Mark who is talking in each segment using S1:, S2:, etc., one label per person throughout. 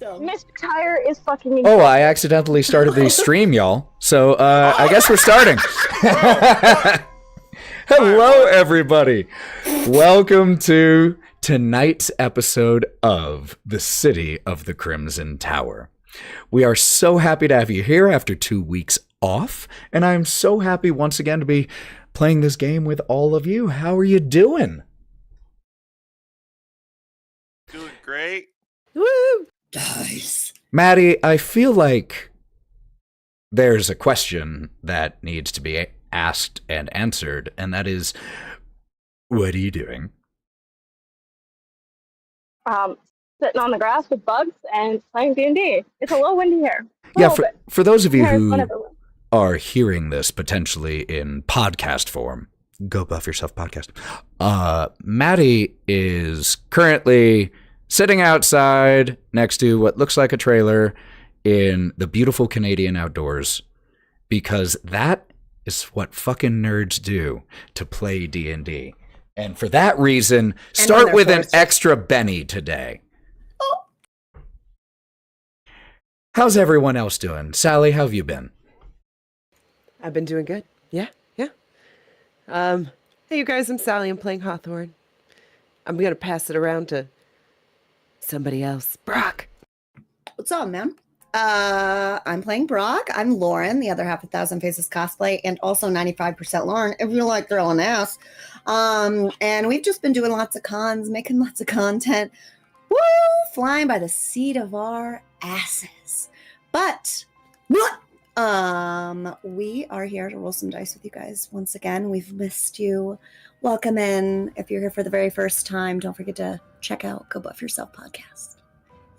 S1: Mr. Tire is fucking
S2: Oh, I accidentally started the stream, y'all. So, I guess we're starting. Hello, everybody. Welcome to tonight's episode of The City of the Crimson Tower. We are so happy to have you here after 2 weeks off, and I'm so happy once again to be playing this game with all of you. How are you doing?
S3: Doing great.
S4: Woo!
S5: Nice.
S2: Matty, I feel like there's a question that needs to be asked and answered, and that is, what are you doing?
S1: Sitting on the grass with bugs and playing D&D. It's a little windy here.
S2: Yeah, for those of you who
S1: Whatever.
S2: are hearing this potentially in podcast form, go buff yourself podcast. Matty is currently sitting outside next to what looks like a trailer in the beautiful Canadian outdoors, because that is what fucking nerds do to play D&D. And for that reason, start with an extra Benny today.
S5: Oh.
S2: How's everyone else doing? Sally, how have you been?
S4: I've been doing good. Yeah. Hey, you guys, I'm Sally. I'm playing Hawthorne. I'm going to pass it around to somebody else. Brawk.
S5: What's up, man? I'm playing Brawk. I'm Lauren, the other half of Thousand Faces Cosplay, and also 95% Lauren, if you like girl and ass. And we've just been doing lots of cons, making lots of content. Woo! Flying by the seat of our asses. But we are here to roll some dice with you guys once again. We've missed you. Welcome in. If you're here for the very first time, don't forget to check out Go Buff Yourself podcast.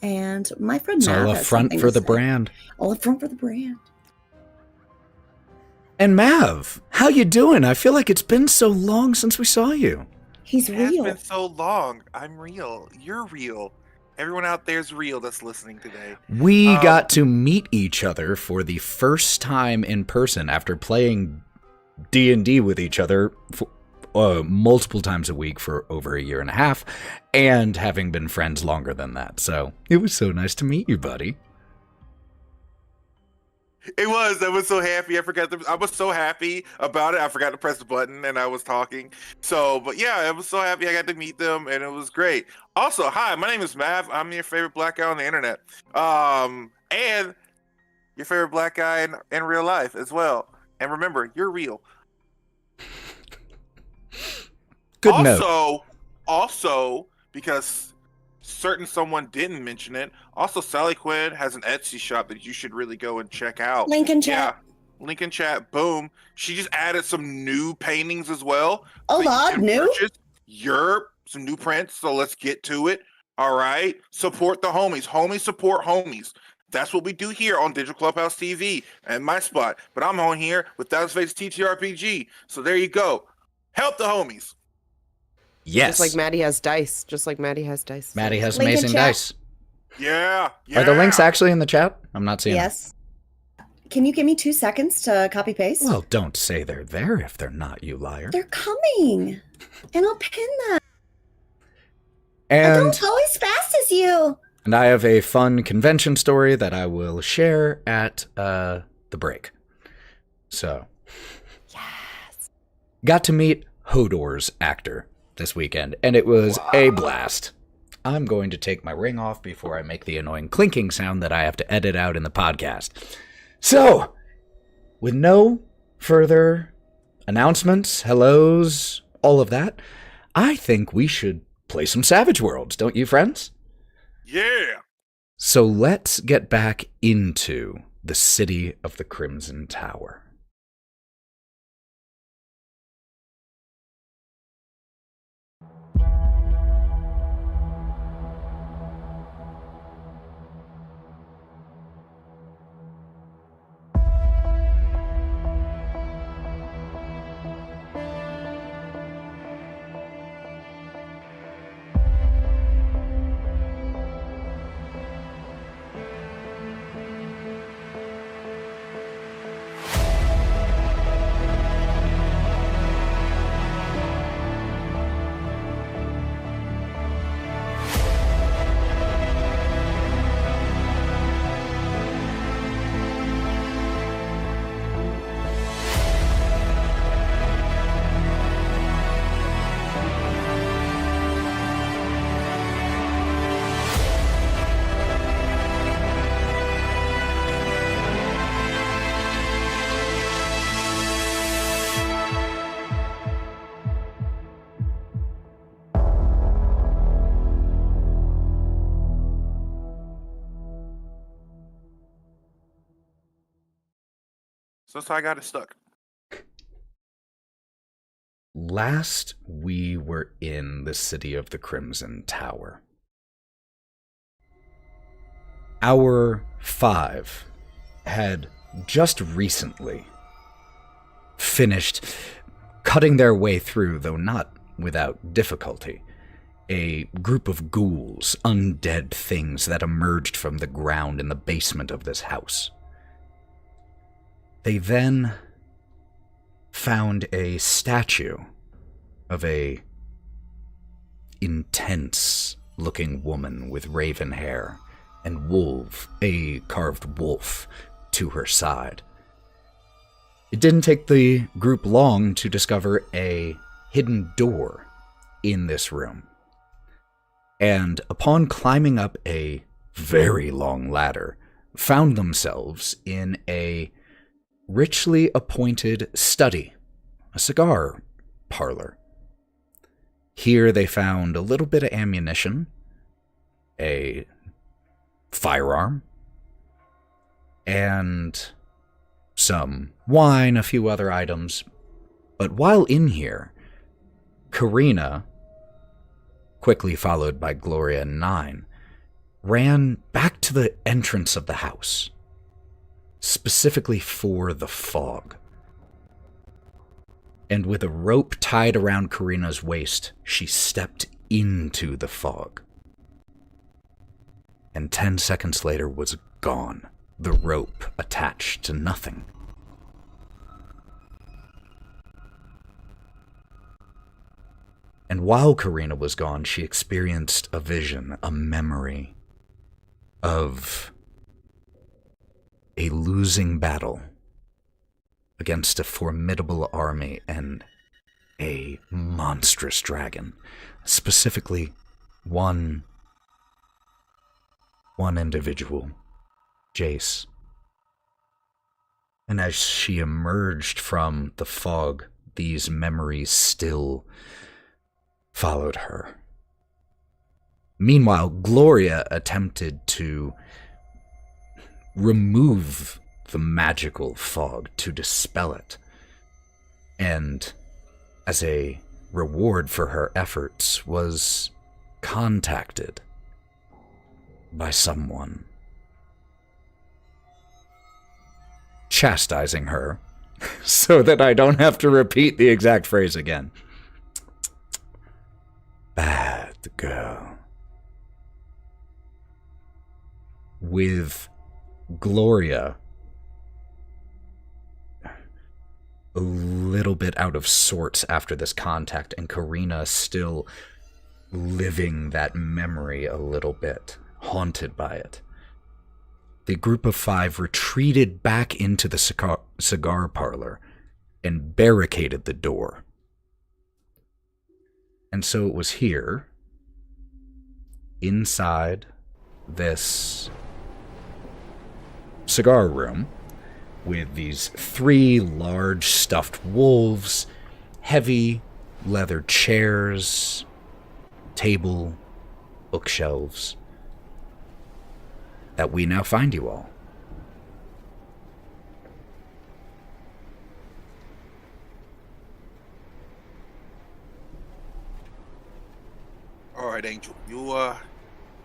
S5: And my friend
S2: It's
S5: Mav
S2: all up
S5: has
S2: front
S5: something
S2: for
S5: to
S2: the
S5: say.
S2: brand.
S5: All up front for the brand.
S2: And Mav, how you doing? I feel like it's been so long since we saw you.
S5: He's
S3: It has
S5: real.
S3: been so long. I'm real. You're real. Everyone out there's real that's listening today.
S2: We got to meet each other for the first time in person after playing D&D with each other multiple times a week for over a year and a half, and having been friends longer than that. So it was so nice to meet you, buddy.
S3: It was. I was so happy. I was so happy about it. I forgot to press the button and I was talking. But yeah, I was so happy I got to meet them and it was great. Also, hi, my name is Mav. I'm your favorite black guy on the internet. And your favorite black guy in real life as well. And remember, you're real.
S2: Good note.
S3: Also, because someone didn't mention it, also Sally Quinn has an Etsy shop that you should really go and check out.
S5: Link in chat.
S3: Yeah, link in chat. Boom. She just added some new paintings as well.
S5: A lot new?
S3: Some new prints, so let's get to it. All right. Support the homies. Homies support homies. That's what we do here on DigitalClubhouseTV and my spot. But I'm on here with Thousand Faces TTRPG. So there you go. Help the homies.
S2: Yes.
S4: Just like Matty has dice.
S2: Matty has
S5: Link in
S2: amazing
S5: chat.
S2: dice.
S3: Yeah.
S2: Are the links actually in the chat? I'm not seeing them.
S5: Yes. Can you give me 2 seconds to copy paste?
S2: Well, don't say they're there if they're not, you liar.
S5: They're coming. And I'll pin them. I
S2: And
S5: don't go as fast as you.
S2: And I have a fun convention story that I will share at the break. So,
S5: Yes.
S2: got to meet Hodor's actor this weekend, and it was a blast. I'm going to take my ring off before I make the annoying clinking sound that I have to edit out in the podcast. So, with no further announcements, hellos, all of that, I think we should play some Savage Worlds, don't you, friends?
S3: Yeah.
S2: So let's get back into the City of the Crimson Tower.
S3: So that's how I got it stuck.
S2: Last we were in the city of the Crimson Tower. Our 5 had just recently finished cutting their way through, though not without difficulty, a group of ghouls, undead things that emerged from the ground in the basement of this house. They then found a statue of a intense-looking woman with raven hair and a carved wolf to her side. It didn't take the group long to discover a hidden door in this room. And upon climbing up a very long ladder, found themselves in a richly appointed study, a cigar parlor. Here they found a little bit of ammunition, a firearm, and some wine, a few other items. But while in here, Karina, quickly followed by Gloria and Nyne, ran back to the entrance of the house, specifically for the fog. And with a rope tied around Karina's waist, she stepped into the fog. And 10 seconds later was gone, the rope attached to nothing. And while Karina was gone, she experienced a vision, a memory of a losing battle against a formidable army and a monstrous dragon. Specifically, one individual, Jace. And as she emerged from the fog, these memories still followed her. Meanwhile, Gloria attempted to remove the magical fog, to dispel it. And as a reward for her efforts, was contacted by someone, chastising her so that I don't have to repeat the exact phrase again. Bad girl. With Gloria a little bit out of sorts after this contact, and Karina still living that memory a little bit, haunted by it, the group of 5 retreated back into the cigar parlor and barricaded the door. And so it was here, inside this cigar room, with these 3 large stuffed wolves, heavy leather chairs, table, bookshelves, that we now find you all.
S3: All right, Angel, you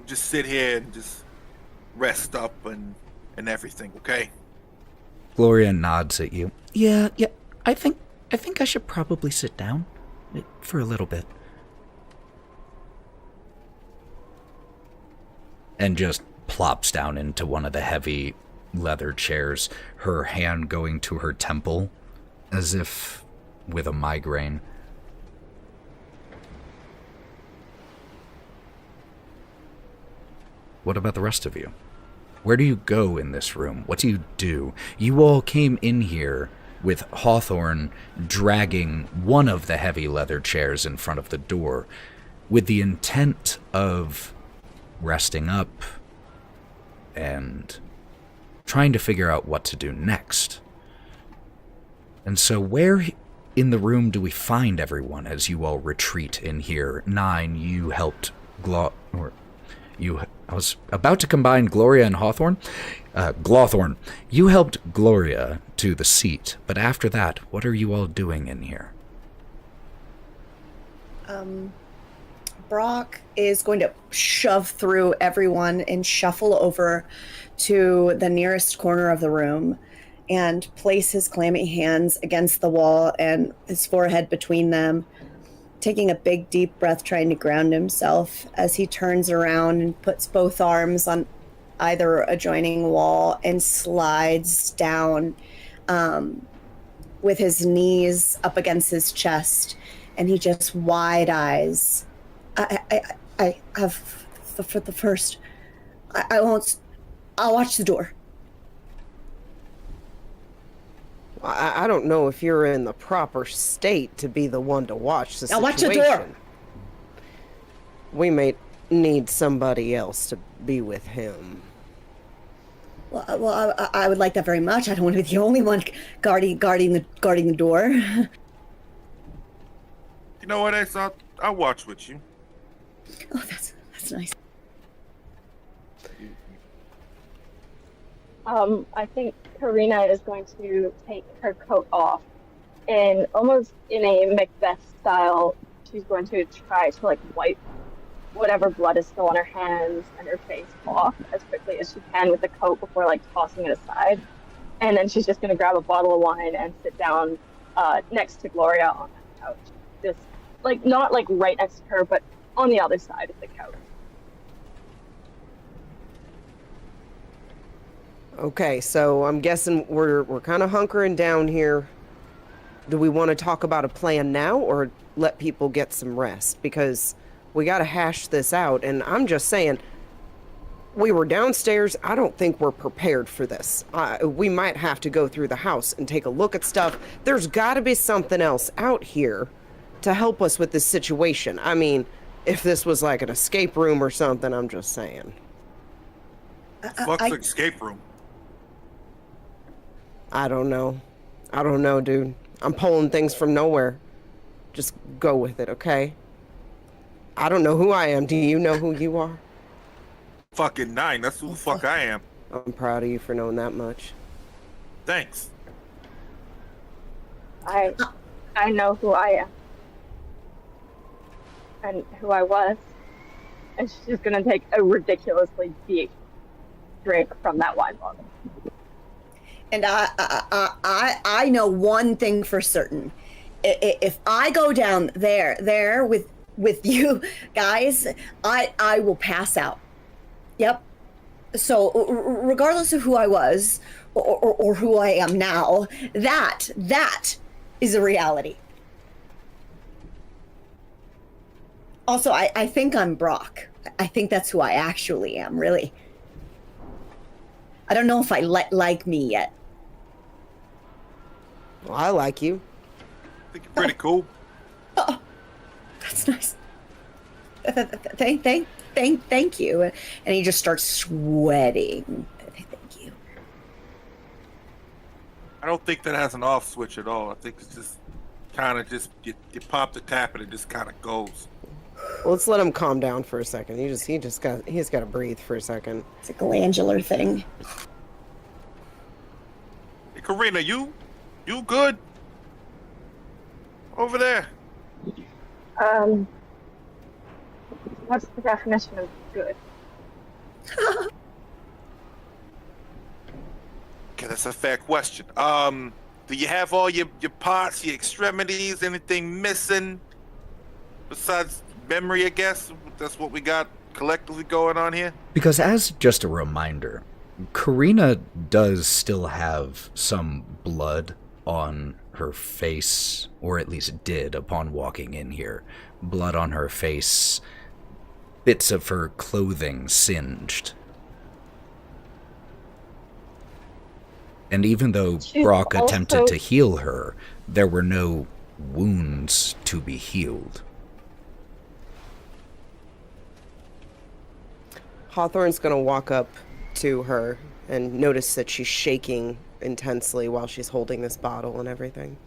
S3: just sit here and just rest up and everything, okay?
S2: Gloria nods at you. Yeah, I think I should probably sit down for a little bit. And just plops down into one of the heavy leather chairs, her hand going to her temple, as if with a migraine. What about the rest of you? Where do you go in this room? What do you do? You all came in here with Hawthorne dragging one of the heavy leather chairs in front of the door with the intent of resting up and trying to figure out what to do next. And so where in the room do we find everyone as you all retreat in here? Nyne, you helped I was about to combine Gloria and Hawthorne. Hawthorne, you helped Gloria to the seat, but after that, what are you all doing in here?
S5: Brawk is going to shove through everyone and shuffle over to the nearest corner of the room and place his clammy hands against the wall and his forehead between them, taking a big, deep breath, trying to ground himself as he turns around and puts both arms on either adjoining wall and slides down with his knees up against his chest, and he just wide eyes. I have for the first. I won't. I'll watch the door.
S4: I don't know if you're in the proper state to be the one to watch the situation.
S5: I'll watch the door.
S4: We may need somebody else to be with him.
S5: Well, I would like that very much. I don't want to be the only one guarding the door.
S3: You know what, Ace? I'll watch with you.
S5: Oh, that's nice.
S1: I think Karina is going to take her coat off, and almost in a Macbeth style, she's going to try to like wipe whatever blood is still on her hands and her face off as quickly as she can with the coat before like tossing it aside. And then she's just going to grab a bottle of wine and sit down next to Gloria on the couch. Just like not like right next to her, but on the other side of the couch.
S4: Okay, so I'm guessing we're kind of hunkering down here. Do we want to talk about a plan now or let people get some rest? Because we got to hash this out, and I'm just saying, we were downstairs. I don't think we're prepared for this. We might have to go through the house and take a look at stuff. There's got to be something else out here to help us with this situation. I mean, if this was like an escape room or something, I'm just saying.
S3: Fuck's an escape room.
S4: I don't know, dude. I'm pulling things from nowhere. Just go with it, okay? I don't know who I am. Do you know who you are?
S3: Fucking Nyne. That's who the fuck I am.
S4: I'm proud of you for knowing that much.
S3: Thanks.
S1: I know who I am. And who I was. And she's gonna take a ridiculously deep drink from that wine bottle.
S5: And I know one thing for certain. If I go down there with you guys, I will pass out. Yep. So regardless of who I was or who I am now, that is a reality. Also, I think I'm Brawk. I think that's who I actually am, really. I don't know if I like me yet.
S4: Well, I like you.
S3: I think you're pretty cool.
S5: Oh, that's nice. Thank you. And he just starts sweating. Thank you.
S3: I don't think that has an off switch at all. I think it's just kind of just you pop the tap and it just kind of goes.
S4: Well, let's let him calm down for a second. He's got to breathe for a second.
S5: It's a glandular thing.
S3: Hey, Karina, you good? Over there.
S1: What's the definition of good?
S3: Okay, that's a fair question. Do you have all your parts, your extremities, anything missing besides memory, I guess? That's what we got collectively going on here?
S2: Because as just a reminder, Karina does still have some blood on her face, or at least did upon walking in here. Blood on her face, bits of her clothing singed. And even though Brawk attempted to heal her, there were no wounds to be healed.
S4: Hawthorne's going to walk up to her and notice that she's shaking intensely while she's holding this bottle and everything.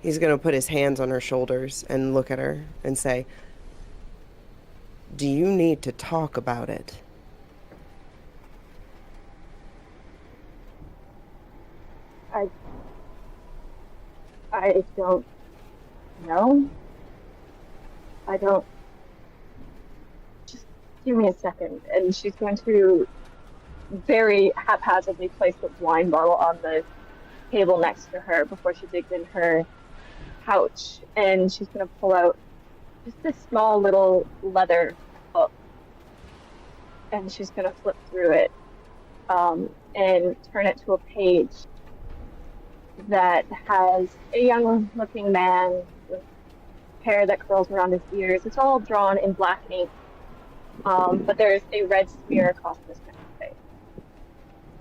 S4: He's going to put his hands on her shoulders and look at her and say, "Do you need to talk about it?"
S1: I don't know. I don't. Just give me a second. And she's going to very haphazardly place the wine bottle on the table next to her before she digs in her pouch. And she's going to pull out just this small little leather book. And she's going to flip through it and turn it to a page that has a young looking man with hair that curls around his ears. It's all drawn in black ink, but there's a red smear across this man's face.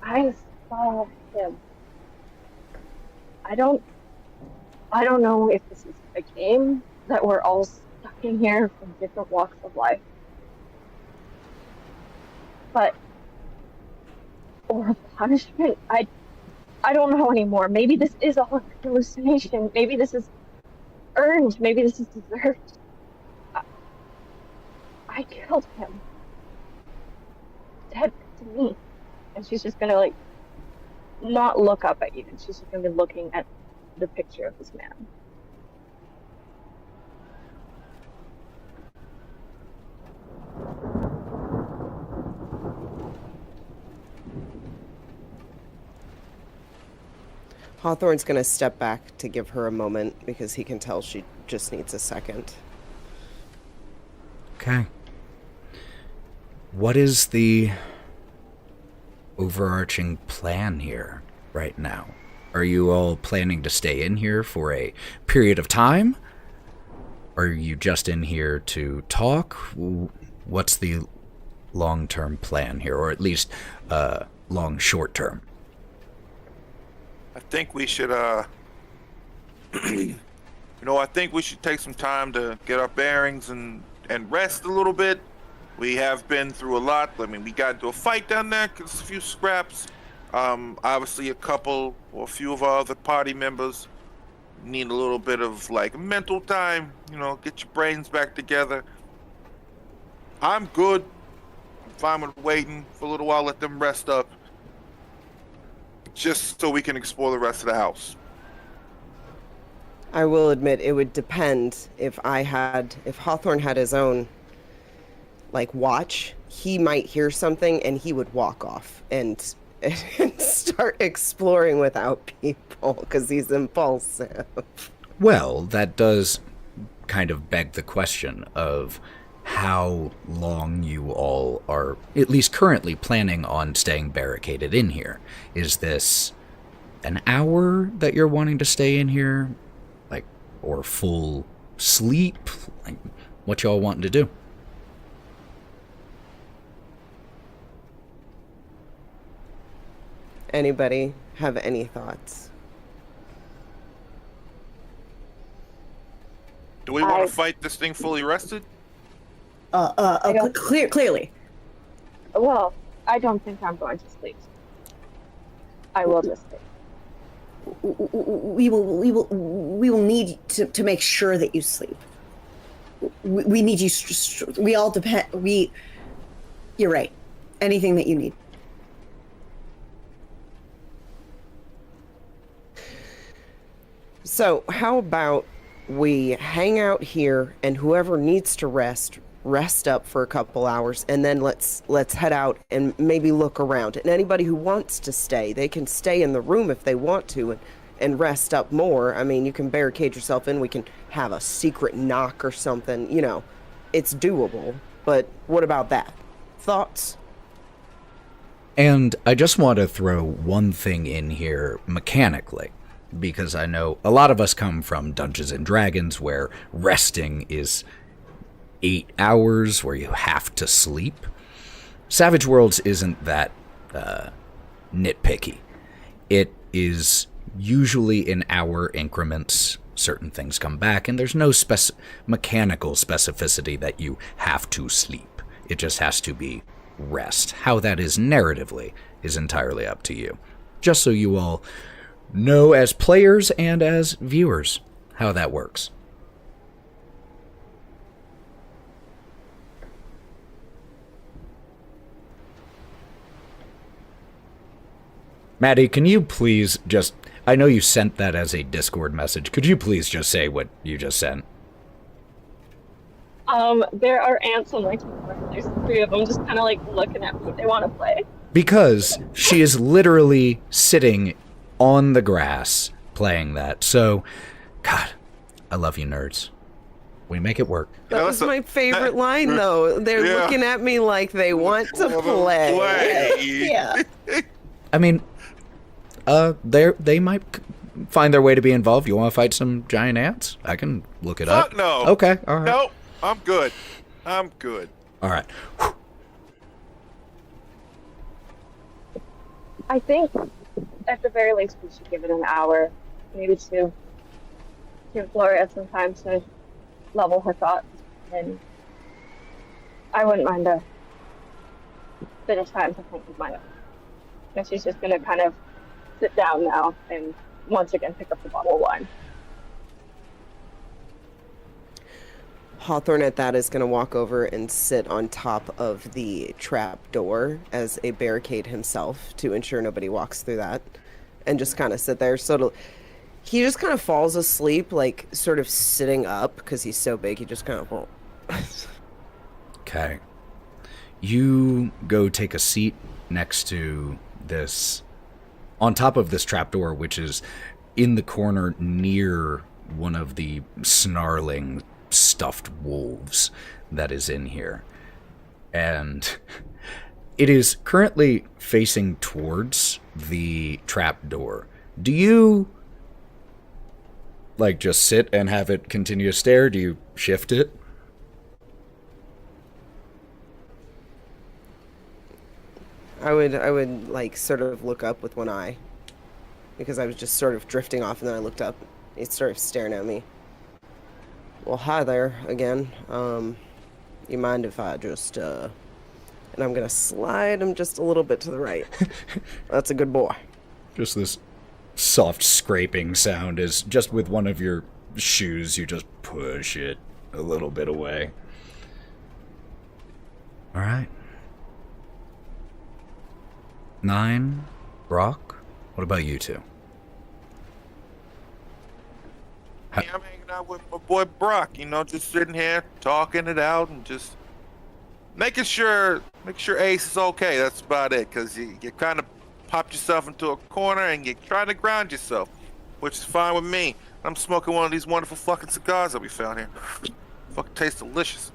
S1: I saw him. I don't know if this is a game that we're all stuck in here from different walks of life, but or a punishment. I don't know anymore. Maybe this is a hallucination. Maybe this is earned. Maybe this is deserved. I killed him. Dead to me. And she's just gonna, like, not look up at you. And she's just gonna be looking at the picture of this man.
S4: Hawthorne's going to step back to give her a moment because he can tell she just needs a second.
S2: Okay. What is the overarching plan here right now? Are you all planning to stay in here for a period of time? Are you just in here to talk? What's the long-term plan here, or at least short-term?
S3: I think we should, I think we should take some time to get our bearings and rest a little bit. We have been through a lot. I mean, we got into a fight down there, a few scraps. Obviously, a few of our other party members need a little bit of, like, mental time, get your brains back together. I'm good. I'm fine with waiting for a little while, let them rest up. Just so we can explore the rest of the house.
S4: I will admit it would depend if Hawthorne had his own, like, watch, he might hear something and he would walk off and start exploring without people because he's impulsive.
S2: Well, that does kind of beg the question of how long you all are, at least currently, planning on staying barricaded in here. Is this an hour that you're wanting to stay in here? Like, or full sleep? Like, what y'all wanting to do?
S4: Anybody have any thoughts?
S3: Do we want to fight this thing fully rested?
S5: Clearly.
S1: Well, I don't think I'm going to sleep. I will just sleep.
S5: We will need to make sure that you sleep. We need you. We all depend. You're right. Anything that you need.
S4: So how about we hang out here and whoever needs to rest up for a couple hours, and then let's head out and maybe look around. And anybody who wants to stay, they can stay in the room if they want to and rest up more. I mean, you can barricade yourself in. We can have a secret knock or something. It's doable. But what about that? Thoughts?
S2: And I just want to throw one thing in here mechanically, because I know a lot of us come from Dungeons and Dragons where resting is 8 hours where you have to sleep. Savage Worlds isn't that nitpicky. It is usually in hour increments. Certain things come back, and there's no mechanical specificity that you have to sleep. It just has to be rest. How that is narratively is entirely up to you. Just so you all know as players and as viewers how that works. Matty, can you please just I know you sent that as a Discord message. Could you please just say what you just sent?
S1: There are ants on my keyboard. There's 3 of them just kind of like looking at what they want to play.
S2: Because she is literally sitting on the grass playing that. So, God, I love you, nerds. We make it work.
S4: That was my favorite line, though. They're looking at me like they want to play.
S5: Yeah.
S2: I mean, they might find their way to be involved. You want to fight some giant ants? I can look it up.
S3: Fuck no.
S2: Okay, all right.
S3: Nope, I'm good. I'm good.
S2: All right.
S1: I think at the very least we should give it an hour, maybe 2. Give Gloria some time to level her thoughts, and I wouldn't mind a bit of time to think of my own. And she's just going to kind of sit down now and once again pick up the bottle of wine.
S4: Hawthorne at that is going to walk over and sit on top of the trap door as a barricade himself to ensure nobody walks through that, and just kind of sit there. So he just kind of falls asleep, like sort of sitting up because he's so big. He just kind of
S2: Okay. You go take a seat next to this, on top of this trapdoor, which is in the corner near one of the snarling stuffed wolves that is in here. And it is currently facing towards the trapdoor. Do you like just sit and have it continue to stare? Do you shift it?
S4: I would like sort of look up with one eye because I was just sort of drifting off, and then I looked up. He's sort of staring at me. Well, hi there again. You mind if I just and I'm gonna slide him just a little bit to the right. That's a good boy.
S2: Just this soft scraping sound is just with one of your shoes, you just push it a little bit away. All right. Nyne, Brawk, what about you two?
S3: Yeah, I'm hanging out with my boy Brawk, just sitting here talking it out and just making sure Ace is okay. That's about it, because you kind of popped yourself into a corner and you're trying to ground yourself, which is fine with me. I'm smoking one of these wonderful fucking cigars that we found here. Fucking tastes delicious.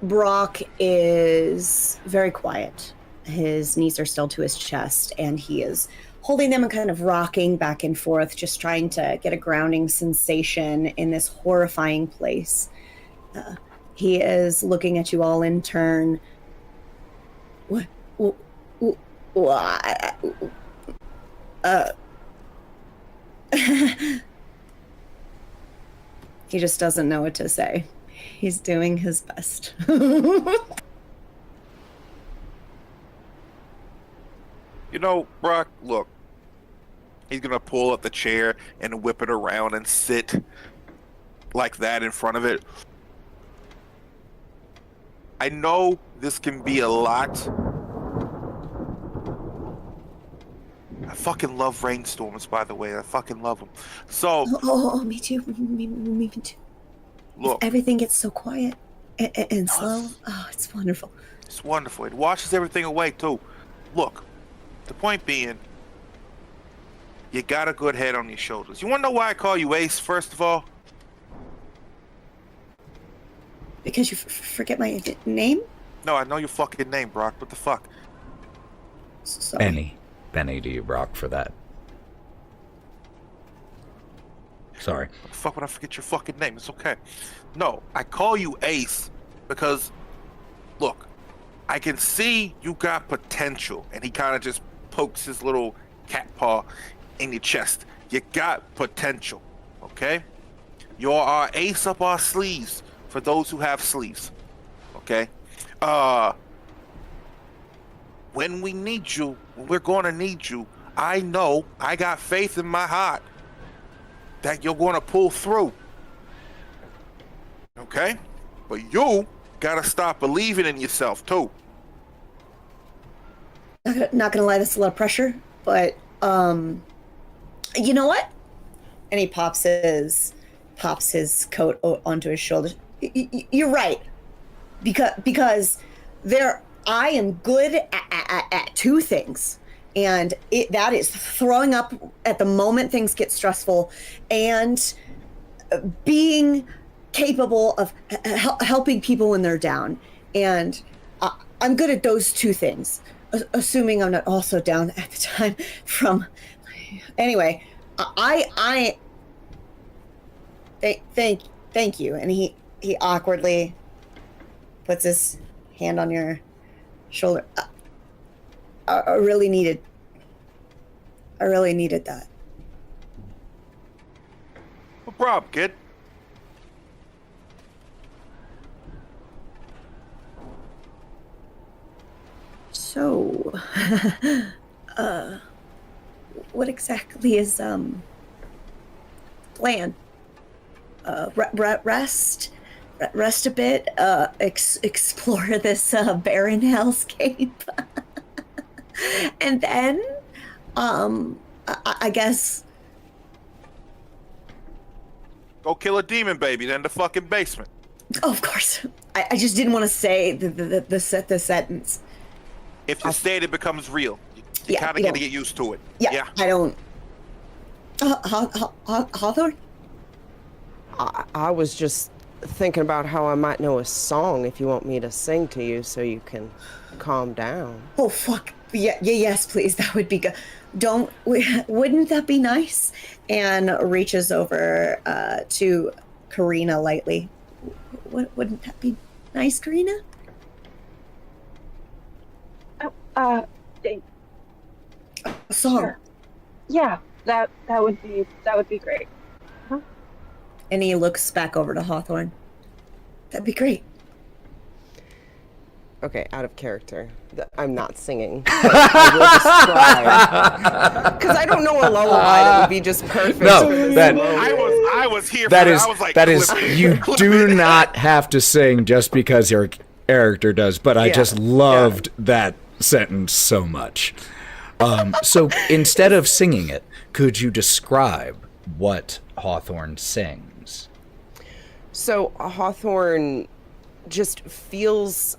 S5: Brawk is very quiet. His knees are still to his chest, and he is holding them and kind of rocking back and forth, just trying to get a grounding sensation in this horrifying place. He is looking at you all in turn. What? He just doesn't know what to say. He's doing his best.
S3: Brawk, look. He's going to pull up the chair and whip it around and sit like that in front of it. I know this can be a lot. I fucking love rainstorms, by the way. I fucking love them. So...
S5: Oh, me too. Me too.
S3: Look.
S5: Everything gets so quiet and slow. Oh, it's wonderful.
S3: It's wonderful. It washes everything away, too. Look, the point being, you got a good head on your shoulders. You want to know why I call you Ace, first of all?
S5: Because you forget my name?
S3: No, I know your fucking name, Brawk. What the fuck?
S2: Benny to you, Brawk, for that. Sorry.
S3: What the fuck would I forget your fucking name? It's okay. No, I call you Ace because, look, I can see you got potential. And he kind of just pokes his little cat paw in your chest. You got potential, okay? You're our ace up our sleeves for those who have sleeves, okay? When we need you, when we're going to need you, I know, I got faith in my heart that you're going to pull through, okay? But you got to stop believing in yourself, too.
S5: not gonna lie, that's a lot of pressure, but you know what? And he pops his coat onto his shoulders. You're right, because I am good at two things, and that is throwing up at the moment things get stressful, and being capable of helping people when they're down. And I'm good at those two things, assuming I'm not also down at the time from. Anyway, I thank you. And he awkwardly puts his hand on your shoulder. I really needed that.
S3: No problem, kid.
S5: So, what exactly is plan? Rest a bit. Explore this barren hellscape, and then, I guess.
S3: Go kill a demon baby, then the fucking basement.
S5: Oh, of course. I just didn't want to say the sentence.
S3: If you say it becomes real, you kind of got to get used to it.
S5: Yeah. I don't. Hawthorne?
S4: I was just thinking about how I might know a song if you want me to sing to you so you can calm down.
S5: Oh, fuck. Yes, please. That would be good. Wouldn't that be nice? And reaches over to Karina lightly. Wouldn't that be nice, Karina?
S1: A
S5: song.
S1: Sure. Yeah, that would be great. Huh?
S5: And he looks back over to Hawthorne. That'd be great.
S4: Okay, out of character. I'm not singing. I will describe. Because I don't know a lullaby that would be just perfect.
S2: No,
S3: I was here.
S2: That
S3: for
S2: is
S3: I was like,
S2: that is.
S3: clip
S2: You
S3: it.
S2: do not have to sing just because your character does. But I just loved that sentence so much. So instead of singing it, could you describe what Hawthorne sings?
S4: So Hawthorne just feels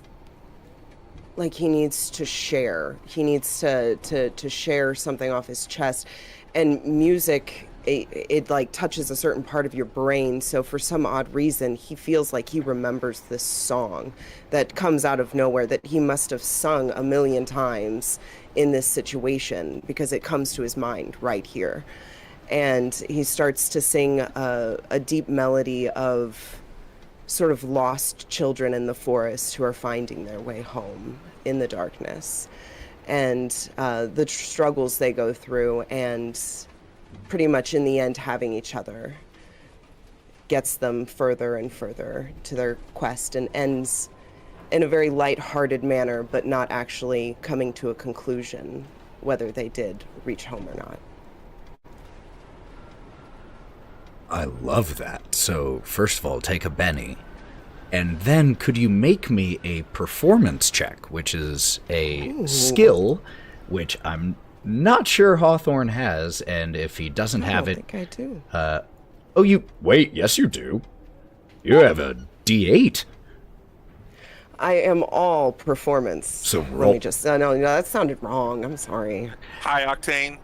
S4: like he needs to share. He needs to share something off his chest. And music, it like touches a certain part of your brain. So for some odd reason, he feels like he remembers this song that comes out of nowhere that he must have sung a million times in this situation because it comes to his mind right here. And he starts to sing a deep melody of sort of lost children in the forest who are finding their way home in the darkness, and the struggles they go through, and pretty much in the end having each other gets them further and further to their quest, and ends in a very light-hearted manner, but not actually coming to a conclusion whether they did reach home or not.
S2: I love that. So, first of all, take a Benny. And then could you make me a performance check, which is a skill, which I'm not sure Hawthorne has, and if he doesn't have it...
S4: I think I do.
S2: Oh, you... Wait, yes you do. You have a D8.
S4: I am all performance.
S2: So
S4: Let
S2: roll...
S4: me just... no, that sounded wrong. I'm sorry.
S3: High octane.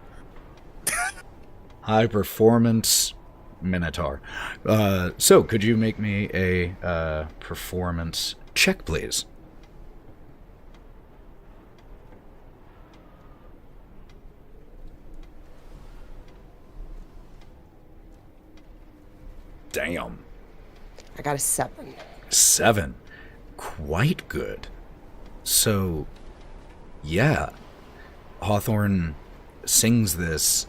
S2: High performance... Minotaur. So, could you make me a performance check, please? Damn.
S4: I got a 7.
S2: 7. Quite good. So, yeah. Hawthorne sings this.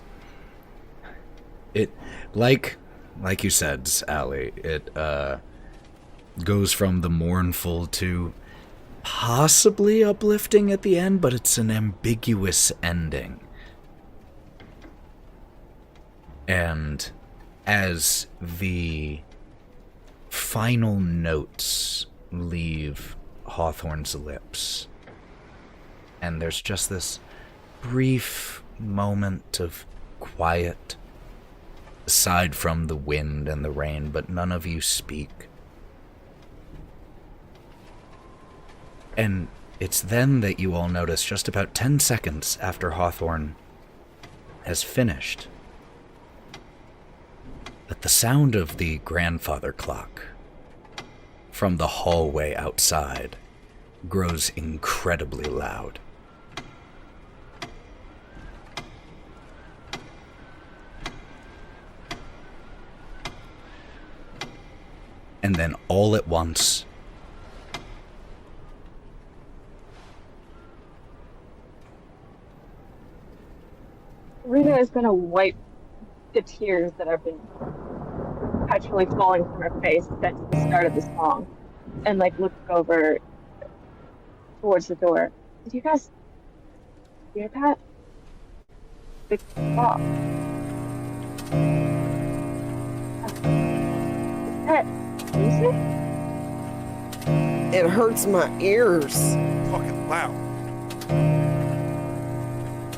S2: It, like you said, Sally, it goes from the mournful to possibly uplifting at the end, but it's an ambiguous ending. And as the final notes leave Hawthorne's lips, and there's just this brief moment of quiet, aside from the wind and the rain, but none of you speak. And it's then that you all notice, just about 10 seconds after Hawthorne has finished, that the sound of the grandfather clock from the hallway outside grows incredibly loud. And then all at once,
S1: Karina is going to wipe the tears that have been perpetually falling from her face since the start of the song, and like look over towards the door. Did you guys hear that? The clock. Is that music?
S4: It hurts my ears.
S3: Fucking loud.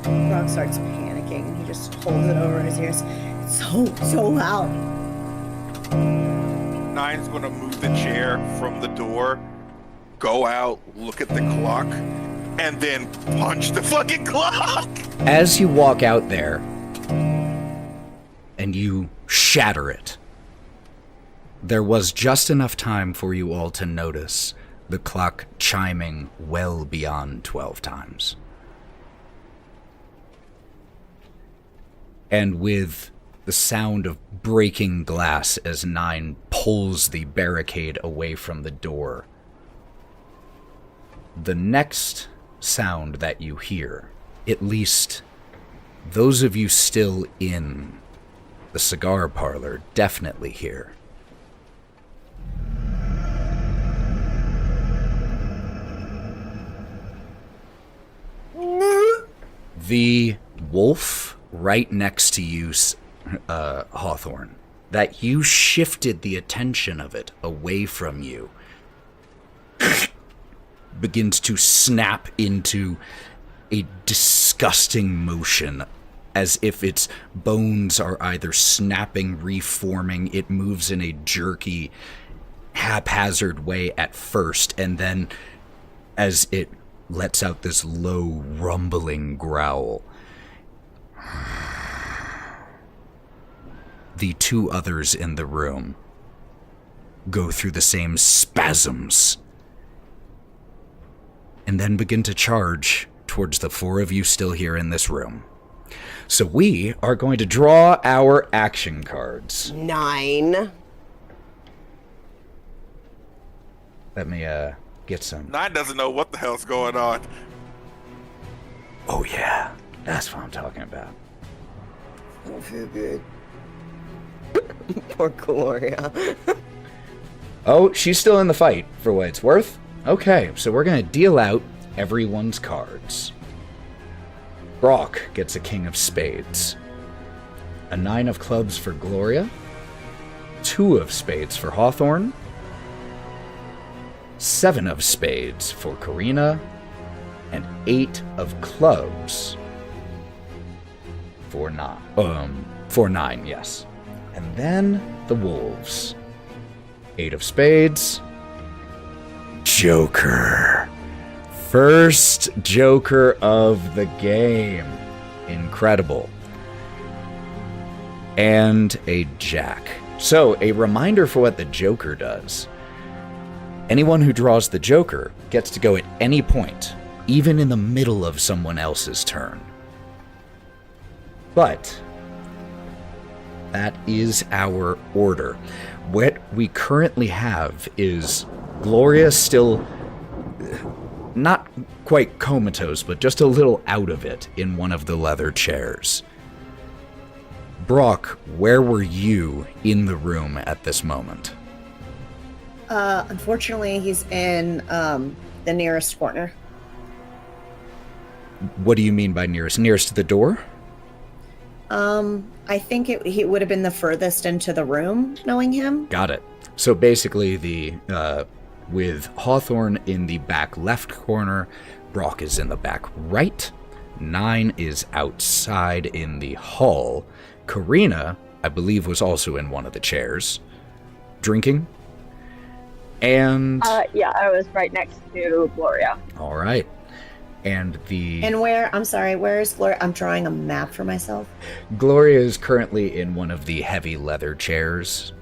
S5: Brawk starts panicking and he just holds it over his ears. It's so loud.
S3: Nyne's gonna move the chair from the door, go out, look at the clock, and then punch the fucking clock.
S2: as you walk out there and you shatter it, there was just enough time for you all to notice the clock chiming well beyond 12 times. And with the sound of breaking glass as Nyne pulls the barricade away from the door, the next sound that you hear, at least those of you still in the cigar parlor definitely hear, the wolf right next to you, Hawthorne, that you shifted the attention of it away from you, begins to snap into a disgusting motion, as if its bones are either snapping, reforming. It moves in a jerky, haphazard way at first, and then as it lets out this low, rumbling growl, the two others in the room go through the same spasms and then begin to charge towards the four of you still here in this room. So we are going to draw our action cards.
S4: Nyne.
S2: Let me get some.
S3: Nyne doesn't know what the hell's going on.
S2: Oh yeah, that's what I'm talking about.
S4: I don't feel good. Poor Gloria.
S2: Oh, she's still in the fight, for what it's worth. Okay, so we're going to deal out everyone's cards. Brawk gets a king of spades. A 9 of clubs for Gloria. 2 of spades for Hawthorne. 7 of spades for Karina. And 8 of clubs for Nyne, yes. And then the wolves. 8 of spades. Joker. First Joker of the game. Incredible. And a jack. So, a reminder for what the Joker does. Anyone who draws the Joker gets to go at any point, even in the middle of someone else's turn. But that is our order. What we currently have is Gloria still not quite comatose, but just a little out of it in one of the leather chairs. Brawk, where were you in the room at this moment?
S5: Unfortunately, he's in the nearest corner.
S2: What do you mean by nearest? Nearest to the door?
S5: I think he would have been the furthest into the room, knowing him.
S2: Got it. So basically, with Hawthorne in the back left corner, Brawk is in the back right. Nyne is outside in the hall. Karina, I believe, was also in one of the chairs, drinking. And
S1: yeah, I was right next to Gloria.
S2: all right. And
S5: I'm sorry, where is Gloria? I'm drawing a map for myself.
S2: Gloria is currently in one of the heavy leather chairs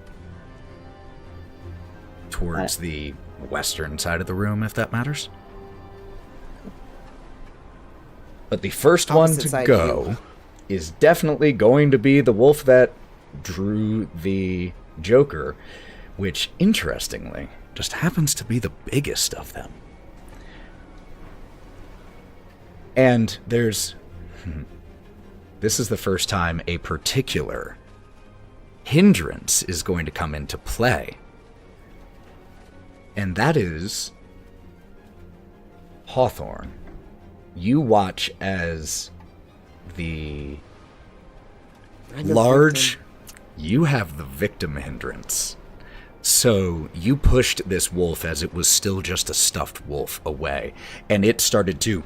S2: towards the western side of the room, if that matters. But the first one
S4: Opposite
S2: to
S4: side
S2: go is definitely going to be the wolf that drew the Joker, which, interestingly, just happens to be the biggest of them. And this is the first time a particular hindrance is going to come into play. And that is Hawthorne. You watch as the large... You have the victim hindrance. So you pushed this wolf as it was still just a stuffed wolf away, and it started to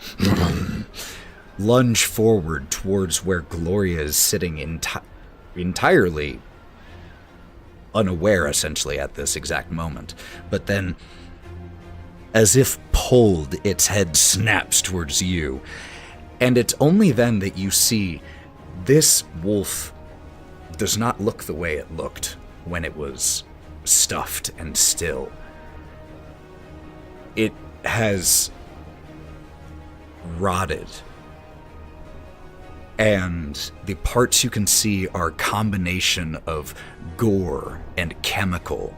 S2: lunge forward towards where Gloria is sitting entirely unaware, essentially, at this exact moment. But then, as if pulled, its head snaps towards you, and it's only then that you see this wolf does not look the way it looked when it was stuffed and still. It has rotted, and the parts you can see are a combination of gore and chemical,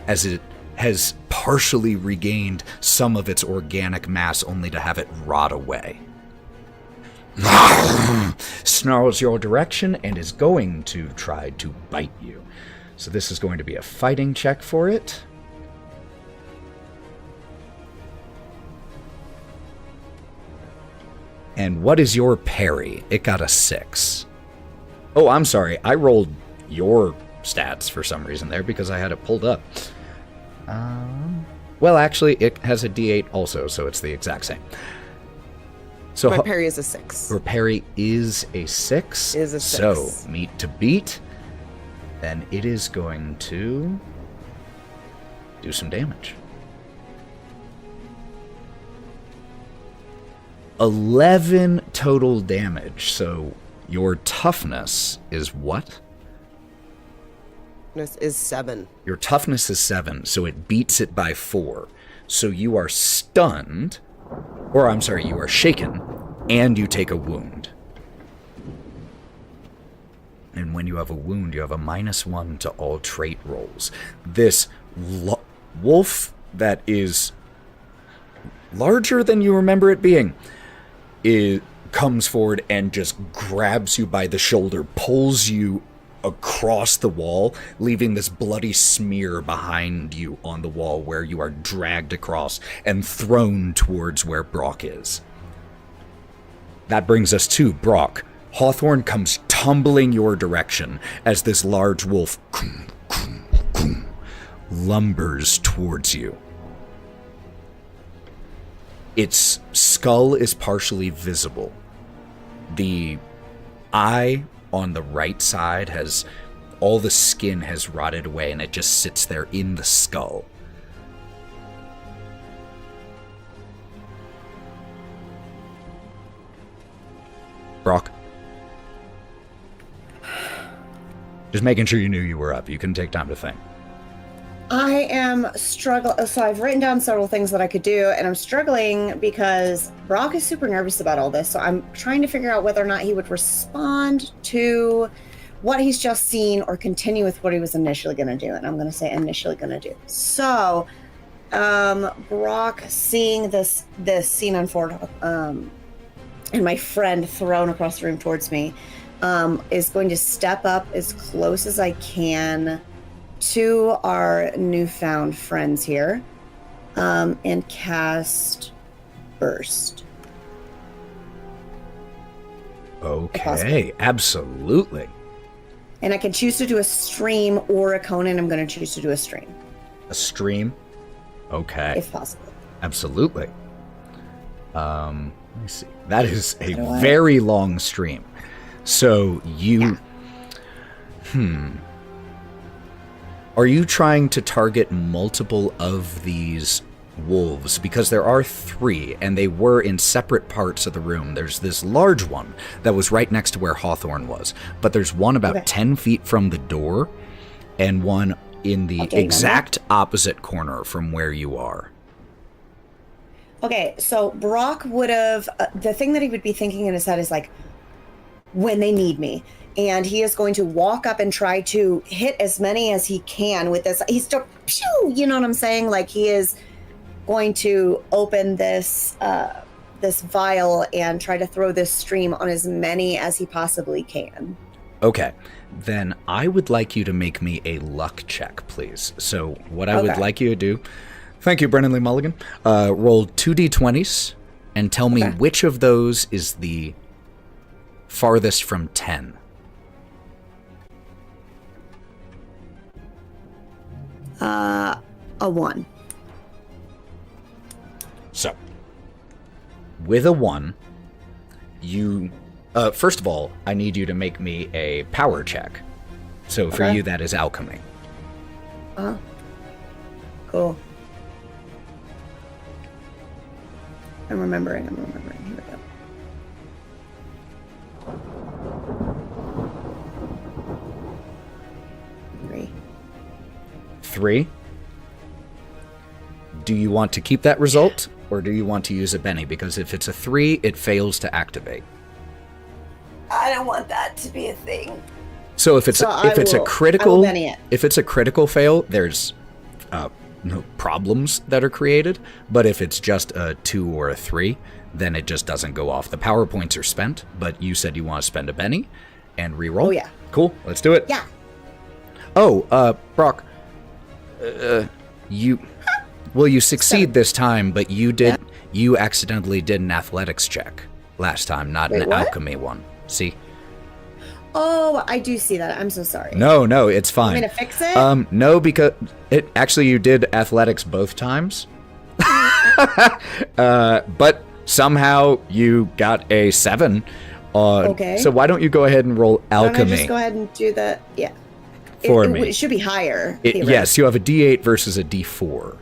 S2: as it has partially regained some of its organic mass only to have it rot away. Snarls your direction and is going to try to bite you. So this is going to be a fighting check for it. And what is your parry? It got a 6. Oh, I'm sorry. I rolled your stats for some reason there because I had it pulled up. Well, actually, it has a D8 also, so it's the exact same. So
S4: My parry is a 6.
S2: Your parry is a 6.
S4: Is a 6.
S2: So, meet to beat. Then it is going to do some damage. 11 total damage. So your toughness is what?
S4: This is 7.
S2: Your toughness is 7, so it beats it by 4. So you are stunned, or I'm sorry, you are shaken, and you take a wound. And when you have a wound, you have a -1 to all trait rolls. This wolf that is larger than you remember it being, it comes forward and just grabs you by the shoulder, pulls you across the wall, leaving this bloody smear behind you on the wall where you are dragged across and thrown towards where Brawk is. That brings us to Brawk. Hawthorne comes tumbling your direction as this large wolf lumbers towards you. Its skull is partially visible. The eye on the right side has, all the skin has rotted away and it just sits there in the skull. Brawk. Just making sure you knew you were up. You can take time to think.
S5: I am struggling. So I've written down several things that I could do, and I'm struggling because Brawk is super nervous about all this. So I'm trying to figure out whether or not he would respond to what he's just seen or continue with what he was initially going to do. And I'm going to say initially going to do. So Brawk, seeing this scene unfold, and my friend thrown across the room towards me, is going to step up as close as I can to our newfound friends here, and cast Burst.
S2: Okay, absolutely.
S5: And I can choose to do a stream or a cone, and I'm going to choose to do a stream.
S2: A stream? Okay.
S5: If possible.
S2: Absolutely. Let me see. That is a very long stream. So you... Are you trying to target multiple of these wolves? Because there are 3, and they were in separate parts of the room. There's this large one that was right next to where Hawthorne was, but there's one about 10 feet from the door, and one in the exact opposite corner from where you are.
S5: Okay, so Brawk would have... the thing that he would be thinking in his head is like, when they need me. And he is going to walk up and try to hit as many as he can with this. He's still... You know what I'm saying? Like, he is going to open this this vial and try to throw this stream on as many as he possibly can.
S2: Okay, then I would like you to make me a luck check, please. So what I would like you to do... Thank you, Brennan Lee Mulligan. Roll 2d20s and tell me which of those is the farthest from 10.
S5: A 1.
S2: So, with a 1, you... first of all, I need you to make me a power check. So for you, that is alchemy.
S5: Cool. I'm remembering. Here we go.
S2: 3. Do you want to keep that result, or do you want to use a Benny? Because if it's a 3, it fails to activate.
S5: I don't want that to be a thing.
S2: So if it's a critical if it's a critical fail, there's no problems that are created. But if it's just a 2 or a 3, then it just doesn't go off. The power points are spent, but you said you want to spend a Benny and reroll.
S5: Oh yeah.
S2: Cool. Let's do it.
S5: Yeah.
S2: Oh, Brawk. You succeed this time, but you accidentally did an athletics check last time, not an alchemy one. See?
S5: Oh, I do see that. I'm so sorry.
S2: No, it's fine.
S5: You want me to fix it?
S2: No, because you did athletics both times. But somehow you got a 7.
S5: Okay.
S2: So why don't you go ahead and roll alchemy?
S5: Why don't I just go ahead and do that? Yeah.
S2: For me.
S5: It should be higher.
S2: Yes, you have a D8 versus a D4.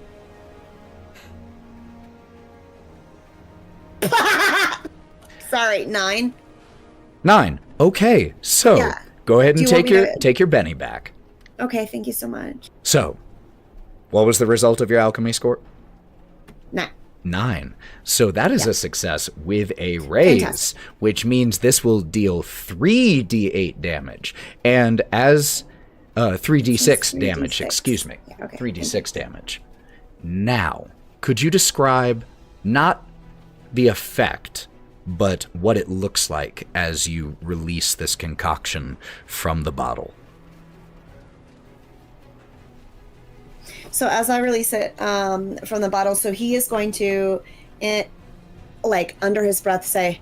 S5: Sorry, 9.
S2: 9. Okay, so go ahead and take your Benny back.
S5: Okay, thank you so much.
S2: So, what was the result of your alchemy score?
S5: 9.
S2: 9. So that is a success with a raise,
S5: Fantastic.
S2: Which means this will deal 3d8 damage. And as 3d6 damage, excuse me.
S5: Yeah, okay.
S2: 3d6 damage. Now, could you describe not the effect, but what it looks like as you release this concoction from the bottle?
S5: So as I release it from the bottle, so he is going to, under his breath, say,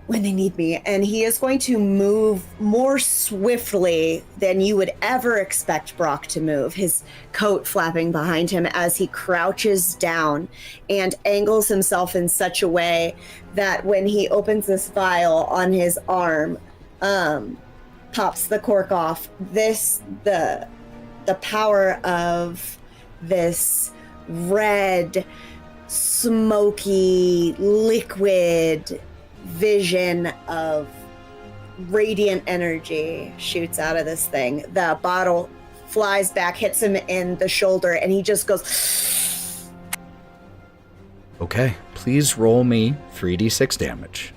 S5: when they need me. And he is going to move more swiftly than you would ever expect Brawk to move, his coat flapping behind him as he crouches down and angles himself in such a way that when he opens this vial on his arm, pops the cork off, the power of this red, smoky, liquid vision of radiant energy shoots out of this thing. The bottle flies back, hits him in the shoulder, and he just goes...
S2: Okay, please roll me 3d6 damage.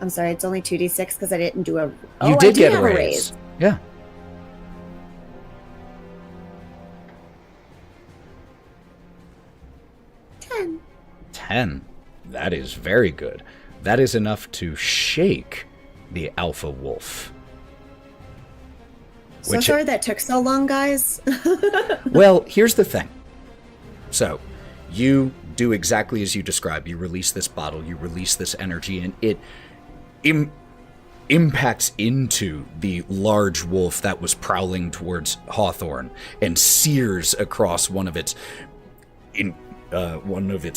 S5: I'm sorry, it's only 2d6 because I didn't do a...
S2: You did get a raise. Yeah.
S5: Ten.
S2: 10. That is very good. That is enough to shake the alpha wolf.
S5: So sorry that took so long, guys.
S2: Well, here's the thing. So, you do exactly as you described. You release this bottle, you release this energy, and it impacts into the large wolf that was prowling towards Hawthorne and sears across one of its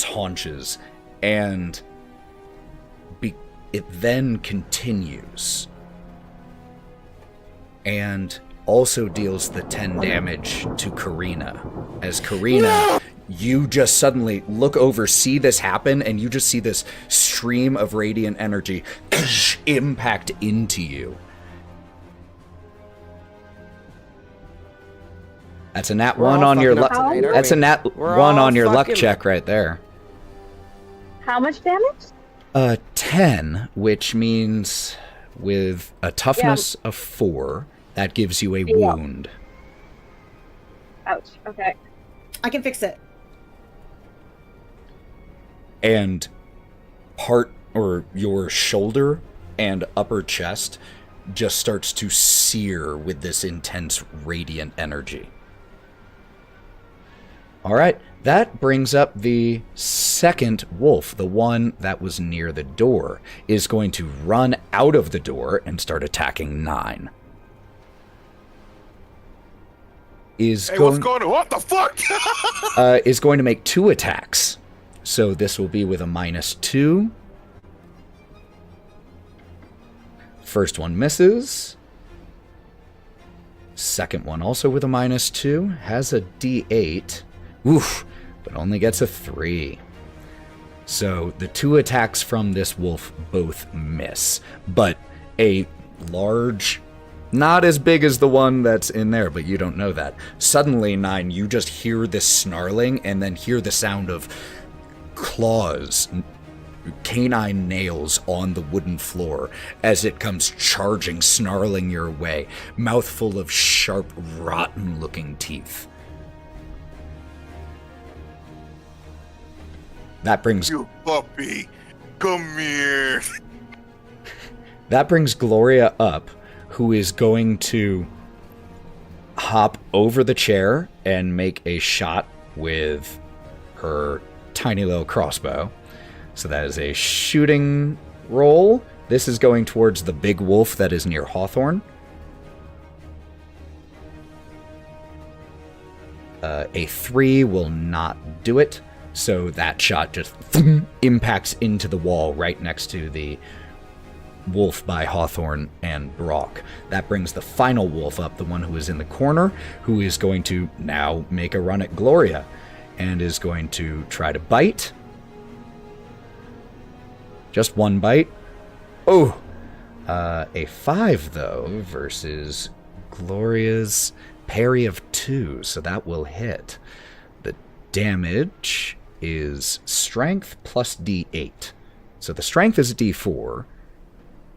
S2: haunches. And It then continues and also deals the 10 damage to Karina. As Karina, you just suddenly look over, see this happen, and you just see this stream of radiant energy impact into you. That's a nat 1 on your luck. That's a nat 1 on your luck check right there.
S1: How much damage?
S2: 10, which means with a toughness of 4, that gives you a wound.
S1: Ouch. Okay.
S5: I can fix it.
S2: And your shoulder and upper chest just starts to sear with this intense radiant energy. All right, that brings up the second wolf, the one that was near the door, is going to run out of the door and start attacking Nyne.
S3: What's going on? What the fuck?
S2: Is going to make 2 attacks. So this will be with a -2. First one misses. Second one also with a -2. Has a D8. Oof, but only gets a 3. So the 2 attacks from this wolf both miss. But a large, not as big as the one that's in there, but you don't know that. Suddenly, Nyne, you just hear this snarling and then hear the sound of claws, canine nails on the wooden floor as it comes charging, snarling your way, mouthful of sharp, rotten-looking teeth. That brings...
S3: You puppy, come here.
S2: That brings Gloria up, who is going to hop over the chair and make a shot with her tiny little crossbow. So that is a shooting roll. This is going towards the big wolf that is near Hawthorne. A 3 will not do it. So that shot just impacts into the wall right next to the wolf by Hawthorne and Brawk. That brings the final wolf up, the one who is in the corner, who is going to now make a run at Gloria and is going to try to bite. Just 1 bite. Oh! A 5, though, versus Gloria's parry of 2, so that will hit. The damage is strength plus D8. So the strength is a D4.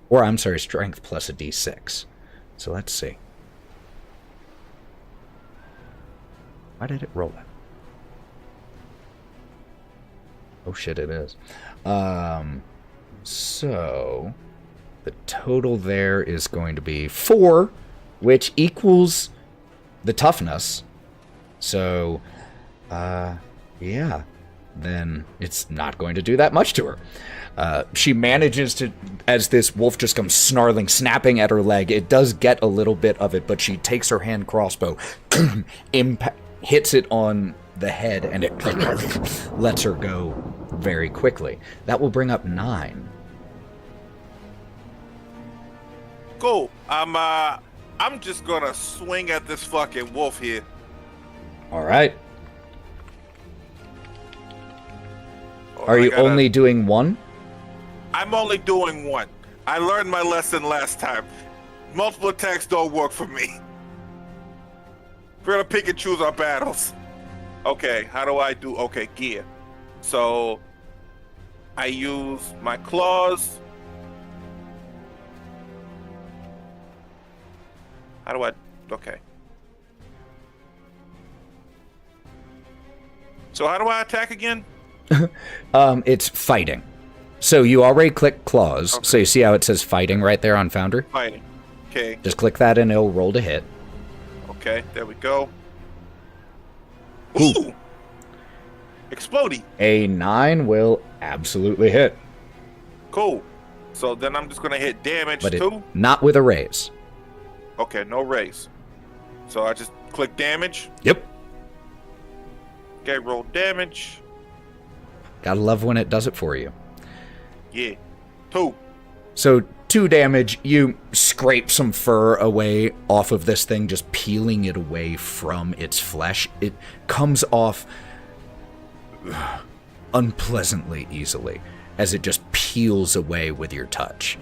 S2: Or, I'm sorry, strength plus a D6. So let's see. Why did it roll that? Oh shit, it is. So the total there is going to be 4, which equals the toughness. So, yeah, then it's not going to do that much to her. She manages to, as this wolf just comes snarling, snapping at her leg, it does get a little bit of it, but she takes her hand crossbow, hits it on the head, and it lets her go very quickly. That will bring up Nyne.
S3: Cool. I'm just gonna swing at this fucking wolf here.
S2: All right. Are you only doing 1?
S3: I'm only doing 1. I learned my lesson last time. Multiple attacks don't work for me. We're gonna pick and choose our battles. Okay, how do I do? Okay, gear. So I use my claws. How do I? Okay. So how do I attack again?
S2: It's fighting. So you already clicked claws. Okay. So you see how it says fighting right there on Foundry?
S3: Fighting. Okay.
S2: Just click that and it'll roll to hit.
S3: Okay, there we go. Ooh! Explodey.
S2: A 9 will absolutely hit.
S3: Cool. So then I'm just going to hit damage too?
S2: Not with a raise.
S3: Okay, no raise. So I just click damage?
S2: Yep.
S3: Okay, roll damage.
S2: Gotta love when it does it for you.
S3: Yeah. 2.
S2: So 2 damage, you scrape some fur away off of this thing, just peeling it away from its flesh. It comes off unpleasantly easily as it just peels away with your touch.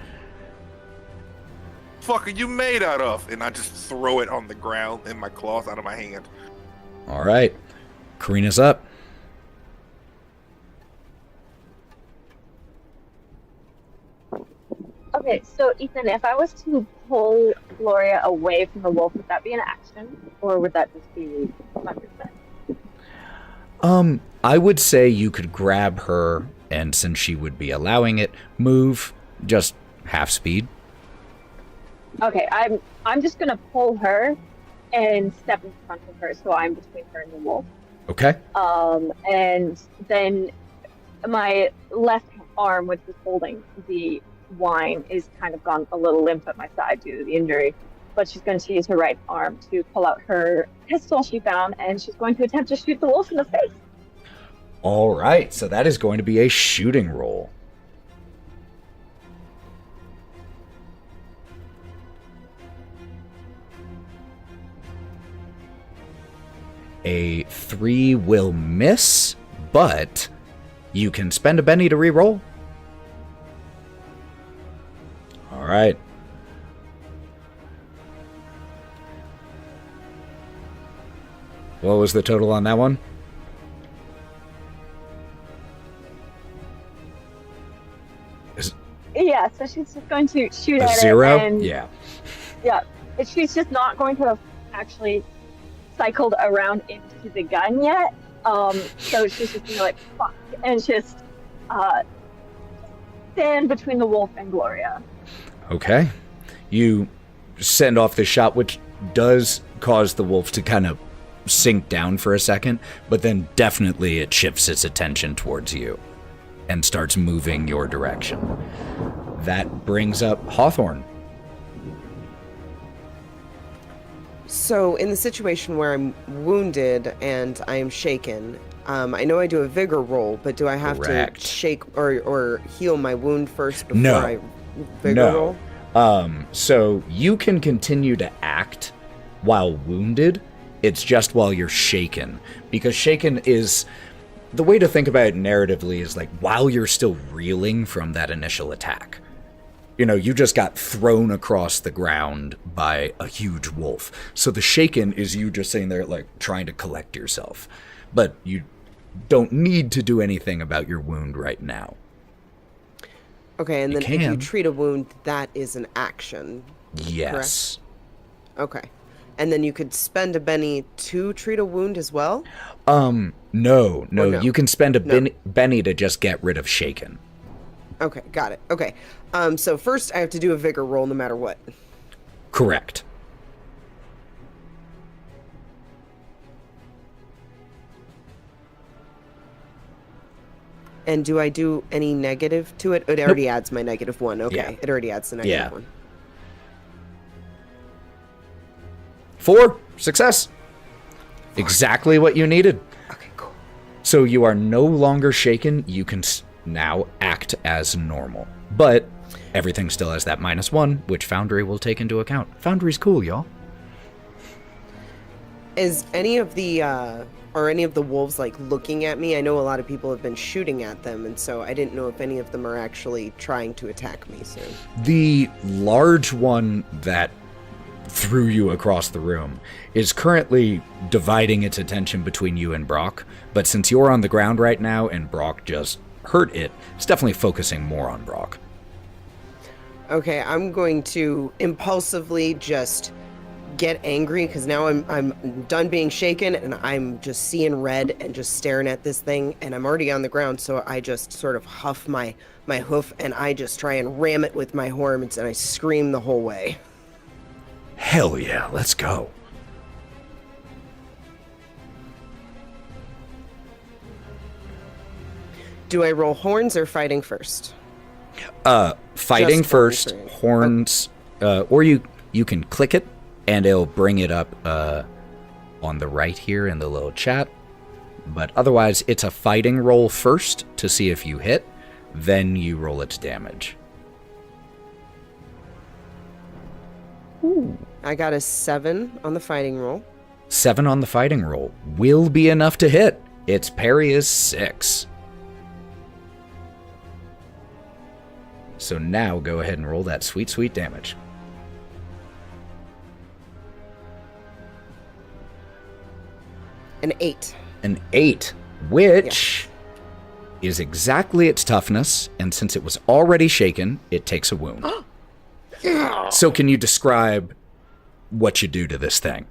S3: Fuck are you made out of? And I just throw it on the ground in my claws out of my hand.
S2: All right. Karina's up.
S1: Okay, so Ethan, if I was to pull Gloria away from the wolf, would that be an action, or would that just be my movement?
S2: I would say you could grab her, and since she would be allowing it, move just half speed.
S1: Okay, I'm just gonna pull her and step in front of her, so I'm between her and the wolf.
S2: Okay.
S1: And then my left arm, which is holding the wine, is kind of gone a little limp at my side due to the injury. But she's going to use her right arm to pull out her pistol she found, and she's going to attempt to shoot the wolf in the face.
S2: All right, so that is going to be a shooting roll. A 3 will miss, but you can spend a Benny to re-roll. All right. What was the total on that one?
S1: Yeah, so she's just going to shoot
S2: A
S1: at
S2: 0?
S1: it. And,
S2: Yeah.
S1: Yeah, she's just not going to have actually cycled around into the gun yet. So she's just going to fuck, and just stand between the wolf and Gloria.
S2: Okay. You send off the shot, which does cause the wolf to kind of sink down for a second, but then definitely it shifts its attention towards you and starts moving your direction. That brings up Hawthorne.
S4: So, in the situation where I'm wounded and I am shaken, I know I do a vigor roll, but do I have
S2: Correct.
S4: to shake or heal my wound first before
S2: No.
S4: I vigor roll?
S2: So you can continue to act while wounded. It's just while you're shaken. Because shaken is... The way to think about it narratively is like while you're still reeling from that initial attack. You know, you just got thrown across the ground by a huge wolf. So the shaken is you just sitting there like trying to collect yourself. But you don't need to do anything about your wound right now.
S4: Okay, and
S2: You
S4: then if
S2: can.
S4: you treat a wound, that is an action.
S2: Yes.
S4: Okay. And then you could spend a Benny to treat a wound as well?
S2: No.
S4: no?
S2: You can spend a
S4: No.
S2: Benny to just get rid of shaken.
S4: Okay, got it. Okay. So first I have to do a vigor roll no matter what.
S2: Correct.
S4: And do I do any negative to it? It already adds my -1. Okay.
S2: Yeah.
S4: It already adds the
S2: Yeah.
S4: -1.
S2: 4. Success. Exactly what you needed.
S4: Okay, cool.
S2: So you are no longer shaken. You can now act as normal. But everything still has that -1, which Foundry will take into account. Foundry's cool, y'all.
S4: Is any of the are any of the wolves like looking at me? I know a lot of people have been shooting at them, and so I didn't know if any of them are actually trying to attack me soon.
S2: The large one that threw you across the room is currently dividing its attention between you and Brawk. But since you're on the ground right now and Brawk just hurt it, it's definitely focusing more on Brawk.
S4: Okay, I'm going to impulsively just get angry because now I'm done being shaken and I'm just seeing red and just staring at this thing, and I'm already on the ground, so I just sort of huff my hoof and I just try and ram it with my horns and I scream the whole way.
S2: Hell yeah, let's go.
S4: Do I roll horns or fighting first?
S2: Fighting
S4: Just
S2: first,
S4: horns, right?
S2: horns, or you can click it and it'll bring it up on the right here in the little chat. But otherwise, it's a fighting roll first to see if you hit, then you roll its damage.
S4: I got a 7 on the fighting roll.
S2: 7 on the fighting roll will be enough to hit. Its parry is 6. So now go ahead and roll that sweet, sweet damage.
S4: An 8.
S2: An 8, which is exactly its toughness, and since it was already shaken, it takes a wound. So can you describe what you do to this thing?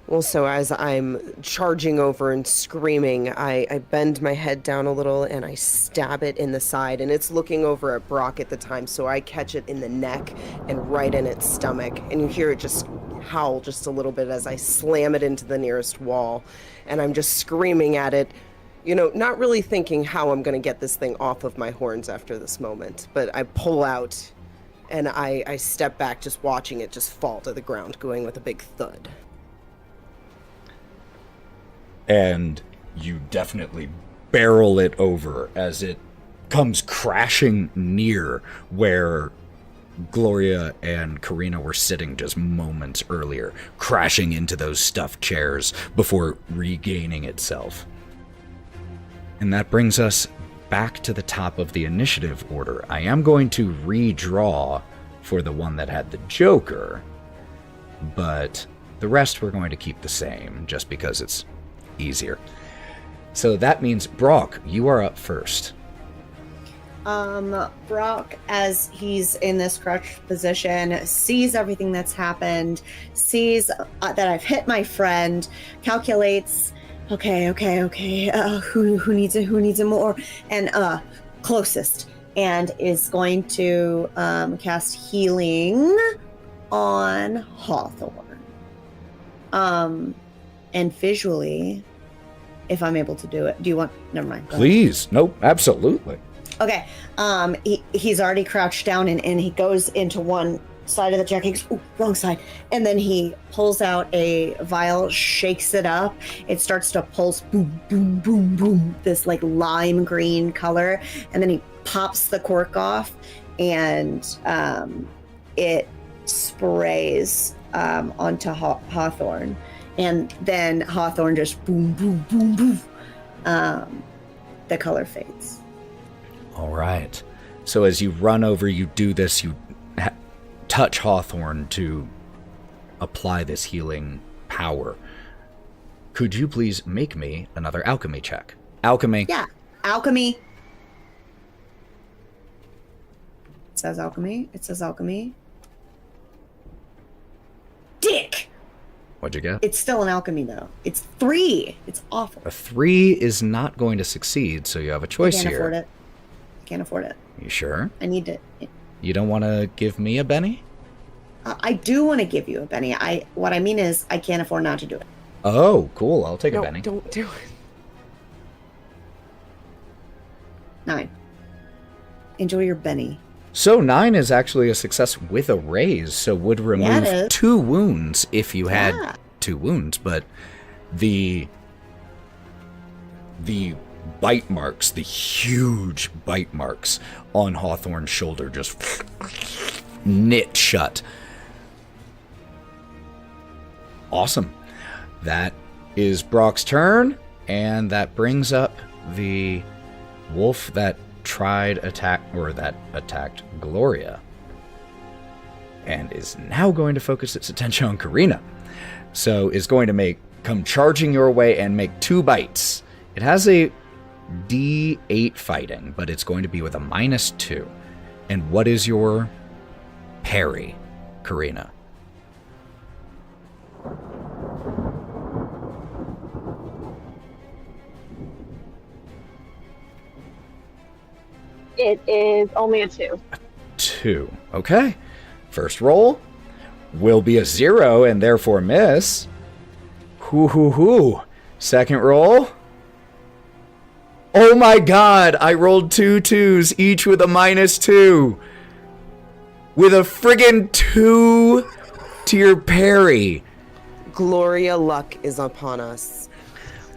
S4: Well, so as I'm charging over and screaming, I bend my head down a little and I stab it in the side, and it's looking over at Brawk at the time, so I catch it in the neck and right in its stomach, and you hear it just howl just a little bit as I slam it into the nearest wall, and I'm just screaming at it, you know, not really thinking how I'm going to get this thing off of my horns after this moment, but I pull out and I step back just watching it just fall to the ground, going with a big thud.
S2: And you definitely barrel it over as it comes crashing near where Gloria and Karina were sitting just moments earlier, crashing into those stuffed chairs before regaining itself. And that brings us back to the top of the initiative order. I am going to redraw for the one that had the Joker, but the rest we're going to keep the same just because it's easier. So that means, Brawk, you are up first.
S5: Brawk, as he's in this crouched position, sees everything that's happened, sees that I've hit my friend, calculates, okay, who needs it more, and closest, and is going to cast healing on Hawthorne. And visually, if I'm able to do it. Do you want? Never mind.
S2: Please. Nope, absolutely.
S5: Okay. He's already crouched down and he goes into one side of the jacket. He goes, ooh, wrong side. And then he pulls out a vial, shakes it up. It starts to pulse, boom, boom, boom, boom, this like lime green color. And then he pops the cork off and it sprays onto Hawthorne. And then Hawthorne just boom, boom, boom, boom. The color fades.
S2: All right. So as you run over, you do this, you touch Hawthorne to apply this healing power. Could you please make me another alchemy check? Alchemy.
S5: Yeah, alchemy. It says alchemy. Dick!
S2: What'd you get?
S5: It's still an alchemy, though. It's 3. It's awful.
S2: A 3 is not going to succeed, so you have a choice here.
S5: Can't afford it.
S2: You sure?
S5: I need to.
S2: You don't want to give me a Benny?
S5: I do want to give you a Benny. What I mean is, I can't afford not to do it.
S2: Oh, cool. I'll take a Benny.
S4: Don't do it.
S5: 9. Enjoy your Benny.
S2: So 9 is actually a success with a raise, so would remove 2 wounds if you had 2 wounds, but the bite marks, the huge bite marks on Hawthorne's shoulder just knit shut. Awesome. That is Brawk's turn, and that brings up the wolf that attacked Gloria, and is now going to focus its attention on Karina. So is going to come charging your way and make 2 bites. It has a D8 fighting, but it's going to be with a -2. And what is your parry, Karina?
S1: It is only a 2.
S2: 2. Okay. First roll will be a 0 and therefore miss. Hoo. Second roll. Oh my god, I rolled 2 2s, each with a -2. With a friggin' 2 to your parry.
S4: Gloria luck is upon us.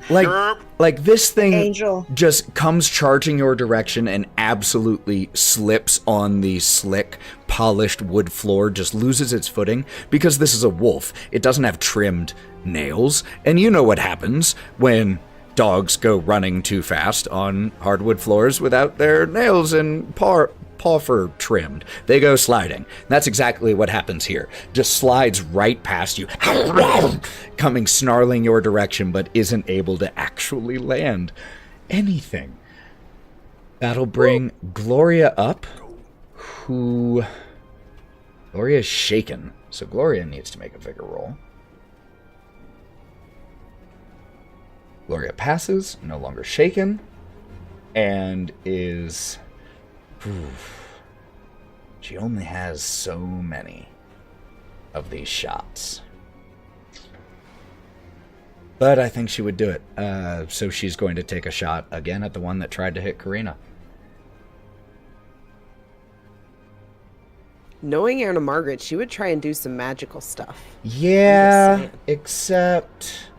S2: Like this thing
S5: Angel.
S2: just comes charging your direction and absolutely slips on the slick, polished wood floor, just loses its footing because this is a wolf. It doesn't have trimmed nails, and you know what happens when dogs go running too fast on hardwood floors without their nails and paw fur trimmed. They go sliding. That's exactly what happens here. Just slides right past you, coming snarling your direction, but isn't able to actually land anything. That'll bring Gloria up, who... Gloria's shaken, so Gloria needs to make a vigor roll. Gloria passes, no longer shaken, and is... She only has so many of these shots. But I think she would do it. So she's going to take a shot again at the one that tried to hit Karina.
S4: Knowing Anna Margaret, she would try and do some magical stuff.
S2: Yeah, except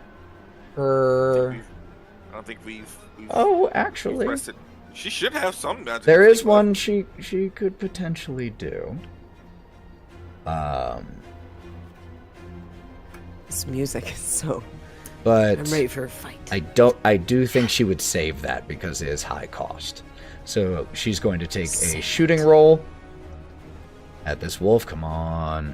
S2: her...
S3: I don't think we've
S2: Oh, actually...
S3: requested. She should have some magic.
S2: There is one she could potentially do.
S4: This music is so...
S2: But
S4: I'm ready for a fight.
S2: I do think she would save that because it is high cost. So she's going to take a shooting roll at this wolf. Come on.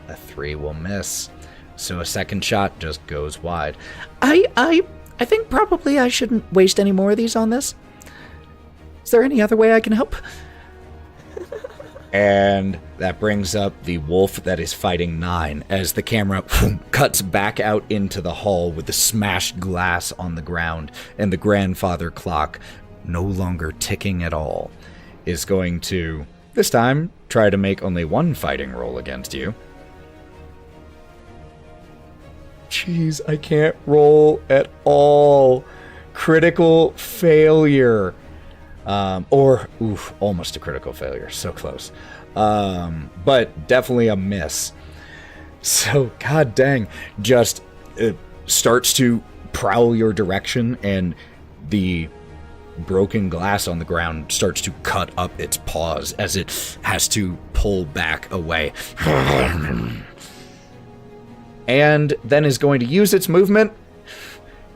S2: A 3 will miss. So a second shot just goes wide. I think probably I shouldn't waste any more of these on this. Is there any other way I can help? And that brings up the wolf that is fighting Nyne as the camera cuts back out into the hall with the smashed glass on the ground and the grandfather clock, no longer ticking at all, is going to, this time, try to make only one fighting roll against you. Jeez, I can't roll at all. Critical failure. Almost a critical failure. So close. But definitely a miss. So, god dang, just starts to prowl your direction, and the broken glass on the ground starts to cut up its paws as it has to pull back away. And then is going to use its movement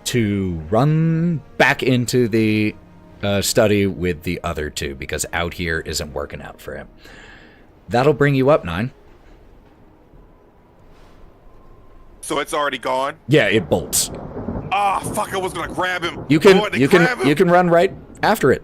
S2: to run back into the study with the other two, because out here isn't working out for him. That'll bring you up, Nyne.
S3: So it's already gone?
S2: Yeah, it bolts.
S3: Ah, fuck! I was gonna grab him.
S2: You can run right after it.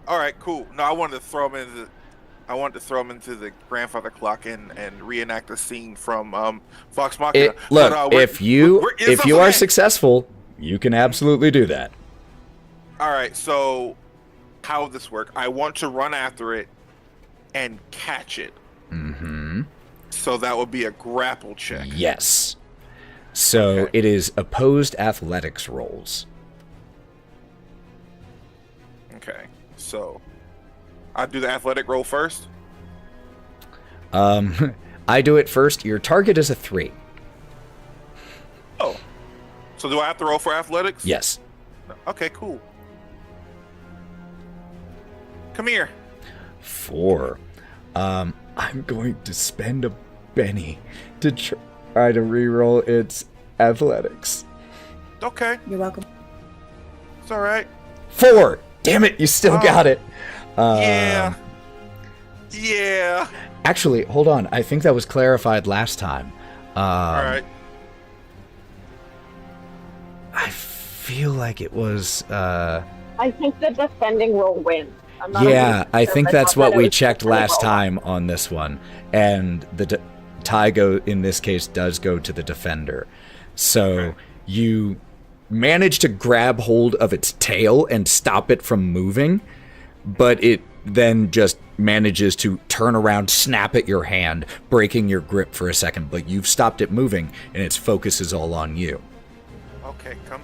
S3: All right, cool. No, I wanted to throw him into the grandfather clock and reenact a scene from Fox Machina.
S2: If you are successful, you can absolutely do that.
S3: All right, so how would this work? I want to run after it and catch it.
S2: Mm-hmm.
S3: So that would be a grapple check.
S2: Yes. So It is opposed athletics rolls.
S3: Okay, so I'll do the athletic roll first.
S2: I do it first. Your target is a 3.
S3: Oh, so do I have to roll for athletics?
S2: Yes.
S3: Okay, cool. Come here.
S2: 4. I'm going to spend a penny to try to reroll its athletics.
S3: Okay,
S5: You're welcome.
S3: it's all right.
S2: 4. Damn it, you still got it.
S3: Yeah.
S2: Actually, hold on. I think that was clarified last time.
S3: All right.
S2: I feel like it was...
S1: I think the defending roll wins.
S2: Yeah, I think that's what we checked last time on this one. And the tie in this case does go to the defender. So you manage to grab hold of its tail and stop it from moving, but it then just manages to turn around, snap at your hand, breaking your grip for a second, but you've stopped it moving and its focus is all on you.
S3: Okay, come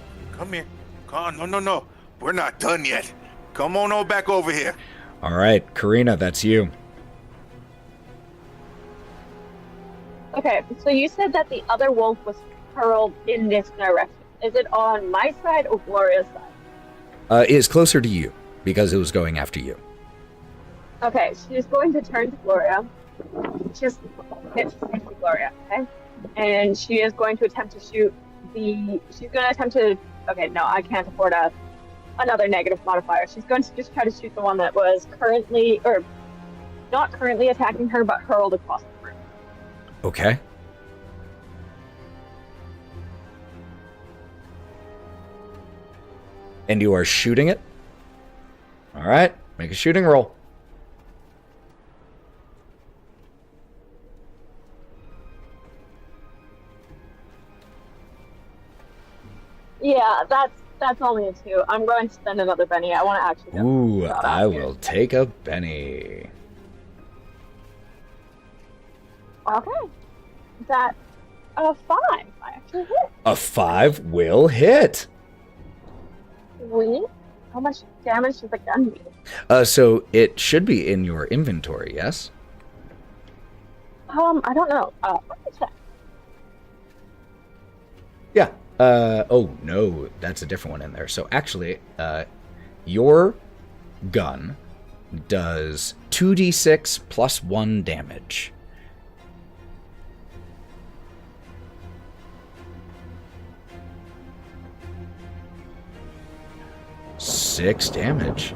S3: here. Come on, no. We're not done yet. Come on back over here.
S2: All right, Karina, that's you.
S1: Okay, so you said that the other wolf was hurled in this direction? Is it on my side or Gloria's side?
S2: It is closer to you because it was going after you.
S1: Okay, she's going to turn to Gloria. Just hit Gloria, okay? And she is going to attempt to shoot okay, no, I can't afford another negative modifier. She's going to just try to shoot the one that was not currently attacking her, but hurled across the room.
S2: Okay. And you are shooting it? All right, make a shooting roll.
S1: Yeah, that's only a 2. I'm going to spend another Benny. I want to actually.
S2: Ooh, I will take a Benny.
S1: Okay. That a 5. I actually hit.
S2: A 5 will hit.
S1: Sweet. How much damage does the gun do?
S2: So it should be in your inventory, yes?
S1: I don't know. Let me check.
S2: Yeah. Oh no, that's a different one in there. So actually, your gun does 2d6 plus 1 damage. Six damage.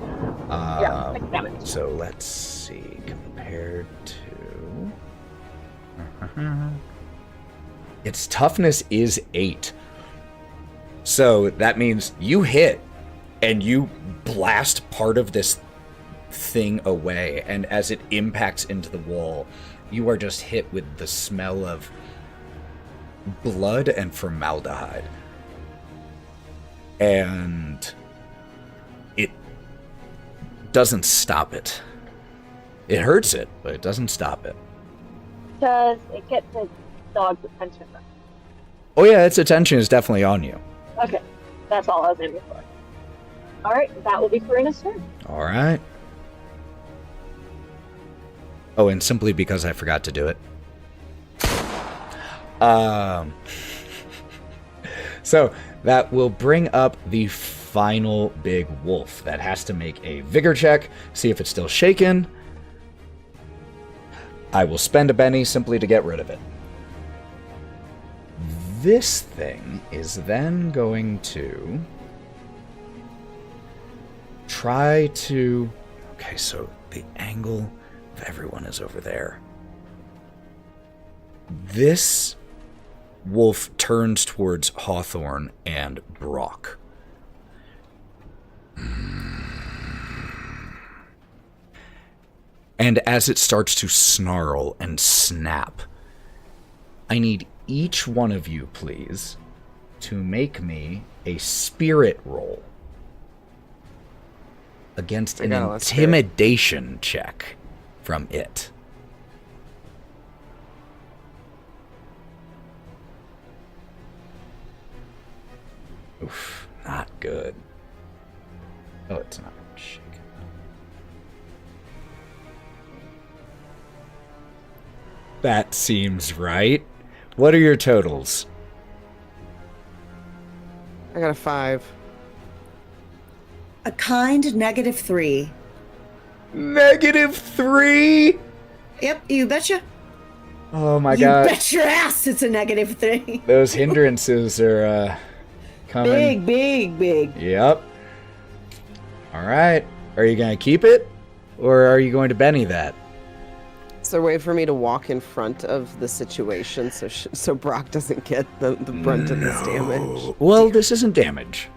S1: Yeah, 6 damage.
S2: So let's see, compared to... Its toughness is 8. So that means you hit and you blast part of this thing away, and as it impacts into the wall, you are just hit with the smell of blood and formaldehyde. And it doesn't stop it. It hurts it, but it doesn't stop it.
S1: Does it get the dog's attention?
S2: Oh yeah, its attention is definitely on you.
S1: Okay, that's all I was aiming for. Alright, that will be Karina's turn.
S2: Alright. Oh, and simply because I forgot to do it. So, that will bring up the final big wolf. That has to make a vigor check, see if it's still shaken. I will spend a Benny simply to get rid of it. This thing is then going to try to... Okay, so the angle of everyone is over there. This wolf turns towards Hawthorne and Brawk. And as it starts to snarl and snap, I need each one of you, please, to make me a spirit roll against an intimidation check from it. Oof, not good. Oh, it's not shaken. That seems right. What are your totals?
S4: I got a 5.
S5: A kind -3.
S2: -3?
S5: Yep, you betcha.
S2: Oh my
S5: You
S2: god.
S5: bet your ass it's a -3.
S2: Those hindrances are coming.
S5: Big.
S2: Yep. Alright. Are you going to keep it? Or are you going to Benny that?
S4: Is there a way for me to walk in front of the situation so Brawk doesn't get the brunt of this damage?
S2: Well, this isn't damage.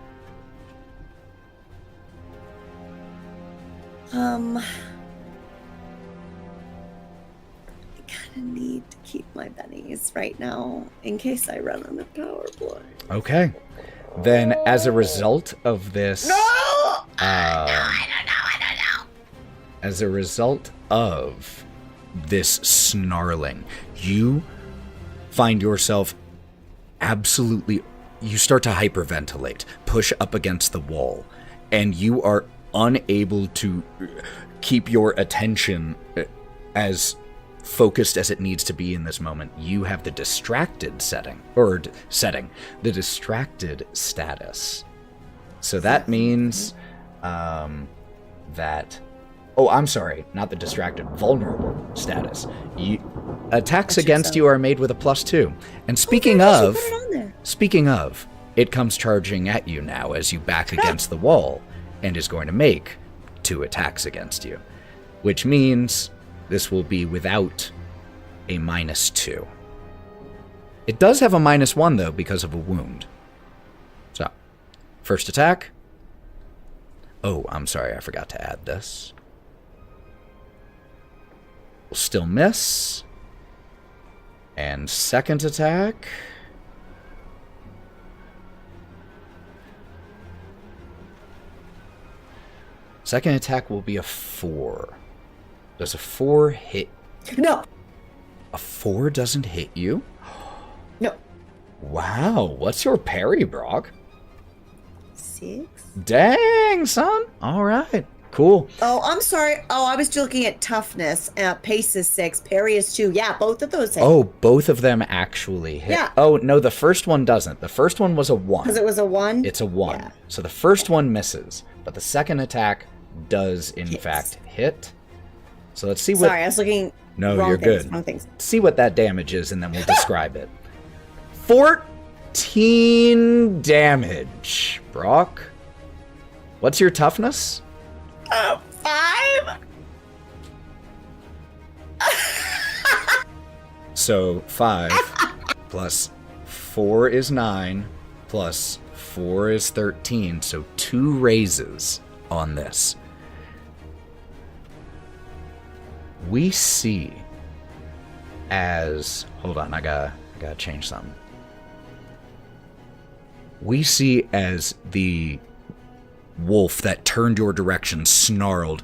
S5: I kind of need to keep my bennies right now in case I run on a power play.
S2: Okay. Then, as a result of this...
S5: No! I don't know.
S2: As a result of this snarling, you find yourself absolutely... You start to hyperventilate, push up against the wall, and you are unable to keep your attention as focused as it needs to be in this moment, you have the distracted the distracted status. So that means that... Oh, I'm sorry, not the distracted, vulnerable status. Attacks against you are made with a +2. And speaking of, it comes charging at you now as you back against the wall and is going to make 2 attacks against you, which means this will be without a -2. It does have a -1 though because of a wound. So, first attack. Oh, I'm sorry, I forgot to add this. Will still miss. And second attack. Second attack will be a 4. Does a 4 hit?
S5: No.
S2: A 4 doesn't hit you?
S5: No.
S2: Wow, what's your parry, Brawk?
S5: 6.
S2: Dang, son. All right, cool.
S5: Oh, I'm sorry. Oh, I was looking at toughness. Pace is 6. Parry is 2. Yeah, both of those hit.
S2: Oh, both of them actually hit.
S5: Yeah.
S2: Oh, no, the first one doesn't. The first one was a 1.
S5: Because it was a 1?
S2: It's a 1.
S5: Yeah.
S2: So the first one misses, but the second attack does, in fact, hit. So let's see what...
S5: Sorry, I was looking...
S2: No,
S5: wrong
S2: you're
S5: things,
S2: good.
S5: Wrong things.
S2: See what that damage is, and then we'll describe it. 14 damage. Brawk, what's your toughness?
S5: 5?
S2: So 5 plus 4 is 9, plus 4 is 13, so 2 raises on this. We see as... Hold on, I gotta change something. We see as the wolf that turned your direction snarled.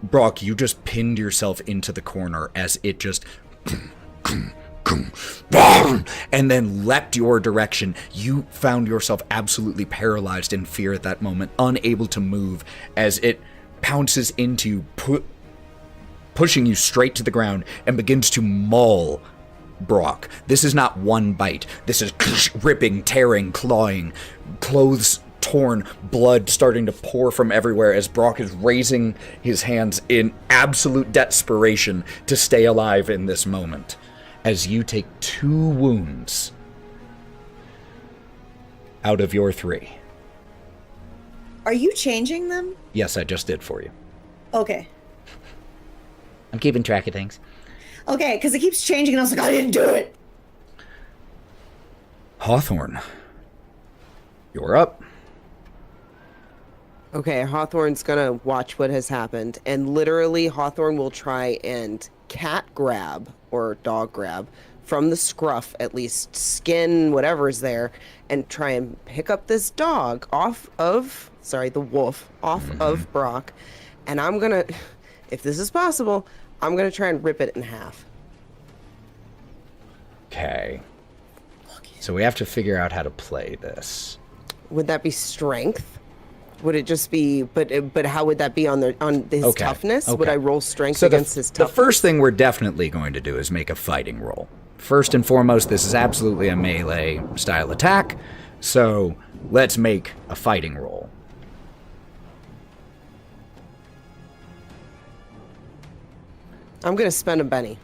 S2: Brawk, you just pinned yourself into the corner as it just... and then leapt your direction. You found yourself absolutely paralyzed in fear at that moment, unable to move as it pounces into you, pushing you straight to the ground and begins to maul Brawk. This is not one bite. This is ripping, tearing, clawing, clothes torn, blood starting to pour from everywhere as Brawk is raising his hands in absolute desperation to stay alive in this moment. As you take 2 wounds out of your 3.
S5: Are you changing them?
S2: Yes, I just did for you.
S5: Okay.
S2: I'm keeping track of things.
S5: Okay, because it keeps changing and I was like, I didn't do it.
S2: Hawthorne, you're up.
S4: Okay, Hawthorne's gonna watch what has happened, and literally Hawthorne will try and cat grab, or dog grab, from the scruff, at least skin, whatever's there, and try and pick up this dog off of, the wolf, off of Brawk, and I'm gonna, if this is possible, I'm gonna try and rip it in half.
S2: Okay. So we have to figure out how to play this.
S4: Would that be strength? Would it just be, but how would that be on his toughness? Would I roll strength against his toughness?
S2: The first thing we're definitely going to do is make a fighting roll. First and foremost, this is absolutely a melee style attack, so let's make a fighting roll.
S4: I'm gonna spend a Benny.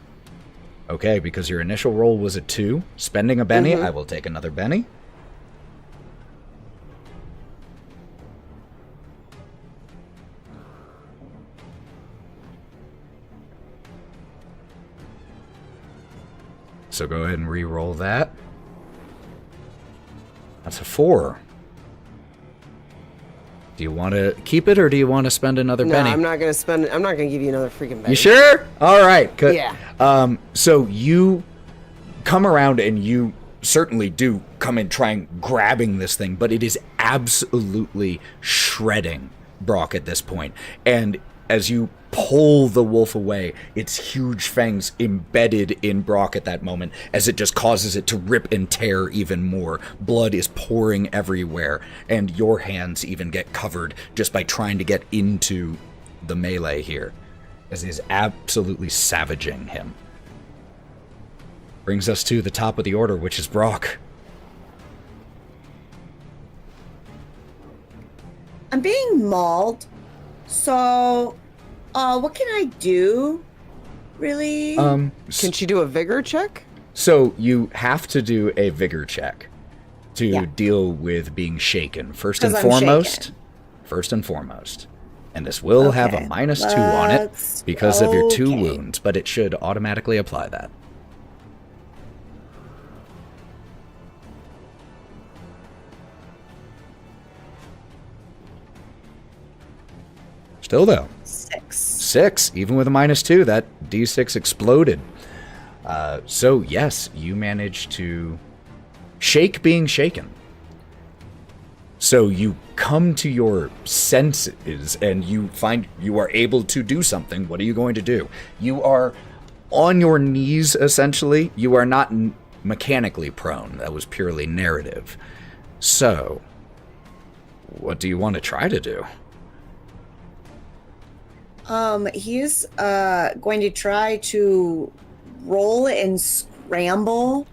S2: Okay, because your initial roll was a 2. Spending a Benny, I will take another Benny. So go ahead and re-roll that. That's a 4. Do you want to keep it, or do you want to spend another Benny?
S4: No, I'm not gonna spend. I'm not gonna give you another freaking Benny.
S2: You sure? All right. Good.
S4: Yeah.
S2: So you come around and you certainly do come in trying grabbing this thing, but it is absolutely shredding Brawk at this point. And as you pull the wolf away, its huge fangs embedded in Brawk at that moment, as it just causes it to rip and tear even more. Blood is pouring everywhere, and your hands even get covered just by trying to get into the melee here, as it is absolutely savaging him. Brings us to the top of the order, which is Brawk.
S5: I'm being mauled. So, what can I do? Really?
S4: Can she do a vigor check?
S2: So you have to do a vigor check to deal with being shaken. First and foremost. And this will have a -2 on it because of your 2 wounds, but it should automatically apply that. Still though. 6. Even with a -2, that D6 exploded. So yes, you managed to shake being shaken. So you come to your senses and you find you are able to do something. What are you going to do? You are on your knees, essentially. You are not mechanically prone. That was purely narrative. So, what do you want to try to do?
S5: He's going to try to roll and scramble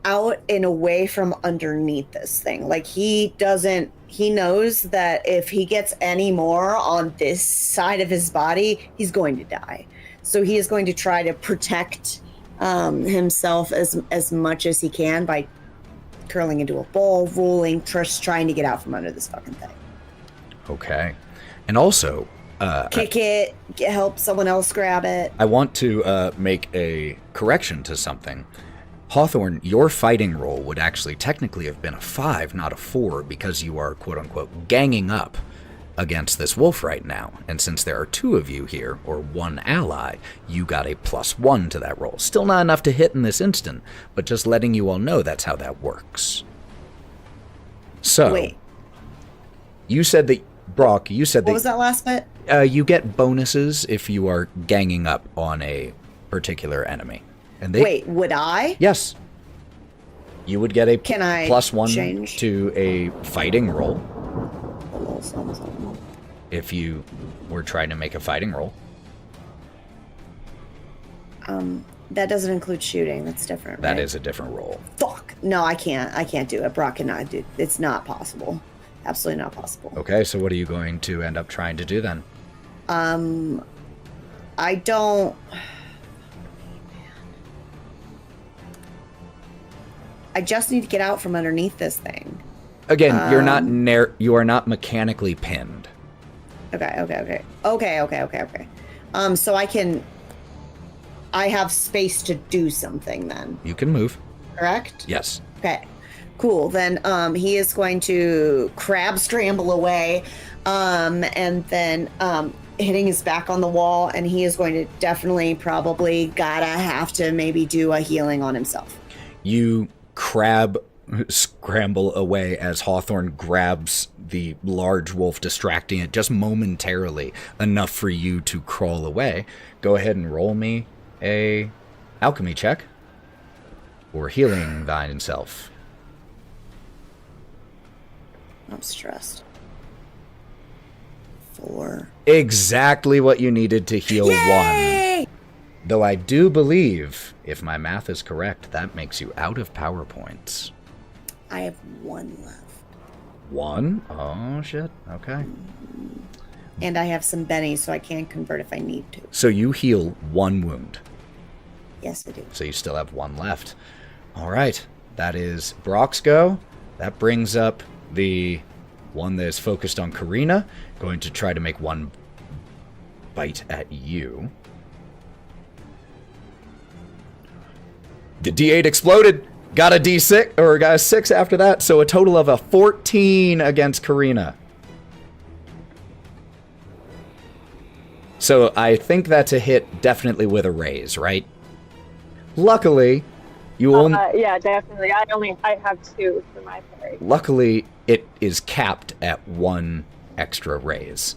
S5: out and away from underneath this thing. Like he knows that if he gets any more on this side of his body, he's going to die. So he is going to try to protect himself as much as he can by curling into a ball, rolling, just trying to get out from under this fucking thing.
S2: Okay. And also,
S5: kick it, help someone else grab it.
S2: I want to make a correction to something. Hawthorne, your fighting roll would actually technically have been a 5, not a 4, because you are, quote-unquote, ganging up against this wolf right now. And since there are 2 of you here, or 1 ally, you got a +1 to that roll. Still not enough to hit in this instant, but just letting you all know that's how that works. So,
S5: wait.
S2: You said that, Brawk, you said that...
S5: What was that last bit?
S2: You get bonuses if you are ganging up on a particular enemy. And
S5: wait, would I?
S2: Yes. You would get a
S5: Can I
S2: +1
S5: change?
S2: to a fighting roll. If you were trying to make a fighting roll.
S5: That doesn't include shooting. That's different,
S2: That
S5: right?
S2: is a different roll.
S5: Fuck. No, I can't. I can't do it. Brawk cannot do it. It's not possible. Absolutely not possible.
S2: Okay, so what are you going to end up trying to do then?
S5: I don't... I just need to get out from underneath this thing.
S2: Again, you are not mechanically pinned.
S5: Okay. So I have space to do something then.
S2: You can move.
S5: Correct?
S2: Yes.
S5: Okay. Cool. Then he is going to crab scramble away, and then hitting his back on the wall, and he is going to definitely probably have to maybe do a healing on himself.
S2: You crab scramble away as Hawthorne grabs the large wolf, distracting it just momentarily enough for you to crawl away. Go ahead and roll me a alchemy check or healing thine self.
S5: I'm stressed. 4.
S2: Exactly what you needed to heal
S5: Yay!
S2: 1. Though I do believe, if my math is correct, that makes you out of power points.
S5: I have 1 left.
S2: 1? Oh, shit. Okay.
S5: And I have some bennies, so I can convert if I need to.
S2: So you heal 1 wound.
S5: Yes, I do.
S2: So you still have 1 left. All right. That is Brawk's go. That brings up the one that is focused on Karina. Going to try to make 1 bite at you. The D8 exploded. Got a D6, or got a 6 after that, so a total of a 14 against Karina. So I think that's a hit definitely with a raise, right? Luckily, you only...
S1: Yeah, definitely. I have 2 for my parry.
S2: Luckily, it is capped at 1 extra raise.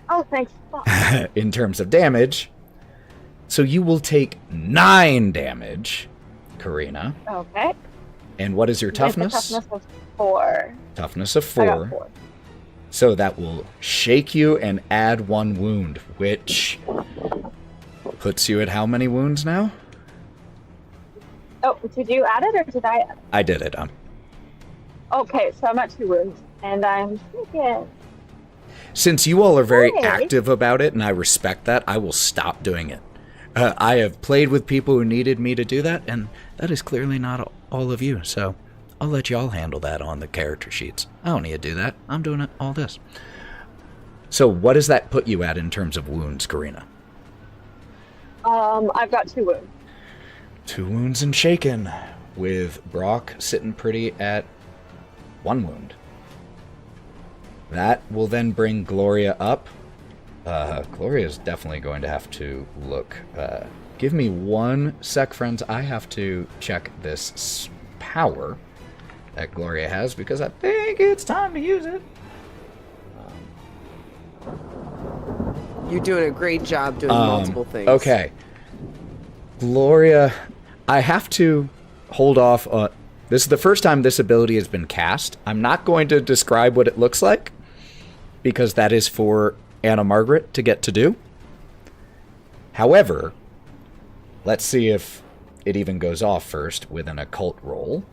S1: Oh, thanks. Fuck.
S2: In terms of damage. So you will take 9 damage, Karina.
S1: Okay.
S2: And what is your toughness?
S1: It's a toughness of 4.
S2: Toughness of
S1: I
S2: 4.
S1: got 4.
S2: So that will shake you and add 1 wound, which puts you at how many wounds now?
S1: Oh, did you add it or did I add it?
S2: I did it.
S1: Okay, so I'm at 2 wounds, and I'm thinking.
S2: Since you all are very
S1: Hey.
S2: active about it, and I respect that, I will stop doing it. I have played with people who needed me to do that, and that is clearly not all of you, so I'll let y'all handle that on the character sheets. I don't need to do that. I'm doing all this. So what does that put you at in terms of wounds, Karina?
S1: I've got 2 wounds.
S2: 2 wounds and shaken, with Brawk sitting pretty at 1 wound. That will then bring Gloria up. Gloria is definitely going to have to look. Give me 1 sec, friends. I have to check this power that Gloria has because I think it's time to use it.
S4: You're doing a great job doing multiple things.
S2: Okay. Gloria, I have to hold off. This is the first time this ability has been cast. I'm not going to describe what it looks like because that is for Anna Margaret to get to do. However, let's see if it even goes off first with an occult roll.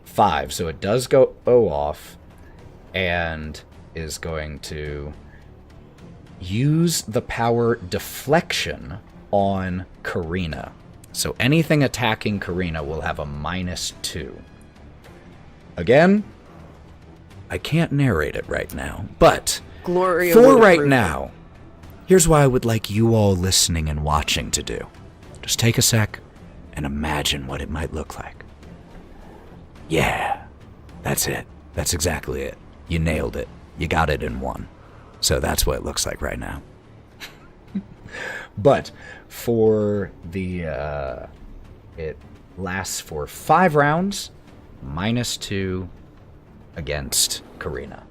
S2: 5, so it does go off and is going to use the power deflection on Karina. So anything attacking Karina will have a -2. Again, I can't narrate it right now, but
S4: Gloria
S2: for
S4: would
S2: right
S4: approve.
S2: now, here's what I would like you all listening and watching to do. Just take a sec and imagine what it might look like. Yeah, that's it. That's exactly it. You nailed it. You got it in 1. So that's what it looks like right now. But for the, it lasts for 5 rounds, -2 against Karina.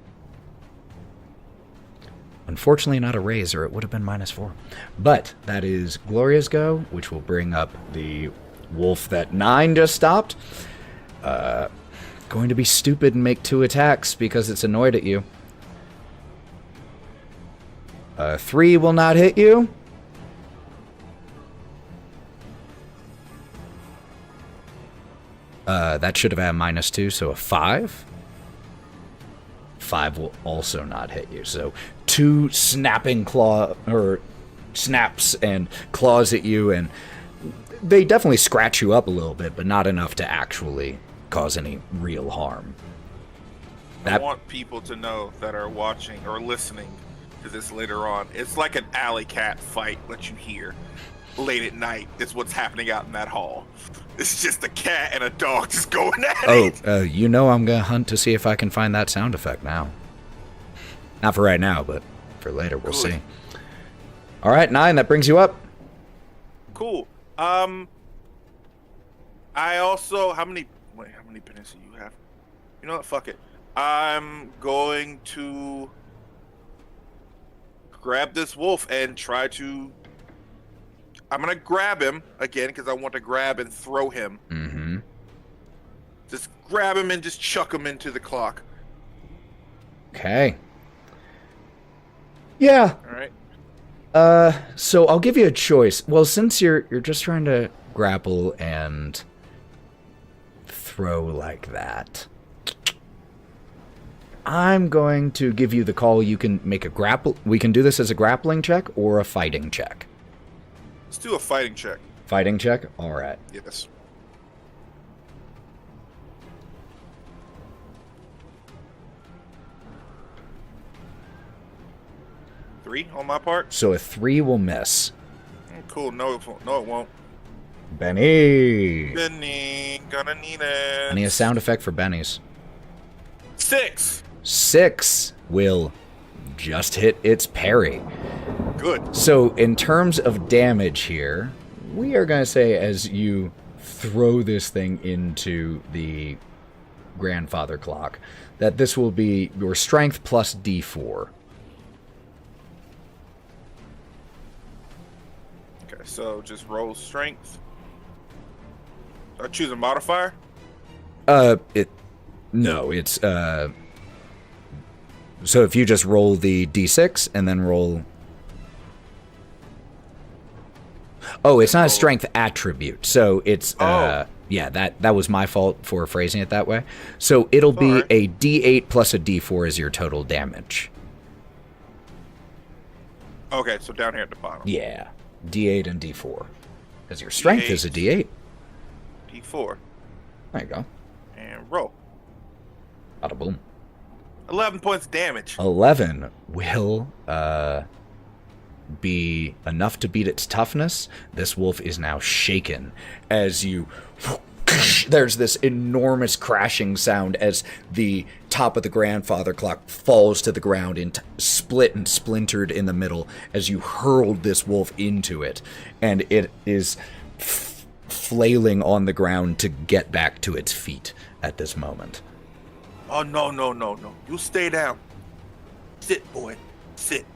S2: Unfortunately not a raise, or it would have been -4. But that is Gloria's go, which will bring up the wolf that Nyne just stopped. Going to be stupid and make 2 attacks because it's annoyed at you. 3 will not hit you. That should have had a -2, so a 5. 5 will also not hit you. So 2 snapping snaps and claws at you, and they definitely scratch you up a little bit, but not enough to actually cause any real harm.
S3: I want people to know that are watching or listening to this later on. It's like an alley cat fight that you hear late at night. Is what's happening out in that hall. It's just a cat and a dog just going at it.
S2: You know I'm gonna hunt to see if I can find that sound effect now. Not for right now, but for later we'll see. All right, Nyne, that brings you up.
S3: Cool. I also how many pennies do you have? You know what? Fuck it. I'm going to grab this wolf and try to. I'm gonna grab him again because I want to grab and throw him.
S2: Mm-hmm.
S3: Just grab him and just chuck him into the clock.
S2: Okay. Yeah.
S3: All right.
S2: So I'll give you a choice. Well, since you're just trying to grapple and throw like that, I'm going to give you the call. You can make a grapple. We can do this as a grappling check or a fighting check.
S3: Let's do a fighting check.
S2: Fighting check? All right.
S3: Yes. Three on my part.
S2: So a 3 will miss.
S3: Cool. No, it won't.
S2: Benny.
S3: Benny, gonna need it.
S2: I need a sound effect for Benny's.
S3: 6.
S2: 6 will just hit its parry.
S3: Good.
S2: So in terms of damage here, we are going to say as you throw this thing into the grandfather clock, that this will be your strength plus D4.
S3: Okay, so just roll strength. I choose a modifier.
S2: It's so if you just roll the D6 and then roll Oh, it's not a strength attribute. So it's yeah, that was my fault for phrasing it that way. So it'll be a D8 plus a D4 as your total damage.
S3: Okay, so down here at the bottom.
S2: Yeah, D8 and D4. Because your strength is a D8.
S3: D4.
S2: There you go.
S3: And roll.
S2: Bada boom.
S3: 11 points of damage.
S2: 11 will be enough to beat its toughness. This wolf is now shaken as you... There's this enormous crashing sound as the top of the grandfather clock falls to the ground and split and splintered in the middle as you hurled this wolf into it. And it is flailing on the ground to get back to its feet at this moment.
S3: Oh, no. You stay down. Sit, boy. Sit.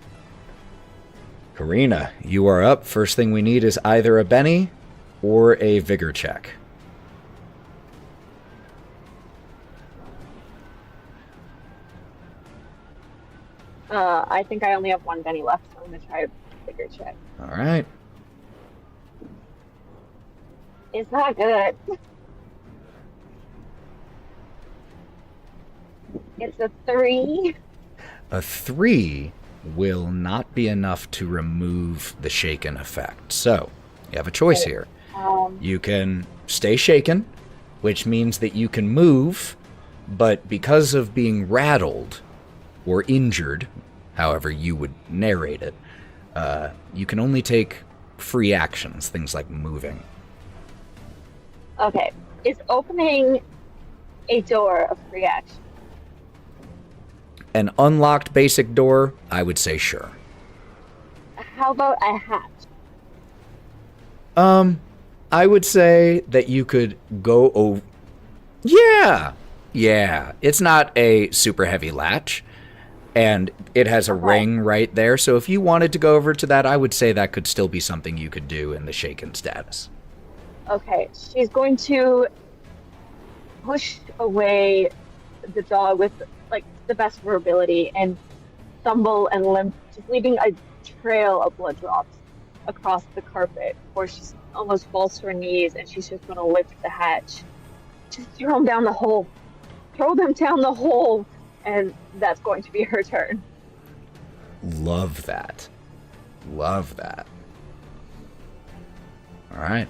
S2: Karina, you are up. First thing we need is either a Benny or a vigor check.
S1: I think I only have one Benny left, so I'm going to try a bigger check.
S2: All right.
S1: It's not good. It's a 3.
S2: A 3 will not be enough to remove the shaken effect. So, you have a choice here. You can stay shaken, which means that you can move, but because of being rattled or injured, however you would narrate it, you can only take free actions, things like moving.
S1: Okay. Is opening a door a free action?
S2: An unlocked basic door, I would say sure.
S1: How about a hatch?
S2: I would say that you could go over... Yeah! It's not a super heavy latch, and it has a ring right there, so if you wanted to go over to that, I would say that could still be something you could do in the shaken status.
S1: Okay, she's going to push away the dog with, like, the best of her ability and stumble and limp, just leaving a trail of blood drops across the carpet before she almost falls to her knees, and she's just going to lift the hatch. Just throw them down the hole. Throw them down the hole, and that's going to be her turn.
S2: Love that. Love that. All right.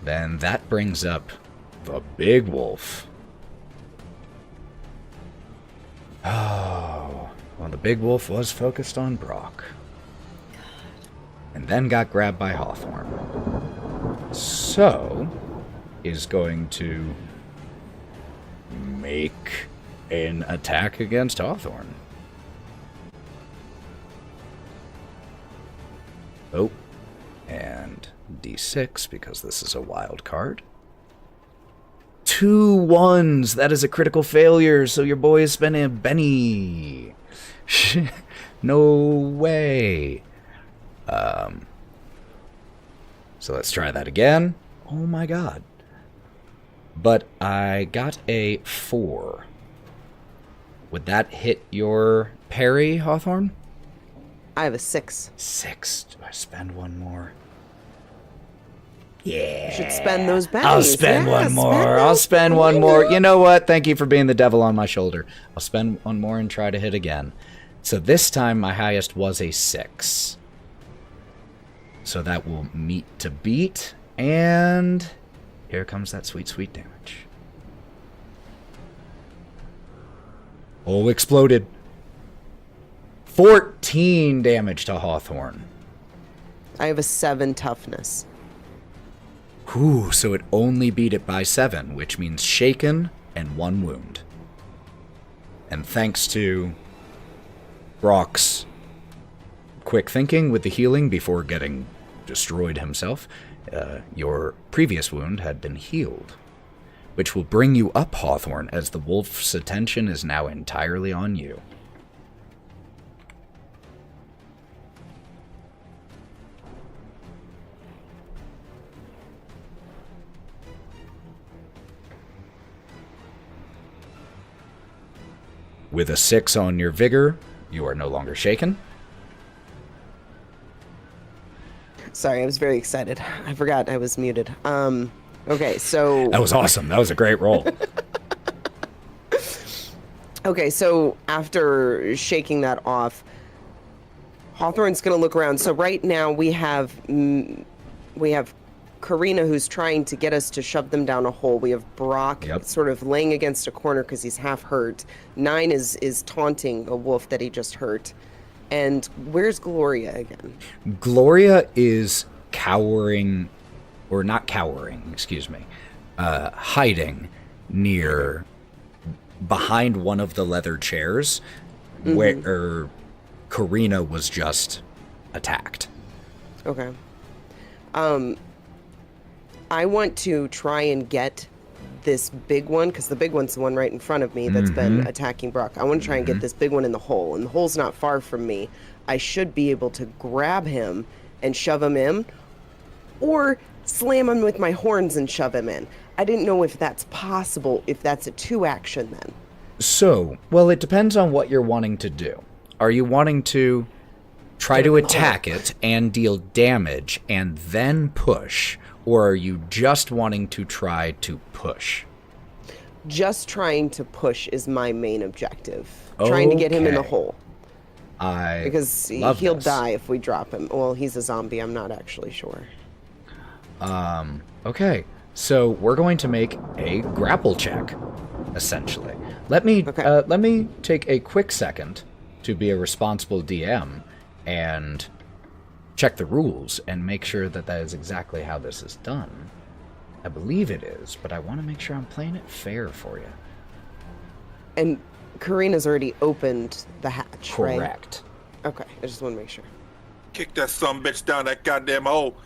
S2: Then that brings up the big wolf. Oh, well, the big wolf was focused on Brawk. And then got grabbed by Hawthorne. So, is going to make an attack against Hawthorne. Oh, and D6, because this is a wild card. 2 1s. That is a critical failure, so your boy is spending a Benny. No way. So let's try that again. Oh my god. But I got a 4. Would that hit your parry, Hawthorne?
S4: I have a 6.
S2: 6. Do I spend one more? Yeah.
S4: You should spend those bennies.
S2: I'll spend one more. I'll spend one more. You know what? Thank you for being the devil on my shoulder. I'll spend one more and try to hit again. So this time my highest was a 6. So that will meet to beat. And here comes that sweet, sweet damage. Oh, exploded. 14 damage to Hawthorne.
S4: I have a 7 toughness.
S2: Whew, so it only beat it by 7, which means shaken and 1 wound. And thanks to Brawk's quick thinking with the healing before getting destroyed himself, your previous wound had been healed, which will bring you up, Hawthorne, as the wolf's attention is now entirely on you. With a 6 on your vigor, you are no longer shaken.
S4: Sorry, I was very excited. I forgot I was muted. Okay, so...
S2: That was awesome. That was a great roll.
S4: Okay, so after shaking that off, Hawthorne's going to look around. So right now we have Karina, who's trying to get us to shove them down a hole. We have Brawk sort of laying against a corner because he's half hurt. Nyne is taunting a wolf that he just hurt. And where's Gloria again?
S2: Gloria is cowering, or not cowering, excuse me, hiding behind one of the leather chairs where Karina was just attacked.
S4: Okay. I want to try and get this big one, because the big one's the one right in front of me that's been attacking Brawk. I want to try and get this big one in the hole, and the hole's not far from me. I should be able to grab him and shove him in, or slam him with my horns and shove him in. I didn't know if that's possible, if that's a 2-action then.
S2: So, well, it depends on what you're wanting to do. Are you wanting to try to attack it and deal damage and then push, or are you just wanting to try to push?
S4: Just trying to push is my main objective. Trying to get him in the hole. Because he'll die if we drop him. Well, he's a zombie. I'm not actually sure.
S2: Okay. So we're going to make a grapple check, essentially. Let me take a quick second to be a responsible DM and check the rules and make sure that that is exactly how this is done. I believe it is, but I want to make sure I'm playing it fair for you.
S4: And Karina's already opened the hatch, right?
S2: Correct.
S4: Okay, I just want to make sure.
S3: Kick that sumbitch down that goddamn hole.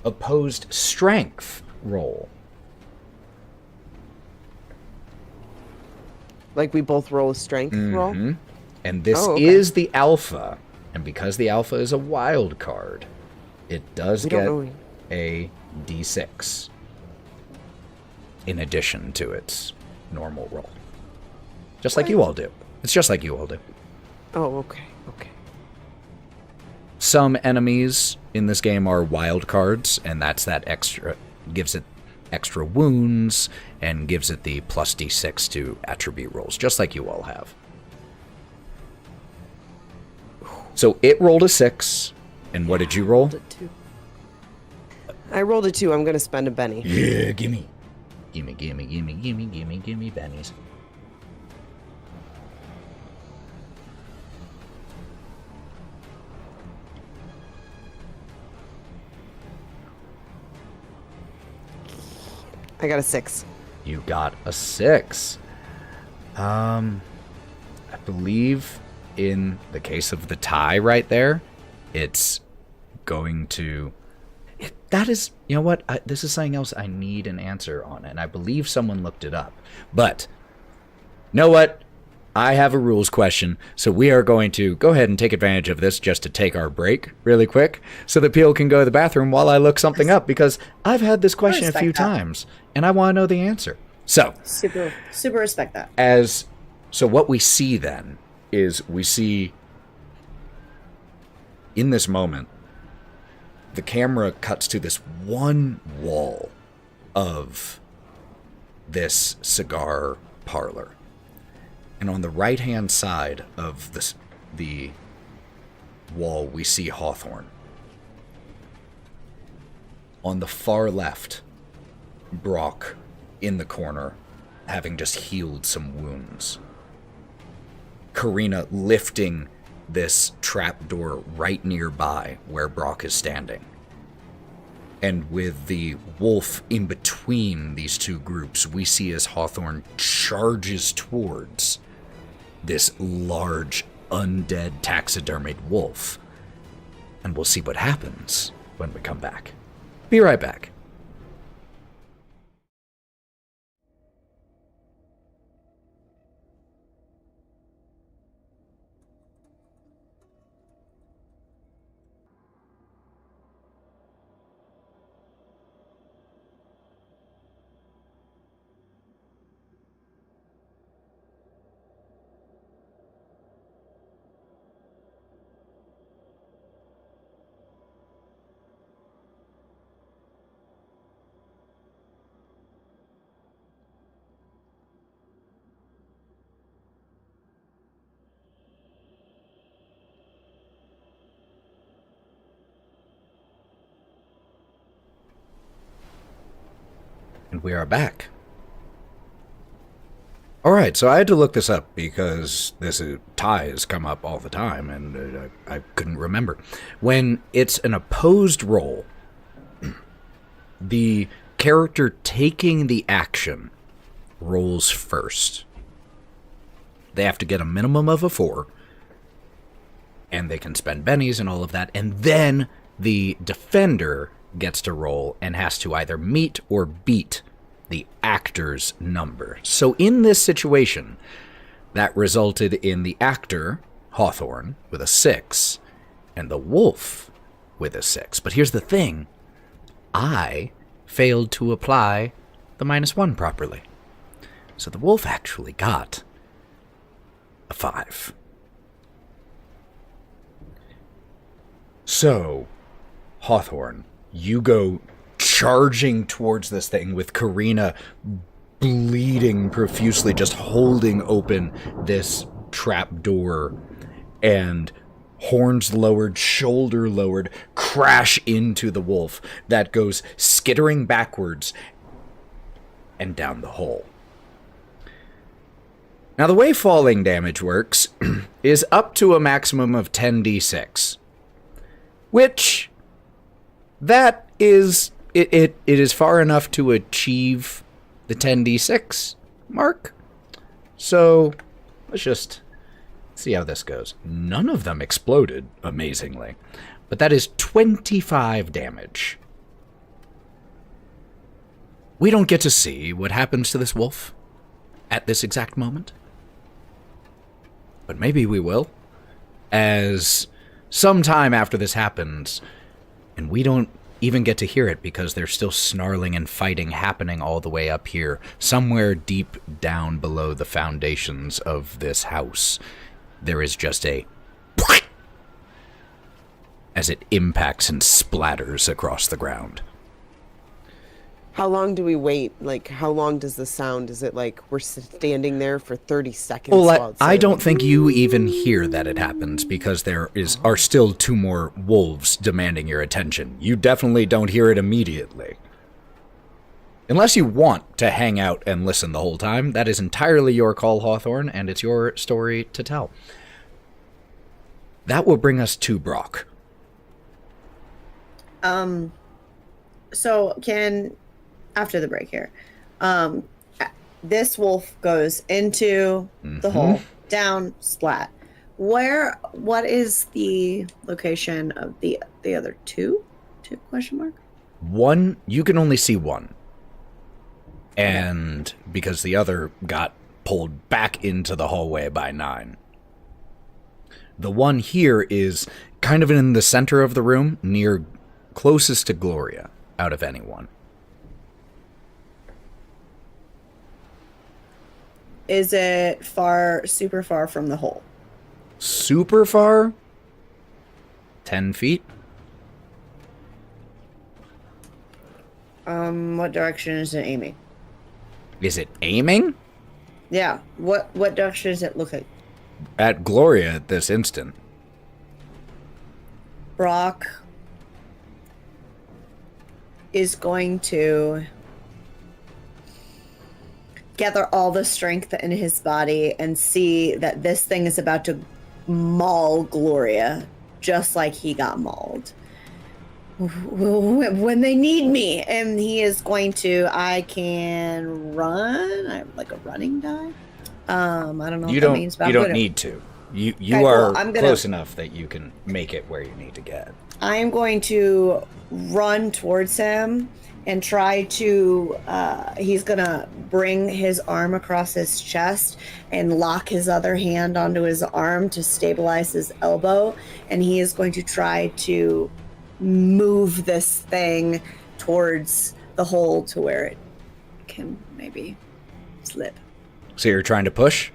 S2: Opposed strength roll.
S4: Like we both roll a strength roll?
S2: And this is the alpha. And because the alpha is a wild card, it does get a d6 in addition to its normal roll. Just like you all do. It's just like you all do.
S4: Oh, okay, okay.
S2: Some enemies in this game are wild cards, and that's that extra, gives it extra wounds, and gives it the plus d6 to attribute rolls, just like you all have. So it rolled a 6, and what did you roll?
S4: I rolled a 2. I'm going to spend a Benny.
S2: Yeah, gimme. Gimme bennies.
S4: I got a 6.
S2: You got a 6. I believe in the case of the tie right there, it's going to... That is, you know what? This is something else I need an answer on, and I believe someone looked it up. But, you know what? I have a rules question, so we are going to go ahead and take advantage of this just to take our break really quick so that people can go to the bathroom while I look something up, because I've had this question a few times, and I want to know the answer. So,
S5: super respect that.
S2: So what we see then is we see, in this moment, the camera cuts to this one wall of this cigar parlor. And on the right-hand side of the wall, we see Hawthorne. On the far left, Brawk in the corner, having just healed some wounds. Karina lifting this trapdoor right nearby where Brawk is standing. And with the wolf in between these two groups, we see as Hawthorne charges towards this large, undead taxidermied wolf. And we'll see what happens when we come back. Be right back. And we are back. Alright, so I had to look this up because ties come up all the time, and I couldn't remember. When it's an opposed roll, the character taking the action rolls first. They have to get a minimum of a 4, and they can spend bennies and all of that, and then the defender gets to roll and has to either meet or beat the actor's number. So in this situation, that resulted in the actor, Hawthorne, with a 6, and the wolf with a 6. But here's the thing. I failed to apply the -1 properly. So the wolf actually got a 5. So, Hawthorne, you go charging towards this thing with Karina bleeding profusely, just holding open this trap door, and horns lowered, shoulder lowered, crash into the wolf that goes skittering backwards and down the hole. Now, the way falling damage works is up to a maximum of 10d6, which that is it is far enough to achieve the 10d6 mark. So let's just see how this goes. None of them exploded, amazingly, but that is 25 damage. We don't get to see what happens to this wolf at this exact moment, but maybe we will, as sometime after this happens, and we don't even get to hear it because there's still snarling and fighting happening all the way up here, somewhere deep down below the foundations of this house. There is just a as it impacts and splatters across the ground.
S4: How long do we wait? Like, how long does the sound? Is it like we're standing there for 30 seconds?
S2: Well, I don't think you even hear that it happens because there are still 2 more wolves demanding your attention. You definitely don't hear it immediately. Unless you want to hang out and listen the whole time, that is entirely your call, Hawthorne, and it's your story to tell. That will bring us to Brawk.
S5: So after the break here, this wolf goes into the hole, down, splat. What is the location of the other two? Question mark?
S2: One, you can only see one. And because the other got pulled back into the hallway by Nyne. The one here is kind of in the center of the room, closest to Gloria out of anyone.
S5: Is it super far from the hole?
S2: Super far? 10 feet?
S5: What direction is it aiming?
S2: Is it aiming?
S5: Yeah. What direction does it look like?
S2: At Gloria at this instant.
S5: Brawk is going to gather all the strength in his body and see that this thing is about to maul Gloria, just like he got mauled. When they need me, and he is going to, I can run. I have like a running die. I don't know what that means, but
S2: you don't need to. You
S5: okay,
S2: are
S5: cool.
S2: close enough that you can make it where you need to get.
S5: I am going to run towards him and try to, he's going to bring his arm across his chest and lock his other hand onto his arm to stabilize his elbow. And he is going to try to move this thing towards the hole to where it can maybe slip.
S2: So you're trying to push?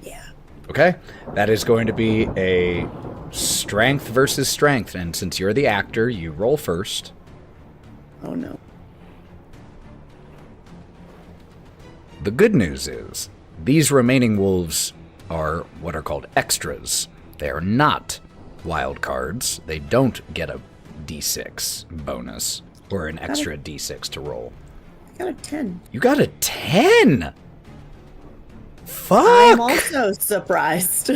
S5: Yeah.
S2: Okay. That is going to be a strength versus strength. And since you're the actor, you roll first.
S5: Oh, no.
S2: The good news is these remaining wolves are what are called extras. They are not wild cards. They don't get a d6 bonus or an extra d6 to roll.
S5: Got a 10.
S2: You got a 10. Fuck.
S5: I'm also surprised.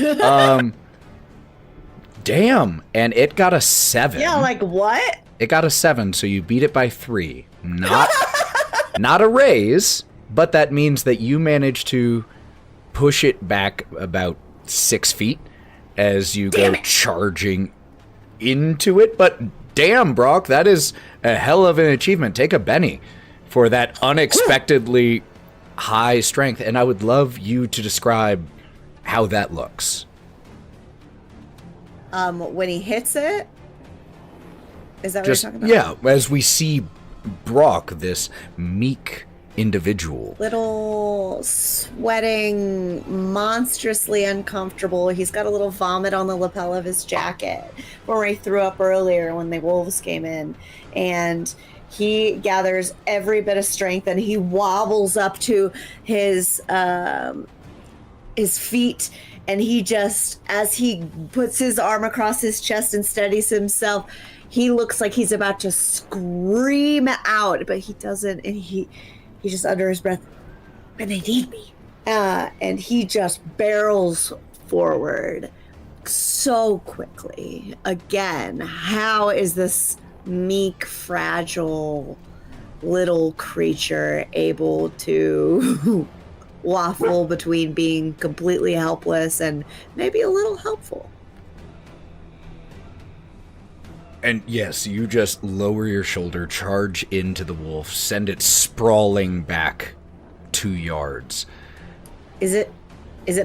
S2: Damn. And it got a 7.
S5: Yeah, like what?
S2: It got a 7, so you beat it by 3. Not a raise, but that means that you managed to push it back about 6 feet as you go charging into it. But damn, Brawk, that is a hell of an achievement. Take a Benny for that unexpectedly high strength, and I would love you to describe how that looks.
S5: When he hits it? Is that what you're talking about?
S2: Yeah, as we see Brawk, this meek individual.
S5: Little sweating, monstrously uncomfortable. He's got a little vomit on the lapel of his jacket where he threw up earlier when the wolves came in. And he gathers every bit of strength and he wobbles up to his feet, and he just, as he puts his arm across his chest and steadies himself, he looks like he's about to scream out, but he doesn't, and he just under his breath, "But they need me." And he just barrels forward so quickly. Again, how is this meek, fragile little creature able to waffle between being completely helpless and maybe a little helpful?
S2: And yes, you just lower your shoulder, charge into the wolf, send it sprawling back 2 yards.
S5: Is it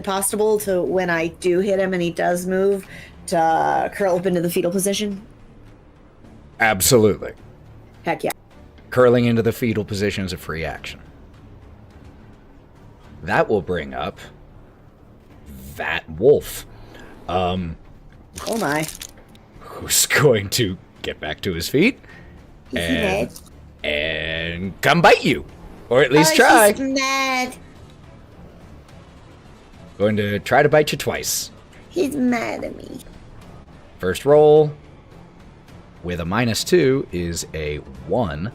S5: possible to, when I do hit him and he does move, to curl up into the fetal position?
S2: Absolutely.
S5: Heck yeah.
S2: Curling into the fetal position is a free action. That will bring up that wolf.
S5: Oh my.
S2: Who's going to get back to his feet and come bite you, or at least try.
S5: He's mad.
S2: Going to try to bite you twice.
S5: He's mad at me.
S2: First roll with a -2 is a 1.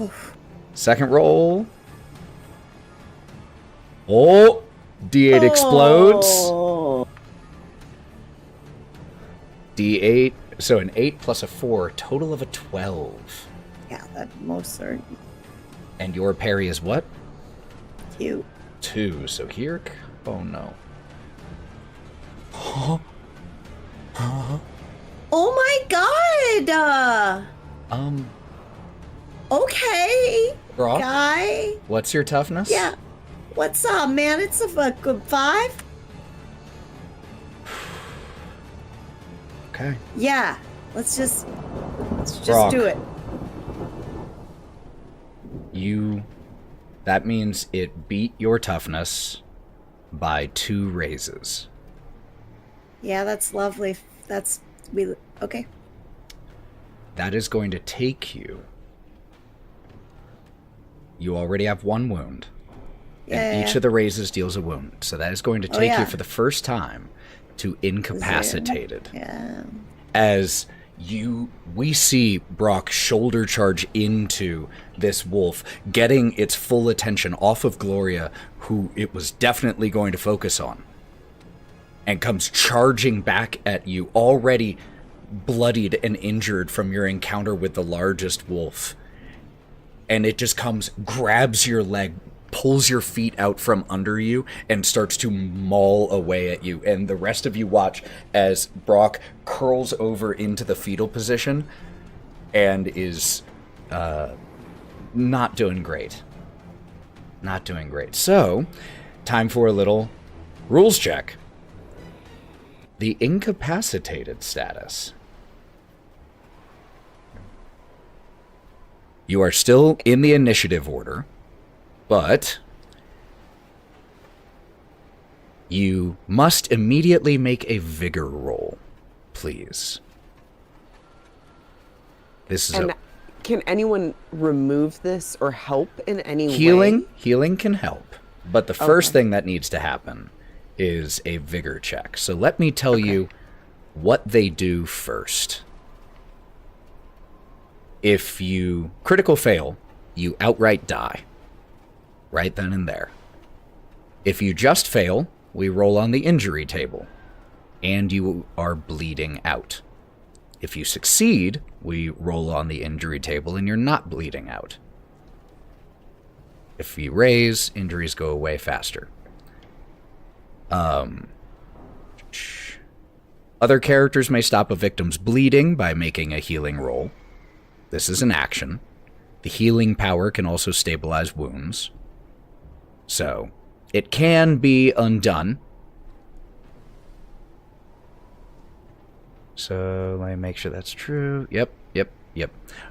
S5: Oof.
S2: Second roll. Oh, D8 explodes.
S5: Oh.
S2: D8, so an 8 plus a 4, total of a 12.
S5: Yeah, that most certain.
S2: And your parry is what?
S5: 2.
S2: 2, so here, oh no.
S5: Oh my god! Okay.
S2: Brawk,
S5: Guy.
S2: what's your toughness?
S5: Yeah. What's up, man? It's a good 5.
S2: Okay.
S5: Yeah. Let's just
S2: Brawk.
S5: do it.
S2: That means it beat your toughness by 2 raises.
S5: Yeah, that's lovely. Okay.
S2: That is going to take you. You already have 1 wound. And each of the raises deals a wound. So that is going to take you for the first time to incapacitated.
S5: Yeah.
S2: As we see Brawk shoulder charge into this wolf, getting its full attention off of Gloria, who it was definitely going to focus on, and comes charging back at you, already bloodied and injured from your encounter with the largest wolf. And it just comes, grabs your leg, pulls your feet out from under you, and starts to maul away at you. And the rest of you watch as Brawk curls over into the fetal position and is not doing great. Not doing great. So, time for a little rules check. The incapacitated status. You are still in the initiative order, but you must immediately make a vigor roll, please. This is
S4: Can anyone remove this or help in any way?
S2: Healing can help, but the first thing that needs to happen is a vigor check. So let me tell you what they do first. If you critical fail, you outright die. right then and there. If you just fail, we roll on the injury table, and you are bleeding out. If you succeed, we roll on the injury table and you're not bleeding out. If you raise, injuries go away faster. Other characters may stop a victim's bleeding by making a healing roll. This is an action. The healing power can also stabilize wounds. So, it can be undone. So, let me make sure that's true. Yep.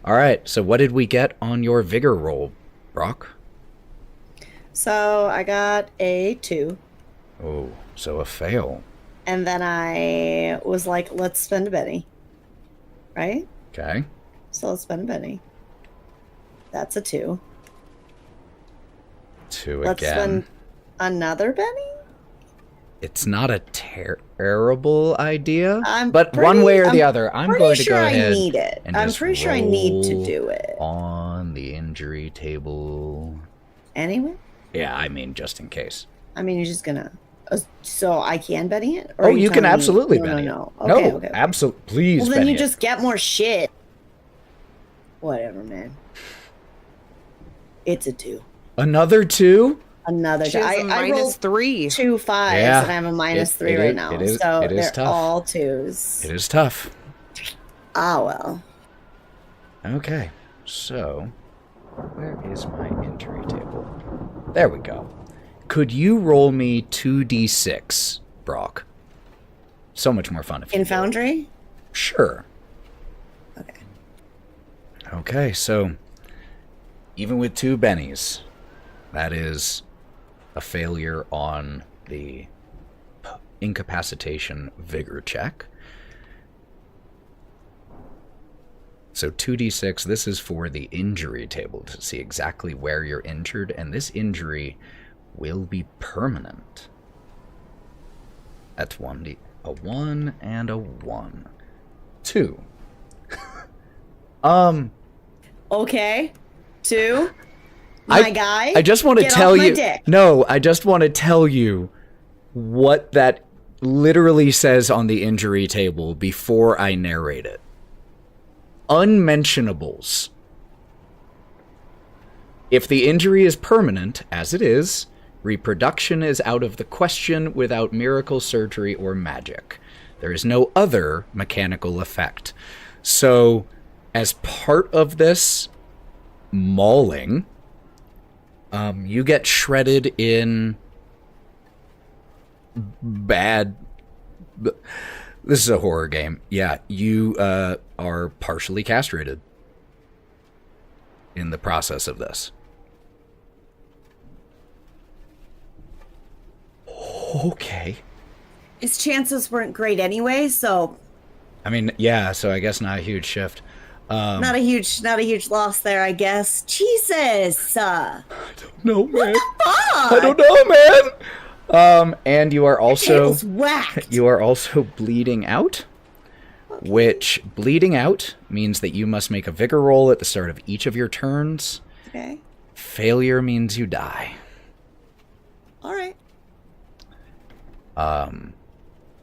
S2: Alright, so what did we get on your vigor roll, Brawk?
S5: So I got a 2.
S2: Oh, so a fail.
S5: And then I was like, let's spend a penny. Right?
S2: Okay.
S5: So let's spend a penny. That's a 2.
S2: 2
S5: Let's
S2: again.
S5: spend another penny?
S2: It's not a terrible idea,
S5: I'm
S2: but
S5: pretty-
S2: one way or the
S5: I'm
S2: other, I'm
S5: pretty
S2: going to
S5: sure
S2: go
S5: I
S2: ahead
S5: need it.
S2: and
S5: I'm
S2: just
S5: pretty sure I need to
S2: roll
S5: do it.
S2: on the injury table.
S5: Anyway?
S2: Yeah, I mean, just in case.
S5: I mean, you're just gonna... so I can Benny it? Or
S2: Oh,
S5: are
S2: you can
S5: telling me-
S2: absolutely
S5: no,
S2: Benny it.
S5: No, okay.
S2: Absolutely. Please,
S5: Well, then
S2: Benny
S5: you
S2: it.
S5: just get more shit. Whatever, man. It's a 2.
S2: Another 2?
S5: Another
S4: She has a
S5: I rolled
S4: -3.
S5: 2 5s
S2: Yeah.
S5: and I have a -3
S2: It
S5: right
S2: is-
S5: now.
S2: it is-
S5: so
S2: it is
S5: they're
S2: tough.
S5: all 2s.
S2: It is tough.
S5: Ah, well.
S2: Okay, so where is my injury table? There we go. Could you roll me 2d6, Brawk? So much more fun if you
S5: In
S2: do.
S5: Foundry?
S2: Sure.
S5: Okay.
S2: Okay, so even with 2 bennies, that is a failure on the incapacitation vigor check. So 2d6, this is for the injury table to see exactly where you're injured, and this injury will be permanent. That's a 1 and a 1. 2.
S5: Okay. 2. My guy.
S2: I just want to
S5: get
S2: tell
S5: off my
S2: you.
S5: dick.
S2: No, I just want to tell you what that literally says on the injury table before I narrate it. Unmentionables. If the injury is permanent, as it is, reproduction is out of the question without miracle surgery or magic. There is no other mechanical effect. So, as part of this mauling, you get shredded in bad... This is a horror game. Yeah, you are partially castrated in the process of this. Okay.
S5: His chances weren't great anyway, so
S2: I mean, yeah, so I guess not a huge shift.
S5: not a huge loss there, I guess. Jesus.
S2: No, man.
S5: Fuck.
S2: I don't know, man. And you are also...
S5: Tail's whacked.
S2: You are also bleeding out, which bleeding out means that you must make a vigor roll at the start of each of your turns.
S5: Okay.
S2: Failure means you die.
S5: All right.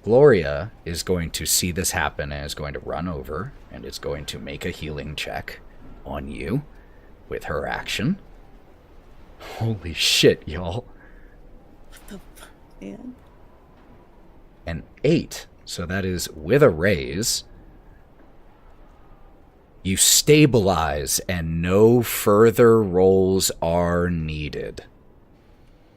S2: Gloria is going to see this happen and is going to run over and is going to make a healing check on you with her action. Holy shit, y'all.
S5: What the fuck, man?
S2: An 8. So that is with a raise. You stabilize and no further rolls are needed.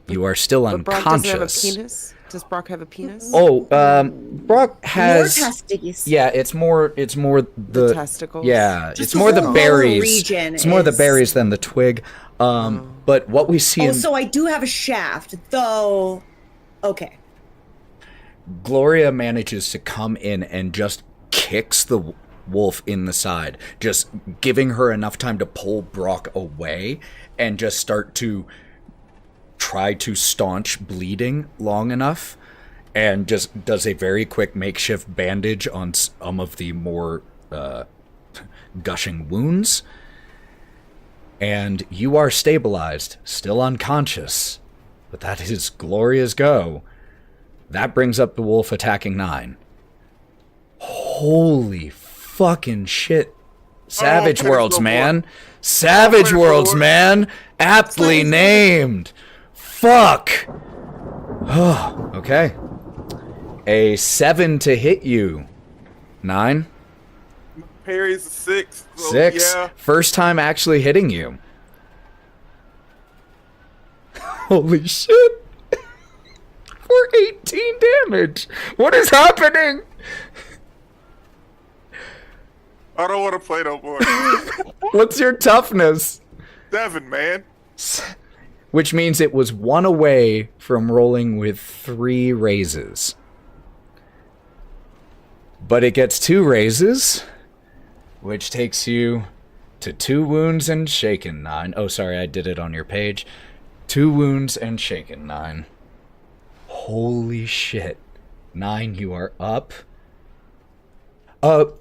S2: You are still
S4: But Brawk doesn't have a
S2: unconscious.
S4: penis. Does Brawk have a penis?
S2: Oh, Brawk has...
S5: More testes.
S2: Yeah, it's more the
S4: testicles?
S2: Yeah,
S5: Just
S2: it's
S5: the
S2: more the
S5: whole
S2: berries.
S5: region
S2: It's more the
S5: is-
S2: berries than the twig. But what we see
S5: Oh,
S2: in
S5: so I do have a shaft, though. Okay.
S2: Gloria manages to come in and just kicks the wolf in the side, just giving her enough time to pull Brawk away and just start to try to staunch bleeding long enough, and just does a very quick makeshift bandage on some of the more gushing wounds. and you are stabilized, still unconscious. But that is Gloria's go. That brings up the wolf attacking Nyne. Holy fucking shit. Savage Worlds, man. Savage Worlds, man. Aptly named. Fuck. Oh, okay. A 7 to hit you. Nyne?
S3: Parry's a 6. So
S2: 6.
S3: Yeah.
S2: First time actually hitting you. Holy shit. For 18 damage. What is happening?
S3: I don't want to play no more.
S2: What's your toughness?
S3: 7, man.
S2: Which means it was 1 away from rolling with 3 raises. But it gets 2 raises, which takes you to 2 wounds and shaken, Nyne. Oh, sorry, I did it on your page. 2 wounds and shaken, Nyne. Holy shit. Nyne, you are up.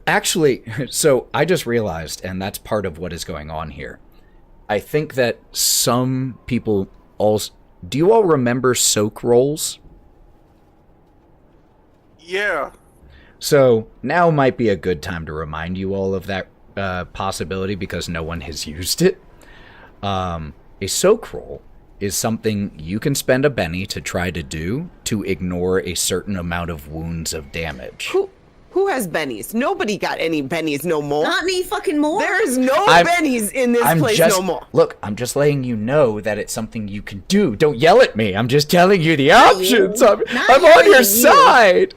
S2: Actually, so I just realized, and that's part of what is going on here. I think that some people also... Do you all remember soak rolls?
S3: Yeah.
S2: So now might be a good time to remind you all of that possibility because no one has used it. A soak roll is something you can spend a Benny to try to do to ignore a certain amount of wounds of damage.
S4: Who has bennies? Nobody got any bennies no more.
S5: Not me fucking more.
S4: There is no bennies in this place no more.
S2: Look, I'm just letting you know that it's something you can do. Don't yell at me. I'm just telling you the options. I'm on your side.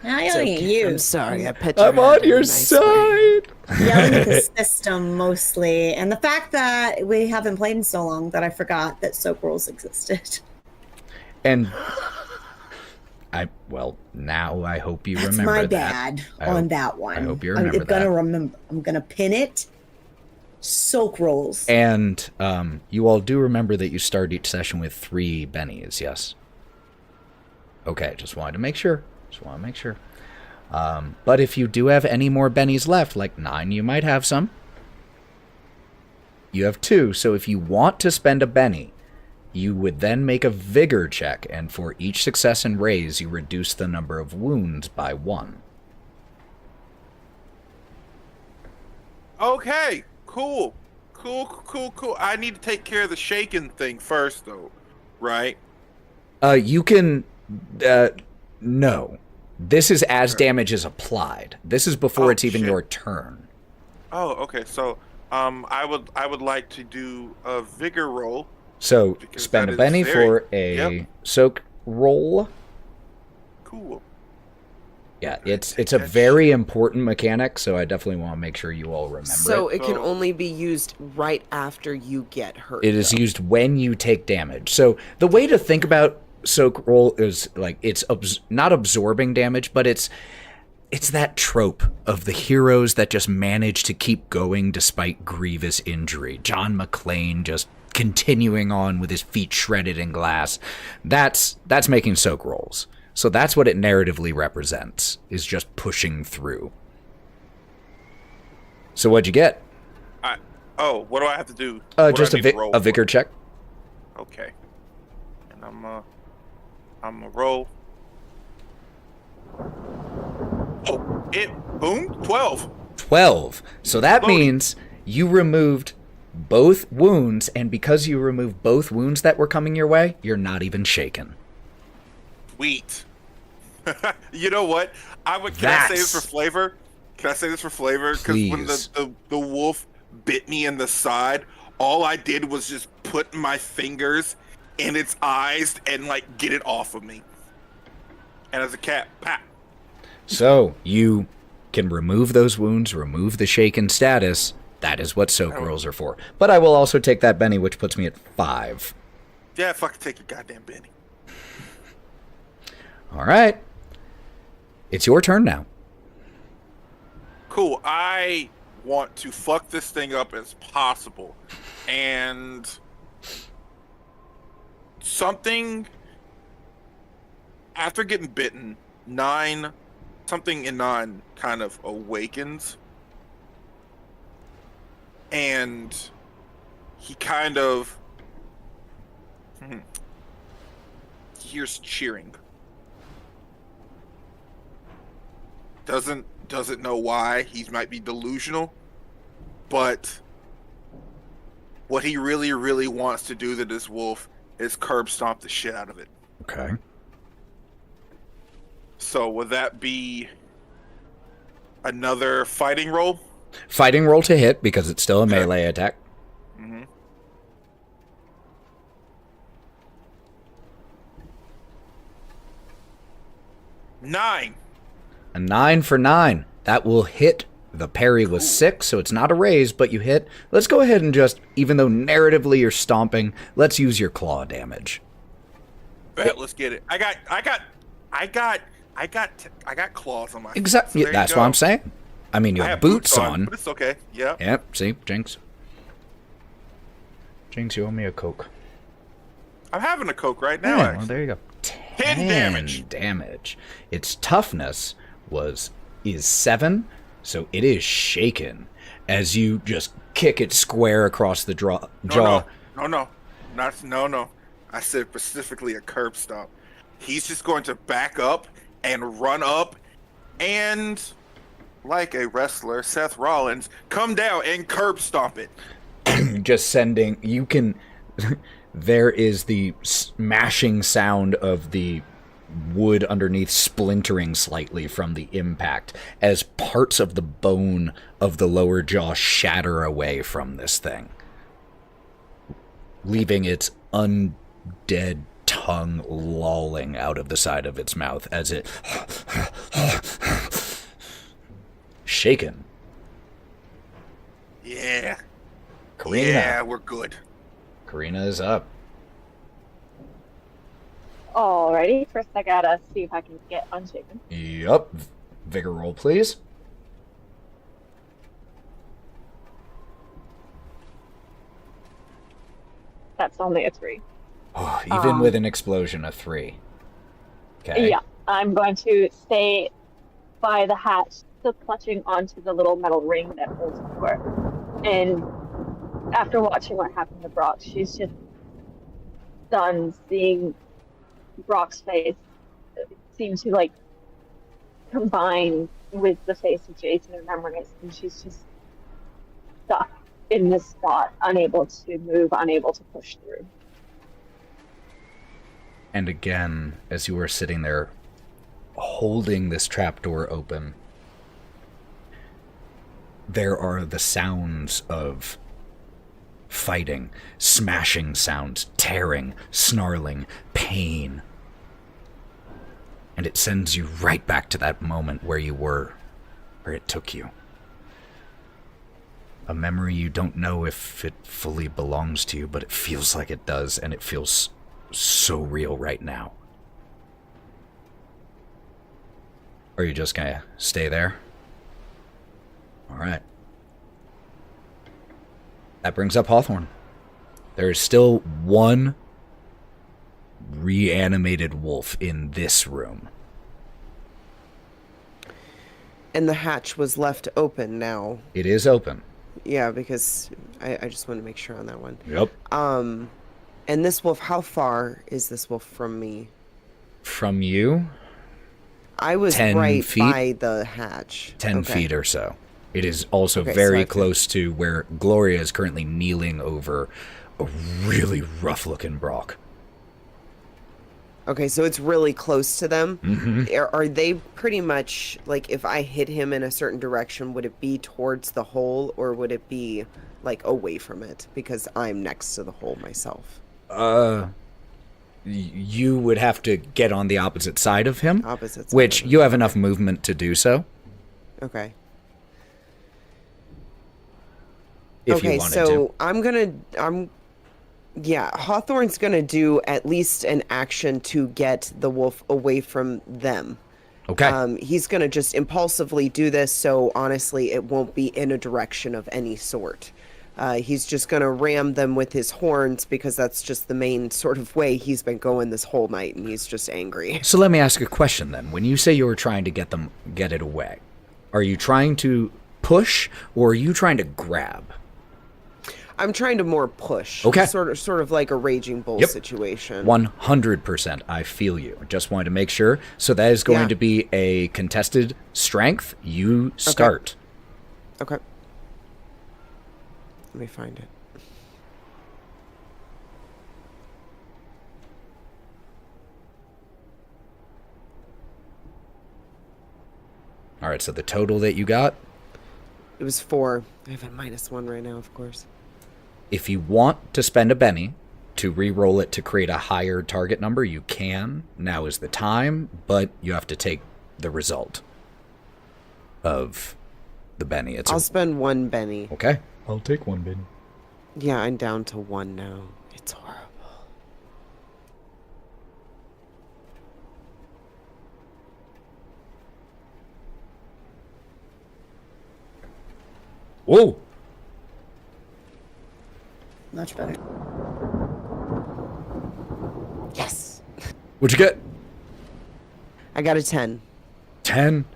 S5: Not yelling at you.
S4: I'm sorry, I pet your
S2: I'm
S4: head
S2: on
S4: in a
S2: your
S4: nice
S2: side.
S5: Yelling at the system mostly, and the fact that we haven't played in so long that I forgot that soap rolls existed.
S2: And now I hope you remember that.
S5: That's my bad on that one.
S2: I hope you remember that.
S5: I'm gonna pin it. Soak rolls.
S2: And you all do remember that you start each session with 3 bennies, yes? Okay, just wanted to make sure. But if you do have any more bennies left, like Nyne, you might have some. You have 2, so if you want to spend a benny, you would then make a vigor check, and for each success and raise, you reduce the number of wounds by 1.
S3: Okay, cool. I need to take care of the shaken thing first, though, right?
S2: You can... no. This is as damage is applied. This is before it's even your turn.
S3: Oh, okay. So, I would like to do a vigor roll.
S2: So spend a Benny for a soak roll.
S3: Cool.
S2: Yeah, it's a very important mechanic, so I definitely want to make sure you all remember it.
S4: So it can only be used right after you get hurt.
S2: It is used when you take damage. So the way to think about soak roll is like it's not absorbing damage, but it's that trope of the heroes that just manage to keep going despite grievous injury. John McClane just continuing on with his feet shredded in glass. That's making soak rolls. So that's what it narratively represents, is just pushing through. So what'd you get?
S3: What do I have to do?
S2: Just a vigor check.
S3: Okay. And I'm a roll. Oh, boom, 12.
S2: 12. So that means you removed both wounds, and because you removed both wounds that were coming your way, you're not even shaken.
S3: Sweet. You know what? Can I say this for flavor? Because when the wolf bit me in the side, all I did was just put my fingers in its eyes and get it off of me. And as a cat, pat.
S2: So you can remove those wounds, remove the shaken status. That is what soak rolls are for. But I will also take that Benny, which puts me at 5.
S3: Yeah, fucking take your goddamn Benny.
S2: All right. It's your turn now.
S3: Cool. I want to fuck this thing up as possible. And something after getting bitten, something in Nyne kind of awakens. And he kind of hears cheering. Doesn't know why. He might be delusional, but what he really, really wants to do to this wolf is curb stomp the shit out of it.
S2: Okay.
S3: So would that be another fighting roll?
S2: Fighting roll to hit because it's still a melee attack.
S3: Mm-hmm. 9.
S2: A 9 for 9. That will hit. The parry was 6, so it's not a raise, but you hit. Let's go ahead and just, even though narratively you're stomping, let's use your claw damage.
S3: Bet, let's get it. I got claws on my feet.
S2: Exactly.
S3: So
S2: that's what I'm saying. I mean, you
S3: I
S2: have boots on.
S3: but it's okay. Yeah.
S2: Yep. See, Jinx. Jinx, you owe me a Coke.
S3: I'm having a Coke right now.
S2: Yeah, well, there you go.
S3: 10 damage.
S2: Damage. Its toughness is 7, so it is shaken as you just kick it square across the jaw.
S3: No. I said specifically a curb stomp. He's just going to back up and run up and, like a wrestler, Seth Rollins, come down and curb stomp it.
S2: Just sending, you can, there is the smashing sound of the wood underneath splintering slightly from the impact as parts of the bone of the lower jaw shatter away from this thing, leaving its undead tongue lolling out of the side of its mouth as it shaken.
S3: Yeah.
S2: Karina.
S3: Yeah, we're good.
S2: Karina is up.
S1: Alrighty, first I gotta see if I can get unshaken.
S2: Yup. Vigor roll, please.
S1: That's only a 3.
S2: Oh, even with an explosion, a 3. Okay.
S1: Yeah, I'm going to stay by the hatch, still clutching onto the little metal ring that holds the door. And after watching what happened to Brawk, she's just stunned seeing Brock's face seem to like combine with the face of Jason and memories, and she's just stuck in this spot, unable to move, unable to push through.
S2: And again, as you were sitting there holding this trapdoor open, there are the sounds of fighting, smashing sounds, tearing, snarling, pain. And it sends you right back to that moment where you were, where it took you. A memory you don't know if it fully belongs to you, but it feels like it does, and it feels so real right now. Are you just gonna stay there? Alright. That brings up Hawthorne. There is still one reanimated wolf in this room.
S4: And the hatch was left open now.
S2: It is open.
S4: Yeah, because I just want to make sure on that one.
S2: Yep.
S4: And this wolf, how far is this wolf from me?
S2: From you?
S4: I was
S2: 10
S4: right
S2: feet?
S4: by the hatch.
S2: 10
S4: Okay.
S2: feet or so. It is also
S4: Okay,
S2: very
S4: so I can-
S2: close to where Gloria is currently kneeling over a really rough-looking Brawk.
S4: Okay, so it's really close to them.
S2: Mm-hmm.
S4: Are they pretty much, like, if I hit him in a certain direction, would it be towards the hole, or would it be, like, away from it? Because I'm next to the hole myself.
S2: You would have to get on the opposite side of him.
S4: Opposite side
S2: Which
S4: of him.
S2: you have enough movement to do so.
S4: Okay.
S2: If you wanted to.
S4: Yeah, Hawthorne's gonna do at least an action to get the wolf away from them.
S2: Okay.
S4: He's gonna just impulsively do this, so honestly, it won't be in a direction of any sort. He's just gonna ram them with his horns because that's just the main sort of way he's been going this whole night, and he's just angry.
S2: So let me ask a question then. When you say you were trying to get it away, are you trying to push or are you trying to grab?
S4: I'm trying to more push.
S2: Okay.
S4: Sort of like a raging bull situation.
S2: 100%. I feel you. Just wanted to make sure. So that is going to be a contested strength. You start.
S4: Okay. Let me find it.
S2: All right, so the total that you got?
S4: It was 4. I have a -1 right now, of course.
S2: If you want to spend a Benny to re-roll it to create a higher target number, you can. Now is the time, but you have to take the result of the Benny.
S4: I'll spend 1 Benny.
S2: Okay. I'll take 1 Benny.
S4: Yeah, I'm down to 1 now. It's horrible.
S2: Whoa!
S5: Much better.
S4: Yes!
S2: What'd you get?
S4: I got a 10.
S2: 10?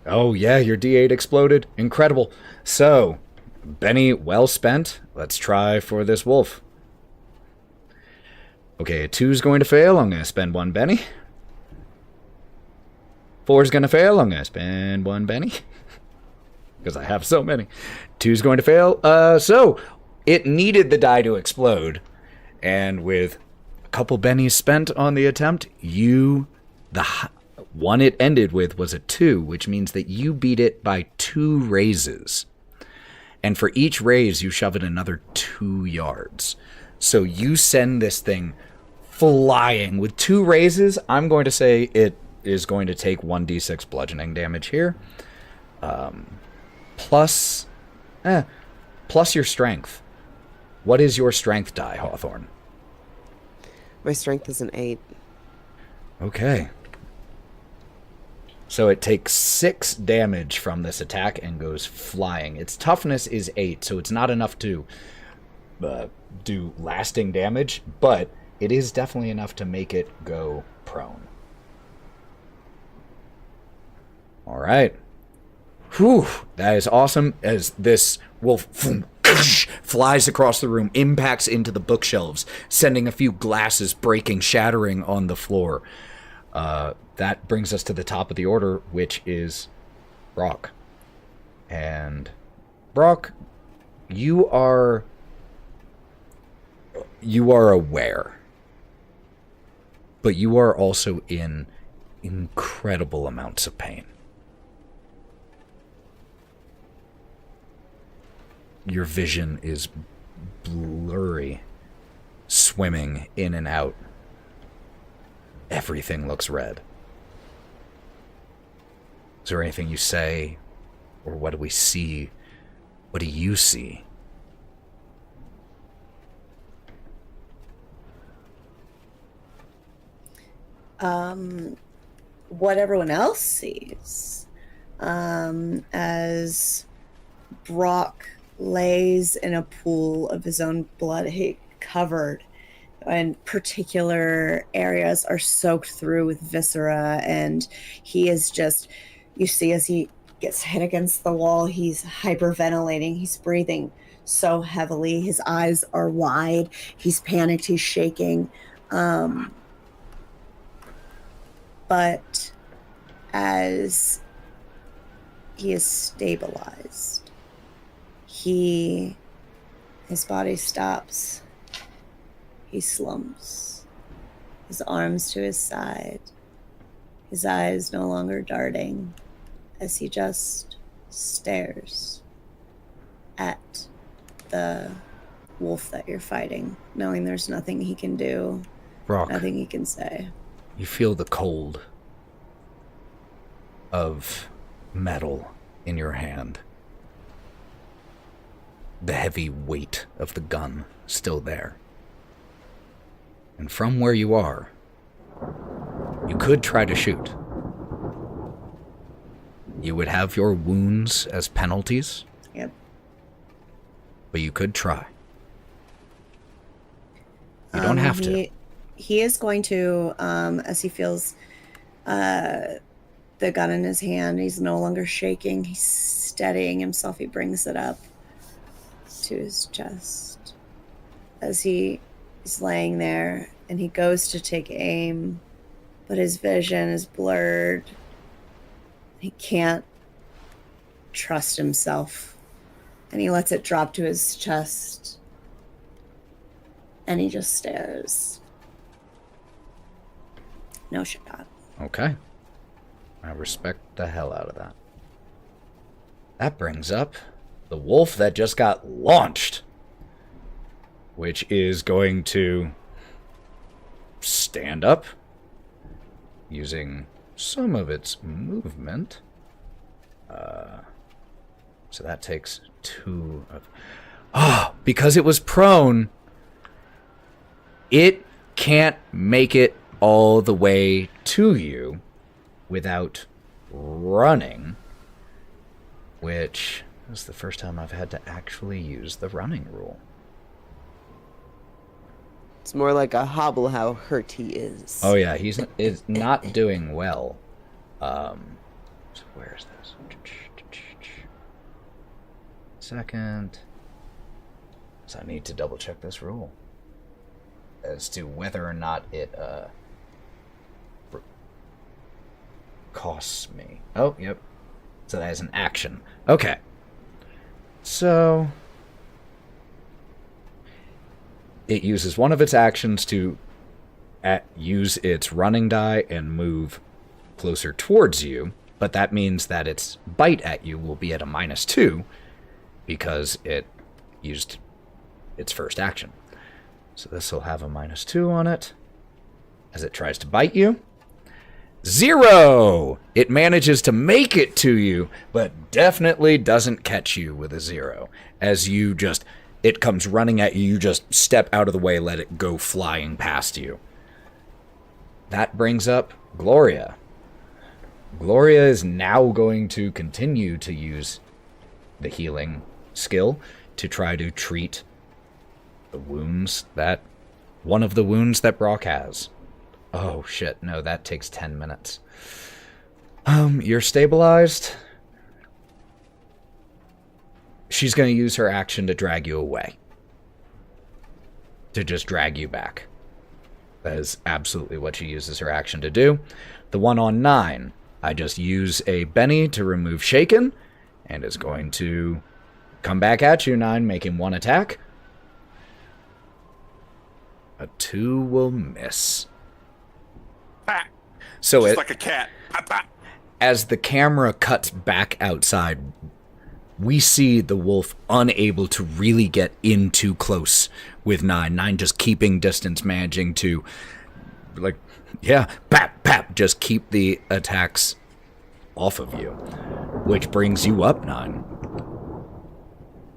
S2: Oh, yeah, your D8 exploded. Incredible. So, Benny, well spent. Let's try for this wolf. Okay, a 2's going to fail. I'm going to spend 1 Benny. 4's going to fail. I'm going to spend 1 Benny. Because I have so many. 2's going to fail. So, it needed the die to explode. And with a couple Bennies spent on the attempt, the one it ended with was a 2, which means that you beat it by 2 raises. And for each raise, you shove it another 2 yards. So you send this thing flying. With 2 raises, I'm going to say it is going to take 1d6 bludgeoning damage here. Plus your strength. What is your strength die, Hawthorne?
S4: My strength is an 8.
S2: Okay. So it takes 6 damage from this attack and goes flying. Its toughness is 8, so it's not enough to do lasting damage, but it is definitely enough to make it go prone. All right. Whew, that is awesome. As this wolf flies across the room, impacts into the bookshelves, sending a few glasses breaking, shattering on the floor. That brings us to the top of the order, which is Brawk. And Brawk, you are aware, but you are also in incredible amounts of pain. Your vision is blurry, swimming in and out. Everything looks red. Is there anything you say, or what do we see? What do you see?
S5: What everyone else sees, as Brawk lays in a pool of his own blood, he covered, and particular areas are soaked through with viscera, and he is just, you see as he gets hit against the wall, he's hyperventilating, he's breathing so heavily, his eyes are wide, he's panicked, he's shaking, but as he is stabilized, his body stops. He slumps, his arms to his side, his eyes no longer darting, as he just stares at the wolf that you're fighting, knowing there's nothing he can do,
S2: Brawk,
S5: nothing he can say.
S2: you feel the cold of metal in your hand. The heavy weight of the gun still there. And from where you are, you could try to shoot. You would have your wounds as penalties.
S5: Yep.
S2: But you could try. You don't have to.
S5: He is going to, as he feels the gun in his hand, he's no longer shaking. He's steadying himself. He brings it up to his chest. as he's laying there and he goes to take aim, but his vision is blurred. He can't trust himself, and he lets it drop to his chest, and he just stares. No shot.
S2: Okay. I respect the hell out of that. That brings up the wolf that just got launched, which is going to stand up using some of its movement. So that takes 2 of... because it was prone, it can't make it all the way to you without running, which is the first time I've had to actually use the running rule.
S4: It's more like a hobble how hurt he is.
S2: Oh yeah, he's not doing well. So where is this? Second. So I need to double check this rule as to whether or not it costs me. Oh, yep. So that is an action. Okay. So it uses one of its actions to use its running die and move closer towards you, but that means that its bite at you will be at a -2 because it used its first action. So this will have a -2 on it as it tries to bite you. 0! It manages to make it to you, but definitely doesn't catch you with a 0. As you just... It comes running at you, you just step out of the way, let it go flying past you. That brings up Gloria. Gloria is now going to continue to use the healing skill to try to treat the wounds that... One of the wounds that Brawk has. Oh, shit. No, that takes 10 minutes. You're stabilized. She's going to use her action to drag you away. To just drag you back. That is absolutely what she uses her action to do. The one on Nyne, I just use a Benny to remove Shaken, and is going to come back at you, Nyne, making 1 attack. A 2 will miss. So
S3: just like a cat.
S2: As the camera cuts back outside, we see the wolf unable to really get in too close with Nyne. Nyne just keeping distance, managing to, like, yeah, pap, pap, just keep the attacks off of you. Which brings you up, Nyne.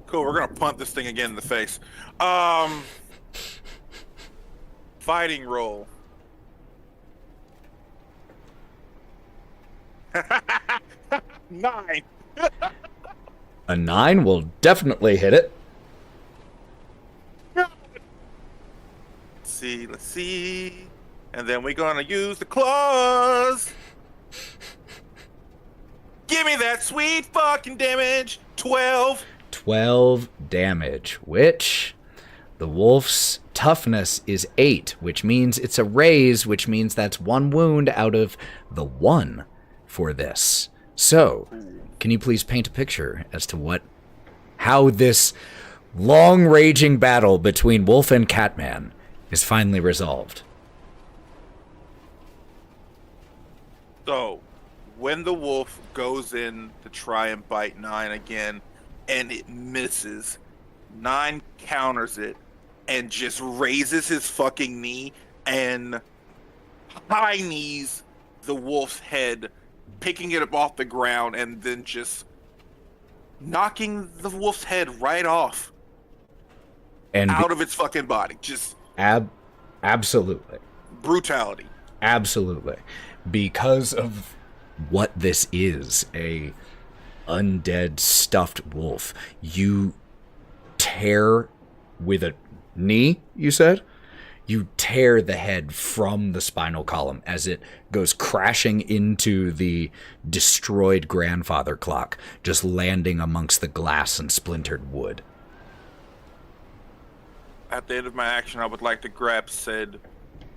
S3: Cool, we're gonna punt this thing again in the face. Fighting roll. 9.
S2: A 9 will definitely hit it.
S3: Let's see. And then we're gonna use the claws. Give me that sweet fucking damage. 12.
S2: 12 damage, which the wolf's toughness is 8, which means it's a raise, which means that's 1 wound out of the 1 for this. So, can you please paint a picture as to how this long-raging battle between Wolf and Catman is finally resolved?
S3: So, when the wolf goes in to try and bite Nyne again, and it misses, Nyne counters it and just raises his fucking knee and high knees the wolf's head, picking it up off the ground and then just knocking the wolf's head right off and out of its fucking body. Just
S2: absolutely.
S3: Brutality.
S2: Absolutely. Because of what this is, a undead stuffed wolf. You tear with a knee, you said? You tear the head from the spinal column as it goes crashing into the destroyed grandfather clock, just landing amongst the glass and splintered wood.
S3: at the end of my action, I would like to grab said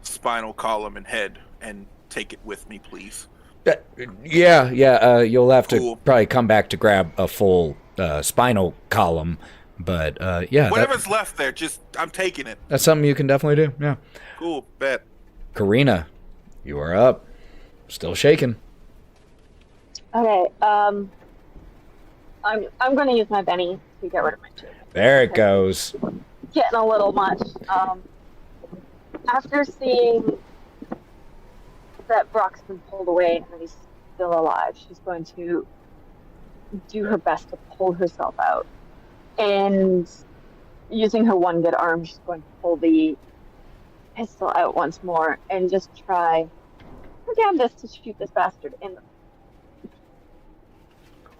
S3: spinal column and head and take it with me, please.
S2: Yeah. You'll have to
S3: Cool.
S2: probably come back to grab a full spinal column, but yeah.
S3: Whatever's left there, I'm taking it.
S2: That's something you can definitely do. Yeah.
S3: Cool, bet.
S2: Karina, you are up. Still shaking.
S1: Okay. I'm going to use my Benny to get rid of my chick.
S2: There it goes.
S1: Getting a little much. After seeing that Brawk's been pulled away and that he's still alive, she's going to do her best to pull herself out. And using her one good arm, she's going to pull the pistol out once more and just try her damnedest to shoot this bastard in the...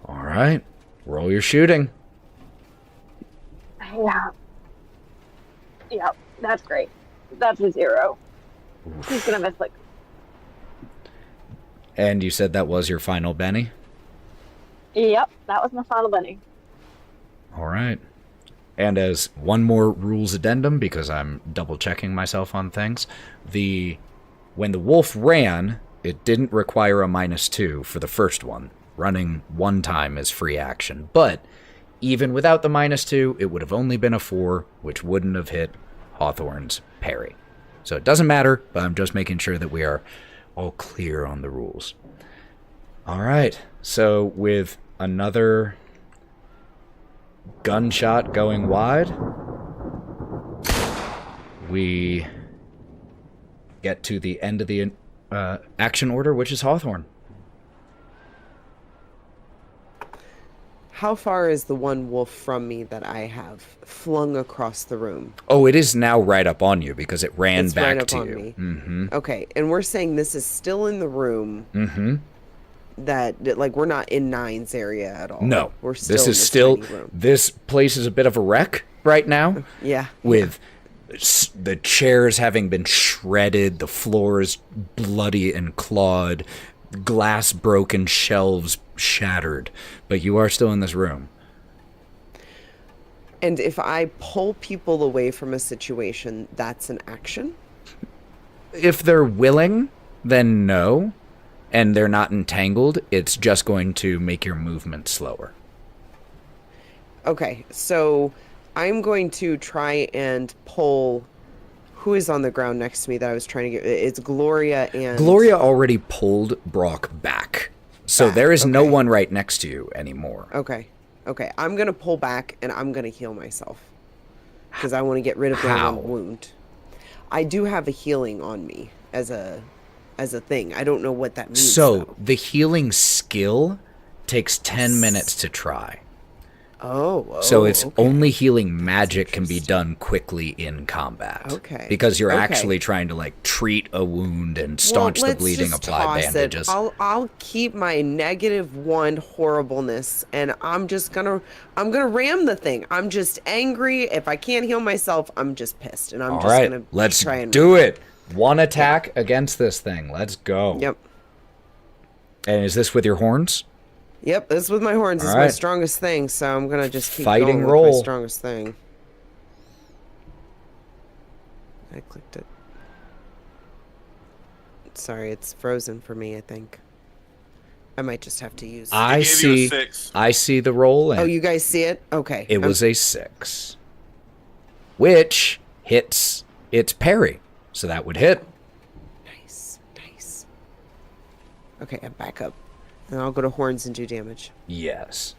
S2: All right. Roll your shooting.
S1: Yeah, that's great. That's a 0. She's going to miss, like...
S2: And you said that was your final Benny?
S1: Yep, that was my final Benny.
S2: All right. And as one more rules addendum, because I'm double checking myself on things, when the wolf ran, it didn't require a -2 for the first one. Running one time is free action. But even without the -2, it would have only been a 4, which wouldn't have hit Hawthorne's parry. So it doesn't matter, but I'm just making sure that we are all clear on the rules. All right. So with another gunshot going wide, we get to the end of the action order, which is Hawthorne.
S4: How far is the one wolf from me that I have flung across the room?
S2: Oh, it is now right up on you because it ran back
S4: right up
S2: to
S4: on
S2: you.
S4: me.
S2: Mm-hmm.
S4: Okay, and we're saying this is still in the room.
S2: Mm-hmm.
S4: That like we're not in Nyne's area at all.
S2: No,
S4: we're still
S2: this
S4: in
S2: is still.
S4: tiny room.
S2: This place is a bit of a wreck right now.
S4: Yeah.
S2: With the chairs having been shredded, the floor is bloody and clawed, glass broken, shelves shattered, but you are still in this room.
S4: And if I pull people away from a situation, that's an action?
S2: If they're willing, then no. And they're not entangled, it's just going to make your movement slower.
S4: Okay, so I'm going to try and pull... Who is on the ground next to me that I was trying to get... It's Gloria and...
S2: Gloria already pulled Brawk back. So there is no
S4: okay.
S2: one right next to you anymore.
S4: Okay. I'm going to pull back and I'm going to heal myself. Because I want to get rid of
S2: How?
S4: my one wound. I do have a healing on me as a thing. I don't know what that means.
S2: So
S4: though.
S2: the healing skill takes 10 minutes to try. So it's
S4: okay.
S2: only healing magic can be done quickly in combat.
S4: Okay.
S2: Because you're
S4: Okay.
S2: actually trying to like treat a wound and staunch the
S4: let's
S2: bleeding,
S4: just
S2: apply
S4: toss
S2: bandages.
S4: It. I'll keep my -1 horribleness, and I'm gonna ram the thing. I'm just angry. If I can't heal myself, I'm just pissed, and I'm
S2: All
S4: just
S2: right,
S4: gonna
S2: let's
S4: try and
S2: do it. One attack against this thing. Let's go.
S4: Yep.
S2: And is this with your horns?
S4: Yep, this with my horns. This is
S2: All
S4: my
S2: right.
S4: strongest thing, so I'm gonna just keep
S2: Fighting
S4: going with
S2: roll.
S4: my strongest thing. I clicked it. Sorry, it's frozen for me, I think. I might just have to use...
S2: I
S3: gave you a
S2: see.
S3: 6.
S2: I see the roll. And
S4: Oh, you guys see it? Okay.
S2: it was a 6, which hits its parry. So that would hit.
S4: Nice. Okay, I'm back up. And I'll go to horns and do damage.
S2: Yes.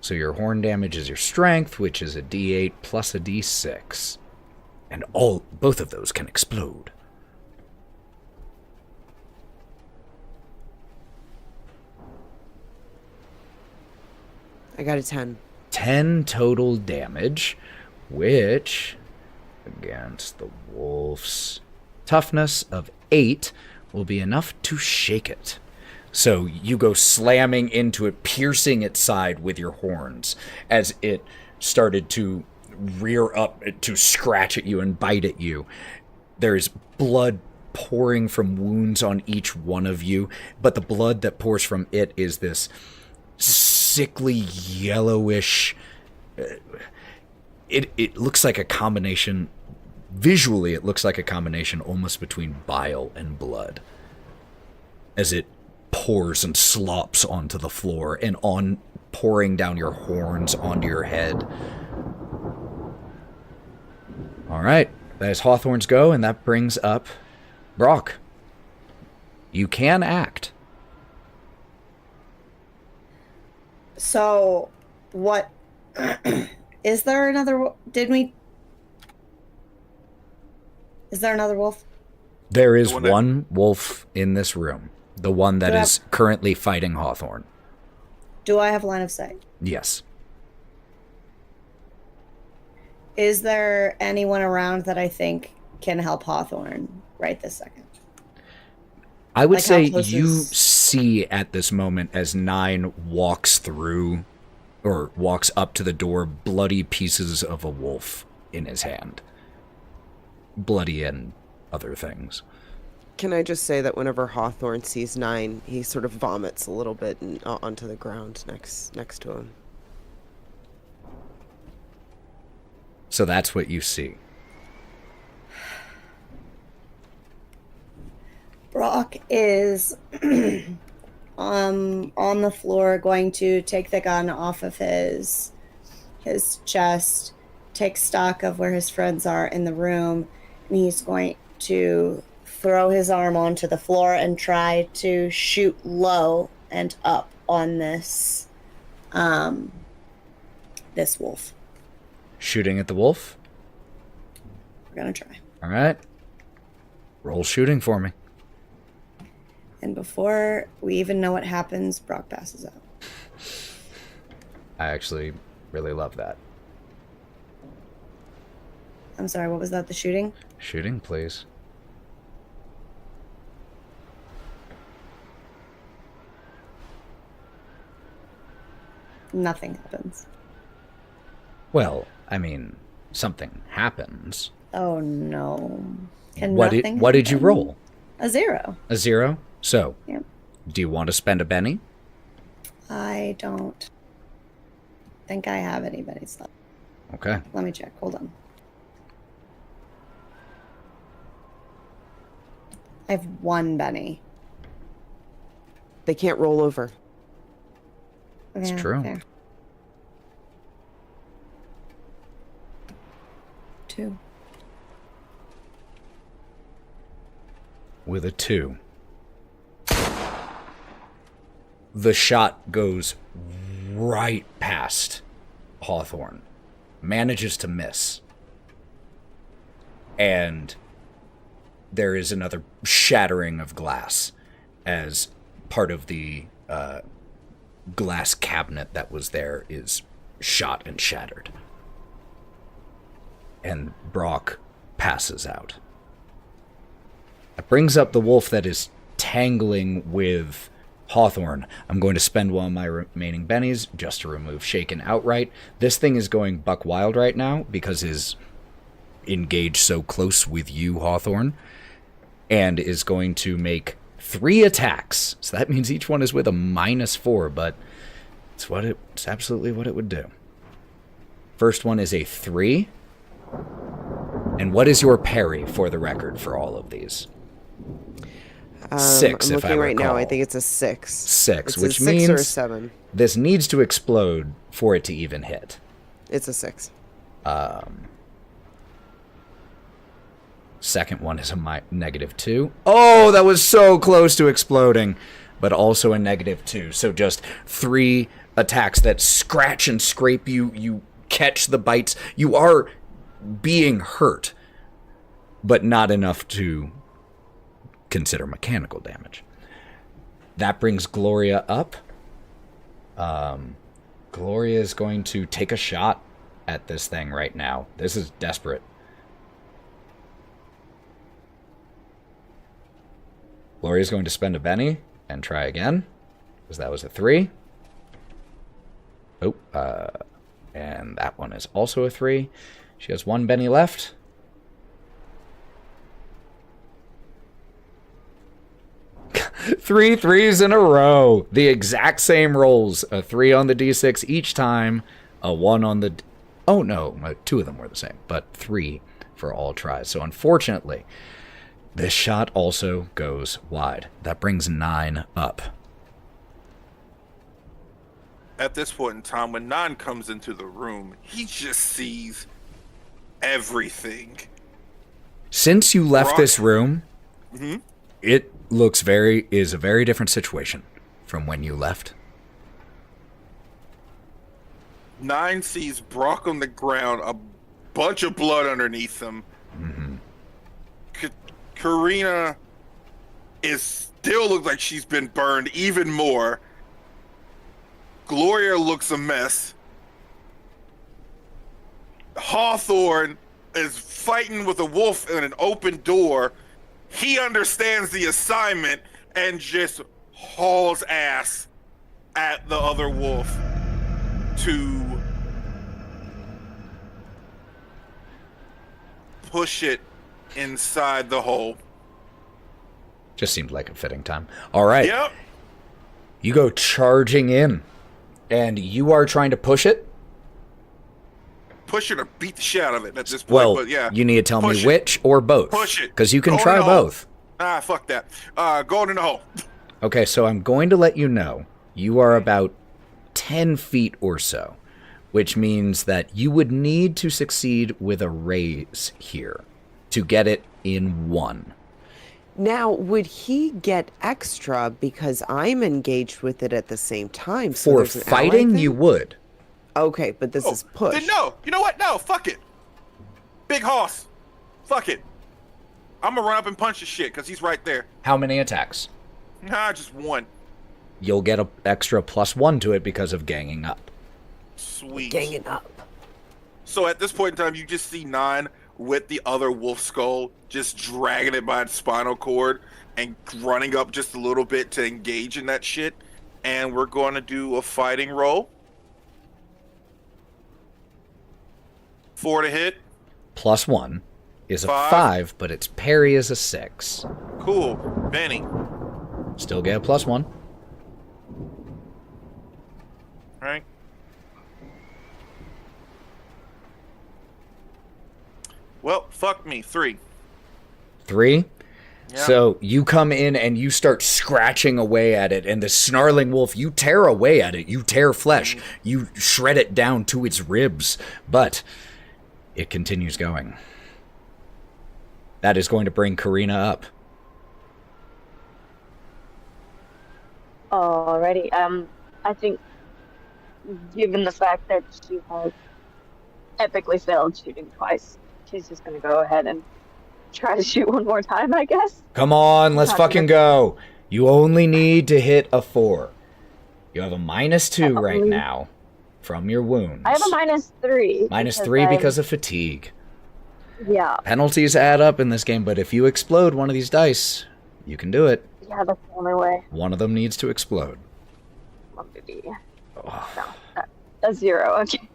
S2: So your horn damage is your strength, which is a D8 plus a D6. And both of those can explode.
S4: I got a 10.
S2: 10 total damage, which, against the wolf's toughness of 8, will be enough to shake it. So you go slamming into it, piercing its side with your horns as it started to rear up to scratch at you and bite at you. There's blood pouring from wounds on each one of you, but the blood that pours from it is this sickly yellowish. It looks like a combination. Visually, it looks like a combination almost between bile and blood, as it pours and slops onto the floor and pouring down your horns onto your head. All right, that is Hawthorne's go, and that brings up Brawk. You can act.
S5: So, what... Is there another... Is there another wolf?
S2: There is one wolf in this room. The one that is currently fighting Hawthorne.
S5: Do I have line of sight?
S2: Yes.
S5: Is there anyone around that I think can help Hawthorne right this second?
S2: I would say you see at this moment as Nyne walks through, or walks up to the door, bloody pieces of a wolf in his hand. Bloody and other things.
S4: Can I just say that whenever Hawthorne sees Nyne, he sort of vomits a little bit onto the ground next to him.
S2: So that's what you see.
S5: Brawk is on the floor, going to take the gun off of his chest, take stock of where his friends are in the room, and he's going to throw his arm onto the floor and try to shoot low and up on this this wolf.
S2: Shooting at the wolf?
S5: We're gonna try.
S2: All right. Roll shooting for me.
S5: And before we even know what happens, Brawk passes out.
S2: I actually really love that.
S5: I'm sorry, what was that? The shooting?
S2: Shooting, please.
S5: Nothing happens.
S2: Well, I mean, something happens.
S5: Oh no.
S2: What did you roll?
S5: A 0.
S2: A 0? So,
S5: Yep.
S2: Do you want to spend a Benny?
S5: I don't think I have anybody's left.
S2: Okay.
S5: Let me check. Hold on. I have 1 Benny.
S4: They can't roll over.
S2: It's true.
S5: Fair. 2.
S2: With a 2. The shot goes right past Hawthorne. Manages to miss. And there is another shattering of glass as part of the glass cabinet that was there is shot and shattered. And Brawk passes out. That brings up the wolf that is tangling with Hawthorne. I'm going to spend one of my remaining bennies just to remove Shaken outright. This thing is going buck wild right now because is engaged so close with you, Hawthorne, and is going to make 3 attacks. So that means each one is with a -4, but it's absolutely what it would do. First one is a 3. And what is your parry, for the record, for all of these? 6,
S4: I'm
S2: if I
S4: looking
S2: recall.
S4: right now. I think it's a 6.
S2: 6,
S4: it's
S2: which
S4: a 6
S2: means
S4: or a 7.
S2: this needs to explode for it to even hit.
S4: It's a 6.
S2: Second one is a -2. Oh, that was so close to exploding, but also a -2. So just 3 attacks that scratch and scrape you. You catch the bites. You are being hurt, but not enough to consider mechanical damage. That brings Gloria up. Gloria is going to take a shot at this thing right now. This is desperate. Gloria's going to spend a Benny and try again, because that was a 3. Oh, and that one is also a 3. She has 1 Benny left. 3 threes in a row. The exact same rolls. A 3 on the d6 each time. A 1 on the... Oh, no. 2 of them were the same. But 3 for all tries. So unfortunately, this shot also goes wide. That brings Nyne up.
S3: At this point in time, when Nyne comes into the room, he just sees everything.
S2: Since you left
S3: Brawk.
S2: this room,
S3: Mm-hmm.
S2: it is a very different situation from when you left.
S3: Nyne sees Brawk on the ground, a bunch of blood underneath him.
S2: Mm-hmm.
S3: Karina still looks like she's been burned even more. Gloria looks a mess. Hawthorne is fighting with a wolf in an open door. He understands the assignment and just hauls ass at the other wolf to push it inside the hole.
S2: Just seemed like a fitting time. All right.
S3: Yep.
S2: You go charging in, and you are trying to push it?
S3: Push it or beat the shit out of it at this point.
S2: Well,
S3: but yeah,
S2: you need to tell me
S3: push it.
S2: which or both.
S3: Push it.
S2: Because you can
S3: Go in
S2: try
S3: the hole.
S2: both.
S3: Ah, fuck that. Going in the hole.
S2: Okay, so I'm going to let you know you are about 10 feet or so, which means that you would need to succeed with a raise here to get it in 1.
S4: Now, would he get extra because I'm engaged with it at the same time? So
S2: For
S4: there's an ally
S2: fighting,
S4: thing?
S2: you would.
S4: Okay, but this is push.
S3: Then no. You know what? No, fuck it. Big hoss. Fuck it. I'm gonna run up and punch his shit because he's right there.
S2: How many attacks?
S3: Nah, just 1.
S2: You'll get an extra +1 to it because of ganging up.
S3: Sweet.
S4: Ganging up.
S3: So at this point in time, you just see Nyne with the other wolf skull just dragging it by its spinal cord and running up just a little bit to engage in that shit. And we're going to do a fighting roll. 4 to hit.
S2: +1 is a
S3: 5.
S2: 5, but its parry is a 6.
S3: Cool. Benny.
S2: Still get a +1.
S3: Right. Well, fuck me. 3.
S2: 3.
S3: Yeah.
S2: So you come in and you start scratching away at it, and the snarling wolf, you tear away at it. You tear flesh. You shred it down to its ribs, but it continues going. That is going to bring Karina up.
S1: Alrighty. I think, given the fact that she has epically failed shooting twice, she's just gonna go ahead and try to shoot one more time, I guess.
S2: Come on, let's fucking go. You only need to hit a 4. You have a -2 right now from your wounds.
S1: I have a -3.
S2: -3 because of fatigue.
S1: Yeah.
S2: Penalties add up in this game, but if you explode one of these dice, you can do it.
S1: Yeah, that's the only way.
S2: One of them needs to explode.
S1: What would be? No, a 0. Okay.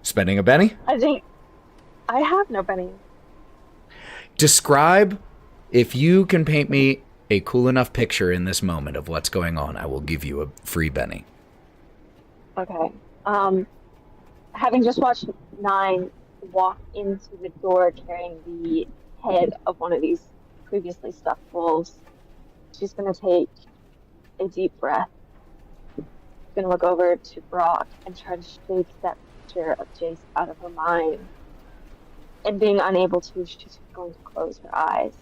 S2: Spending a Benny?
S1: I think I have no penny.
S2: Describe, if you can paint me a cool enough picture in this moment of what's going on, I will give you a free Benny.
S1: Okay. Having just watched Nyne walk into the door carrying the head of one of these previously stuffed wolves, she's going to take a deep breath. Going to look over to Brawk and try to shake that picture of Jace out of her mind. And being unable to, she's going to close her eyes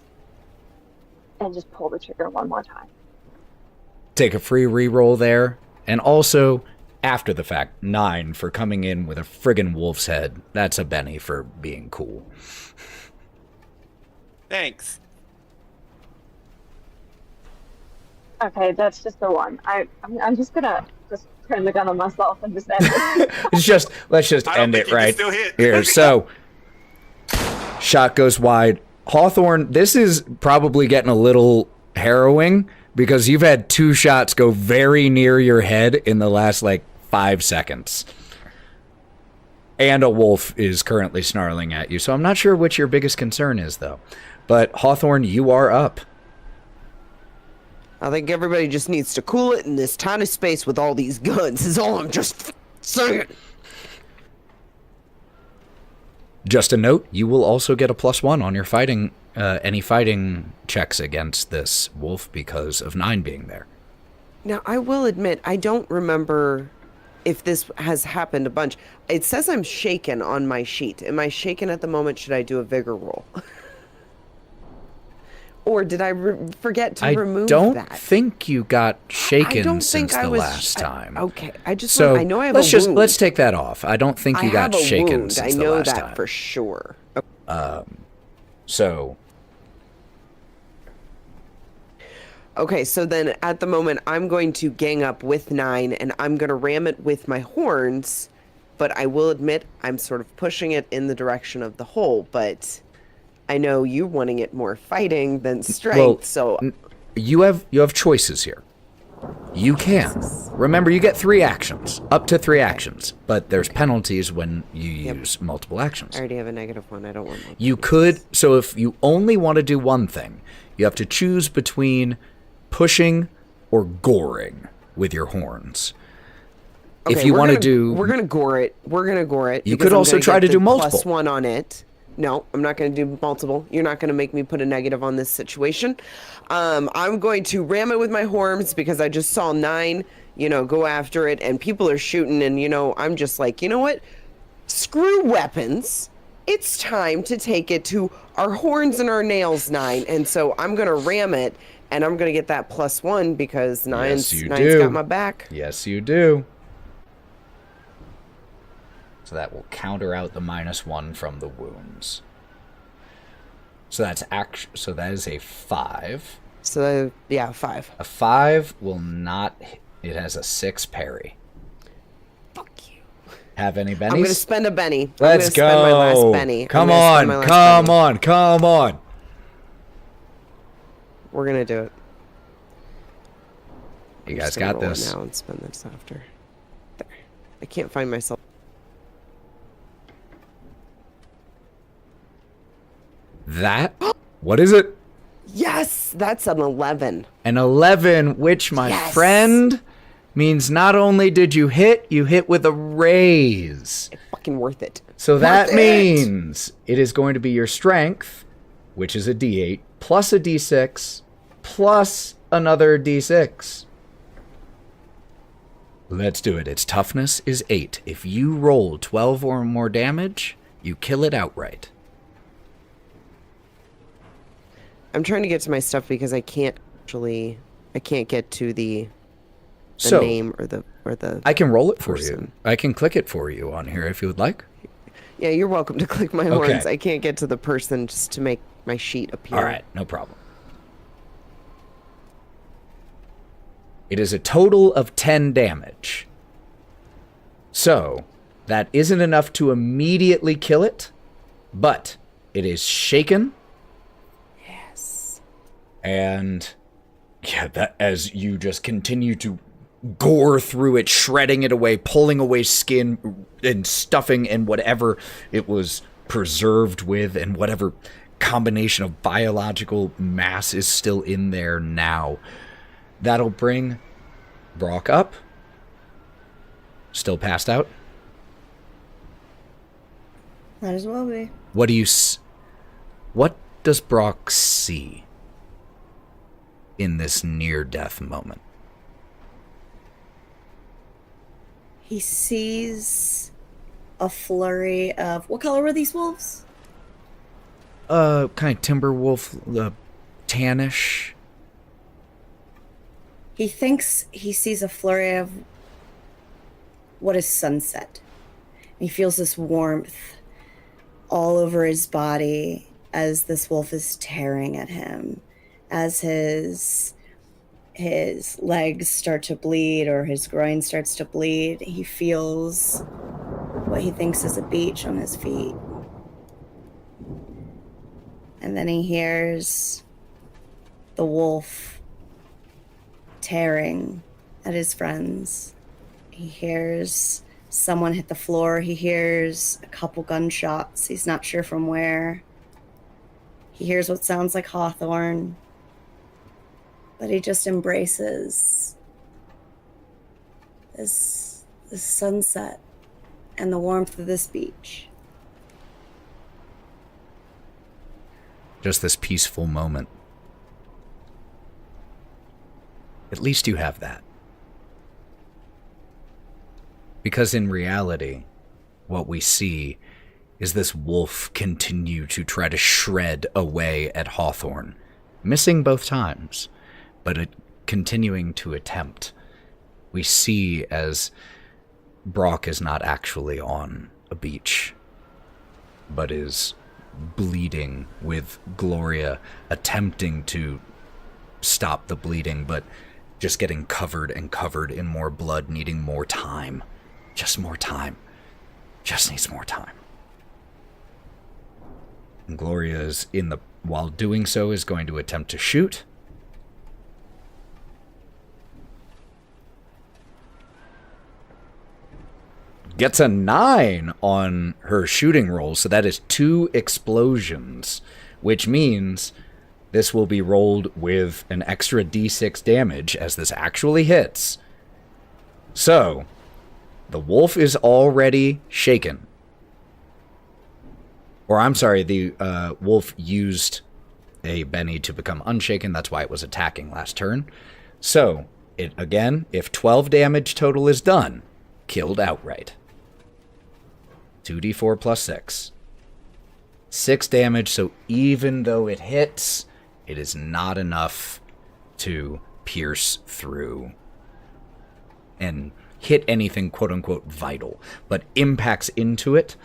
S1: and just pull the trigger one more time.
S2: Take a free reroll there, and also, after the fact, 9 for coming in with a friggin' wolf's head. That's a Benny for being cool.
S3: Thanks.
S1: Okay, that's just the 1. I'm just gonna turn the gun on myself and just end it.
S2: Let's just
S3: I don't
S2: end
S3: think
S2: it
S3: you can
S2: right
S3: still hit.
S2: here. So, shot goes wide. Hawthorne, this is probably getting a little harrowing because you've had 2 shots go very near your head in the last 5 seconds. And a wolf is currently snarling at you. So I'm not sure which your biggest concern is, though. But Hawthorne, you are up.
S4: I think everybody just needs to cool it in this tiny space with all these guns, is all I'm just saying.
S2: Just a note, you will also get a +1 on your fighting, any fighting checks against this wolf because of Nyne being there.
S4: Now, I will admit, I don't remember if this has happened a bunch. It says I'm shaken on my sheet. Am I shaken at the moment? Should I do a vigor roll? Or did I forget to remove that?
S2: I don't think you got shaken since the last time.
S4: Okay, I just
S2: so
S4: I know I have a wound.
S2: Let's take that off. I don't think you got shaken
S4: wound.
S2: since the last time.
S4: I know that for sure.
S2: So.
S4: Okay, so then at the moment I'm going to gang up with Nyne and I'm going to ram it with my horns, but I will admit I'm sort of pushing it in the direction of the hole, but I know you wanting it more fighting than strength, so
S2: you have choices here. You can. Remember, you get 3 actions, up to 3 actions, but there's penalties when you use multiple actions.
S4: I already have a -1. I don't want multiple.
S2: You could, so if you only want to do one thing, you have to choose between pushing or goring with your horns.
S4: Okay,
S2: if you want to do...
S4: We're going to gore it. We're going to gore it.
S2: You could also try to do multiple.
S4: +1 on it. No, I'm not going to do multiple. You're not going to make me put a negative on this situation. I'm going to ram it with my horns because I just saw Nyne, go after it, and people are shooting, and, I'm just like, you know what? Screw weapons. It's time to take it to our horns and our nails, Nyne. And so I'm going to ram it, and I'm going to get that +1 because Nyne's got my back.
S2: Yes, you do. So that will counter out the -1 from the wounds. So that's so that is a 5.
S4: So yeah, 5.
S2: A 5 will not. It has a 6 parry.
S4: Fuck you.
S2: Have any bennies?
S4: I'm gonna spend a benny.
S2: Let's go.
S4: Spend my last benny.
S2: Come on.
S4: We're gonna do it.
S2: You guys got this.
S4: Now and spend this after. There. I can't find myself.
S2: What is it?
S4: Yes, that's an 11.
S2: An 11, which, my friend, means not only did you hit with a raise.
S4: It's fucking worth it.
S2: So that means it is going to be your strength, which is a D8, plus a D6, plus another D6. Let's do it. Its toughness is 8. If you roll 12 or more damage, you kill it outright.
S4: I'm trying to get to my stuff because I can't get to the name or the
S2: I can roll it for
S4: person.
S2: you. I can click it for you on here if you would like.
S4: Yeah, you're welcome to click my horns. I can't get to the person just to make my sheet appear.
S2: All right, no problem. It is a total of 10 damage. So, that isn't enough to immediately kill it, but it is shaken. And yeah, that as you just continue to gore through it, shredding it away, pulling away skin and stuffing and whatever it was preserved with and whatever combination of biological mass is still in there now. That'll bring Brawk up. Still passed out.
S5: Might as well be.
S2: What does Brawk see in this near-death moment?
S5: He sees a flurry of... What color were these wolves?
S2: Kind of timber wolf, tannish.
S5: He thinks he sees a flurry of what is sunset. He feels this warmth all over his body as this wolf is tearing at him. As his legs start to bleed or his groin starts to bleed, he feels what he thinks is a beach on his feet. And then he hears the wolf tearing at his friends. He hears someone hit the floor. He hears a couple gunshots. He's not sure from where. He hears what sounds like Hawthorne. but he just embraces this sunset and the warmth of this beach.
S2: Just this peaceful moment. At least you have that. Because in reality, what we see is this wolf continue to try to shred away at Hawthorne, missing both times, but continuing to attempt. We see as Brawk is not actually on a beach, but is bleeding, with Gloria attempting to stop the bleeding, but just getting covered and covered in more blood, needing more time. Just more time. Just needs more time. And Gloria is while doing so, is going to attempt to shoot. Gets a 9 on her shooting roll, so that is 2 explosions, which means this will be rolled with an extra d6 damage as this actually hits. So, the wolf is already shaken. Or I'm sorry, the wolf used a Benny to become unshaken. That's why it was attacking last turn. So, if 12 damage total is done, killed outright. 2d4 plus 6. 6 damage, so even though it hits, it is not enough to pierce through and hit anything quote-unquote vital, but impacts into it.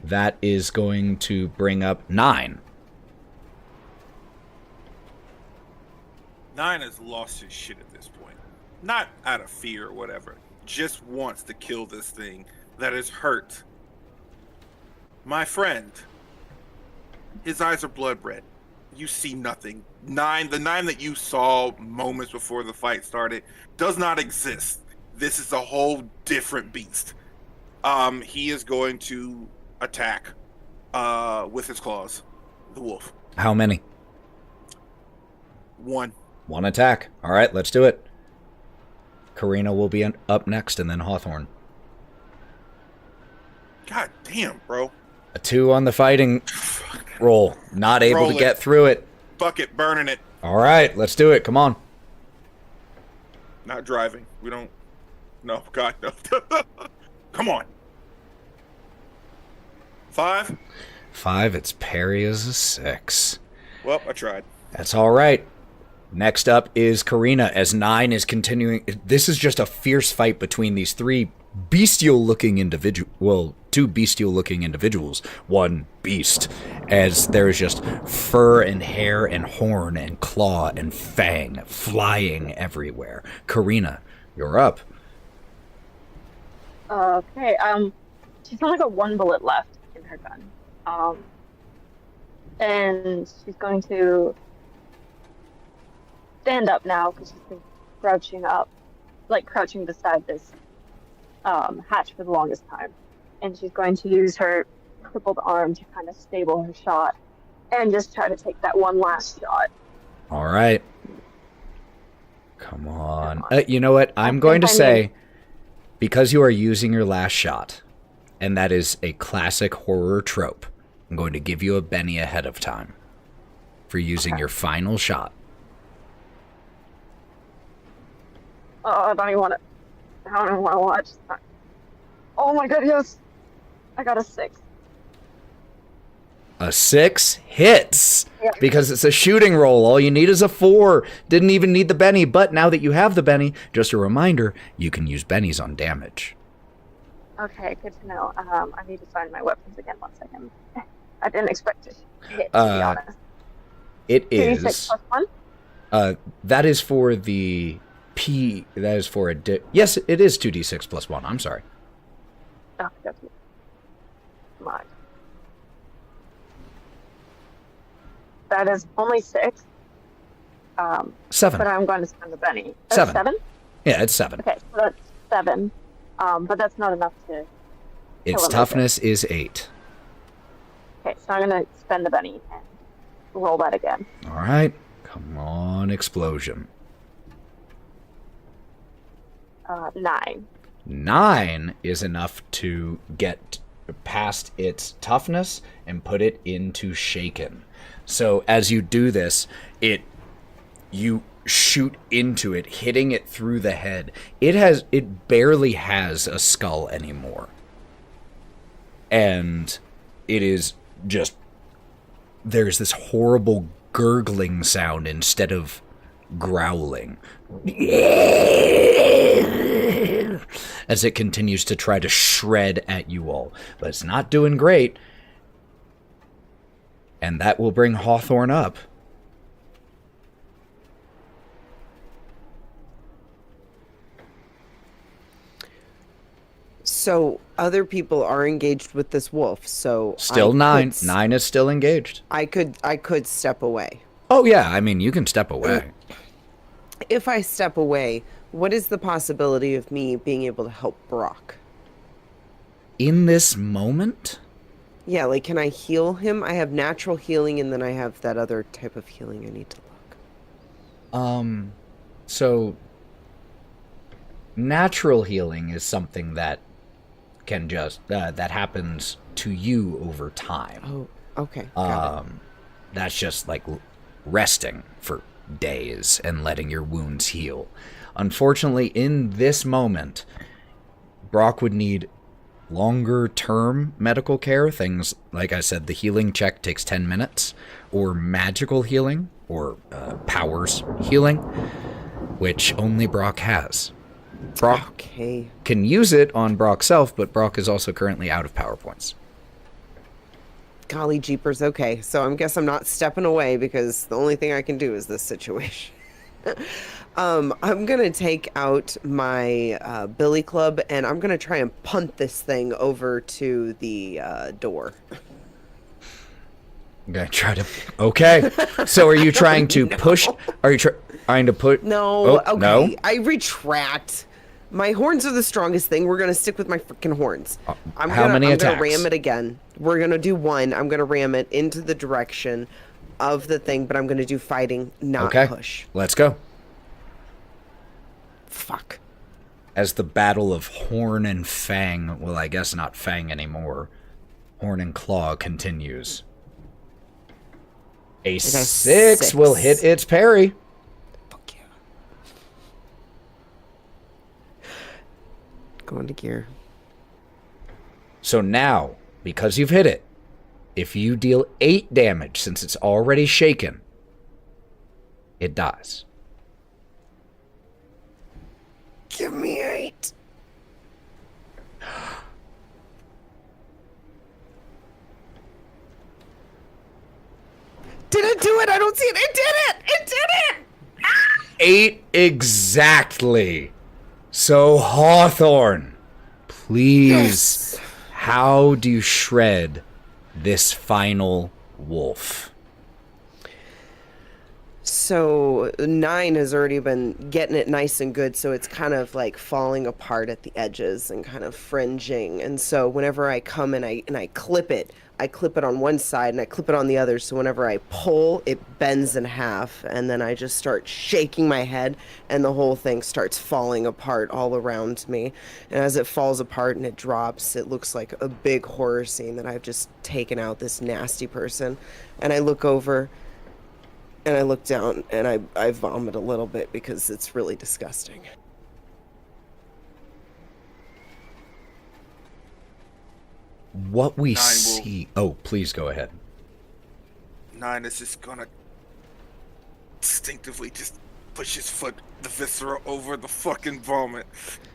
S2: That is going to bring up Nyne.
S3: Nyne has lost his shit at this point. Not out of fear or whatever. Just wants to kill this thing that is hurt. My friend, his eyes are blood red. You see nothing. The Nyne that you saw moments before the fight started does not exist. This is a whole different beast. He is going to attack with his claws. The wolf.
S2: How many?
S3: 1.
S2: 1 attack. All right, let's do it. Karina will be up next, and then Hawthorne.
S3: God damn, bro.
S2: A 2 on the fighting roll. Not able to get through it.
S3: Bucket burning it.
S2: All right, let's do it. Come on.
S3: Not driving. We don't. No, God, no. Come on. 5.
S2: 5. Its parry is a 6.
S3: Well, I tried.
S2: That's all right. Next up is Karina, as Nyne is continuing. This is just a fierce fight between these 3 bestial-looking individuals. Well, 2 bestial-looking individuals. 1 beast. As there is just fur and hair and horn and claw and fang flying everywhere. Karina, you're up.
S1: Okay, she's only got 1 bullet left in her gun. And she's going to stand up now because she's been crouching beside this hatch for the longest time. And she's going to use her crippled arm to kind of stable her shot and just try to take that one last shot.
S2: All right. Come on. You know what? I'm going to say, because you are using your last shot, and that is a classic horror trope, I'm going to give you a Benny ahead of time for using your final shot.
S1: Oh, I don't even want to watch that. Oh my god, yes! I got a 6.
S2: A 6 hits, because it's a shooting roll. All you need is a 4. Didn't even need the Benny, but now that you have the Benny, just a reminder, you can use Bennies on damage.
S1: Okay, good to know. I need to find my weapons again 1 second. I didn't expect it to hit, to be honest.
S2: It is...
S1: 36 plus 1?
S2: That is for the P... That is for a... Yes, it is 2d6 plus 1. I'm sorry.
S1: Oh, that's mine. That is only 6.
S2: 7.
S1: But I'm going to spend the Benny.
S2: 7.
S1: 7?
S2: Yeah, it's 7.
S1: Okay, so that's 7. But that's not enough to...
S2: Its toughness is 8.
S1: Okay, so I'm going to spend the Benny and roll that again.
S2: All right. Come on, explosion.
S1: 9.
S2: 9 is enough to get past its toughness and put it into shaken. So as you do this, you shoot into it, hitting it through the head. It barely has a skull anymore. And it is just, there's this horrible gurgling sound instead of growling as it continues to try to shred at you all, but it's not doing great. And that will bring Hawthorne up.
S4: So other people are engaged with this wolf. So
S2: still 9. 9 is still engaged.
S4: I could step away.
S2: Oh yeah, I mean you can step away.
S4: If I step away, what is the possibility of me being able to help Brawk?
S2: In this moment?
S4: Yeah, like can I heal him? I have natural healing and then I have that other type of healing I need to look.
S2: So natural healing is something that can just that happens to you over time.
S4: Oh, okay. Got it.
S2: That's just like resting for days and letting your wounds heal. Unfortunately, in this moment, Brawk would need longer term medical care. Things like I said, the healing check takes 10 minutes, or magical healing, or powers healing, which only Brawk has. Brawk can use it on Brawk's self, but Brawk is also currently out of power points.
S4: Golly jeepers, okay. So I guess I'm not stepping away because the only thing I can do is this situation. I'm going to take out my billy club and I'm going to try and punt this thing over to the door.
S2: I'm going to try to... Okay. So are you trying to push... Are you trying to put...
S4: No,
S2: oh,
S4: okay.
S2: No?
S4: I retract. My horns are the strongest thing. We're going to stick with my freaking horns.
S2: How many attacks?
S4: I'm going to ram it again. We're going to do 1. I'm going to ram it into the direction of the thing, but I'm going to do fighting, not push.
S2: Let's go.
S4: Fuck.
S2: As the battle of horn and fang, well, I guess not fang anymore, horn and claw continues. A 6 will hit its parry.
S4: Fuck yeah. Going to gear.
S2: So now, because you've hit it, if you deal 8 damage, since it's already shaken, it dies.
S4: Give me 8. Did it do it? I don't see it. It did it! It did it!
S2: 8 exactly. So Hawthorne, please, how do you shred this final wolf?
S4: So Nyne has already been getting it nice and good, so it's kind of like falling apart at the edges and kind of fringing. And so whenever I come and I clip it on one side and I clip it on the other. So whenever I pull, it bends in half, and then I just start shaking my head, and the whole thing starts falling apart all around me. And as it falls apart and it drops, it looks like a big horror scene that I've just taken out this nasty person. And I look over. And I look down and I vomit a little bit because it's really disgusting.
S2: What we see... Oh, please go ahead.
S3: Nyne is just gonna instinctively just push his foot, the viscera, over the fucking vomit.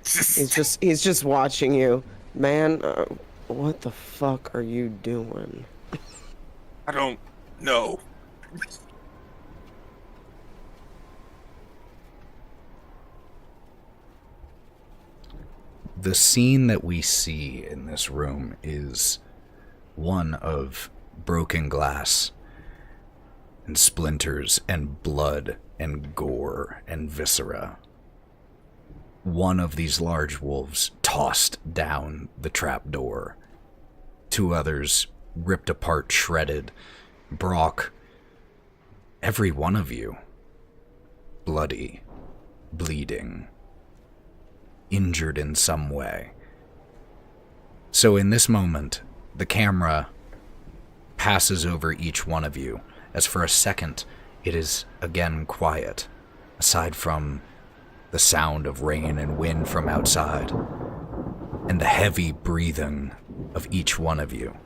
S4: He's just watching you. Man, what the fuck are you doing?
S3: I don't know.
S2: The scene that we see in this room is one of broken glass and splinters and blood and gore and viscera. One of these large wolves tossed down the trapdoor. 2 others ripped apart, shredded. Brawk, every one of you, bloody, bleeding. injured in some way. So in this moment, the camera passes over each one of you, as for a second, it is again quiet, aside from the sound of rain and wind from outside, and the heavy breathing of each one of you.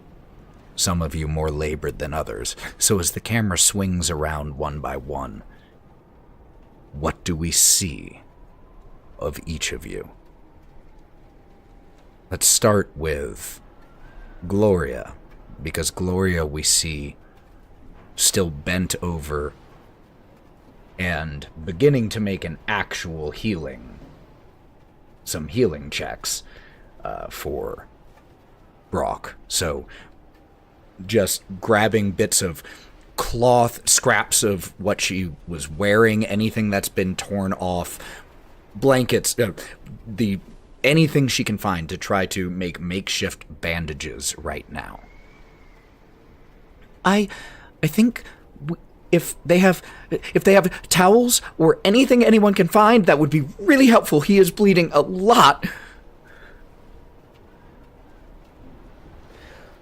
S2: Some of you more labored than others. So as the camera swings around one by one, what do we see of each of you? Let's start with Gloria, because Gloria we see still bent over and beginning to make an actual some healing checks for Brawk. So just grabbing bits of cloth, scraps of what she was wearing, anything that's been torn off, blankets, anything she can find to try to make makeshift bandages right now. I think if they have towels or anything anyone can find, that would be really helpful. He is bleeding a lot.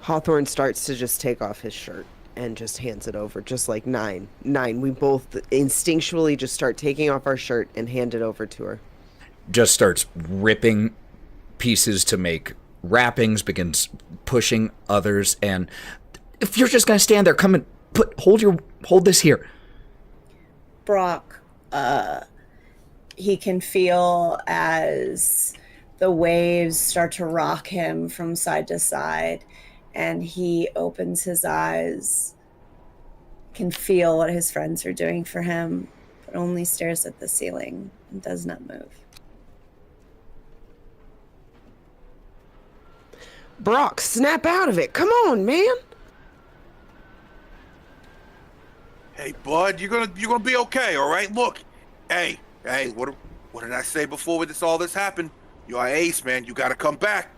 S4: Hawthorne starts to just take off his shirt and just hands it over, just like Nyne. Nyne, we both instinctually just start taking off our shirt and hand it over to her.
S2: Just starts ripping pieces to make wrappings, begins pushing others, and if you're just gonna stand there, come and hold this here.
S6: Brawk, he can feel as the waves start to rock him from side to side, and he opens his eyes, can feel what his friends are doing for him, but only stares at the ceiling and does not move.
S4: Brawk, snap out of it. Come on, man.
S3: Hey, bud, you're gonna be okay, all right? Look, hey, what did I say before all this happened? You're an ace, man. You gotta come back.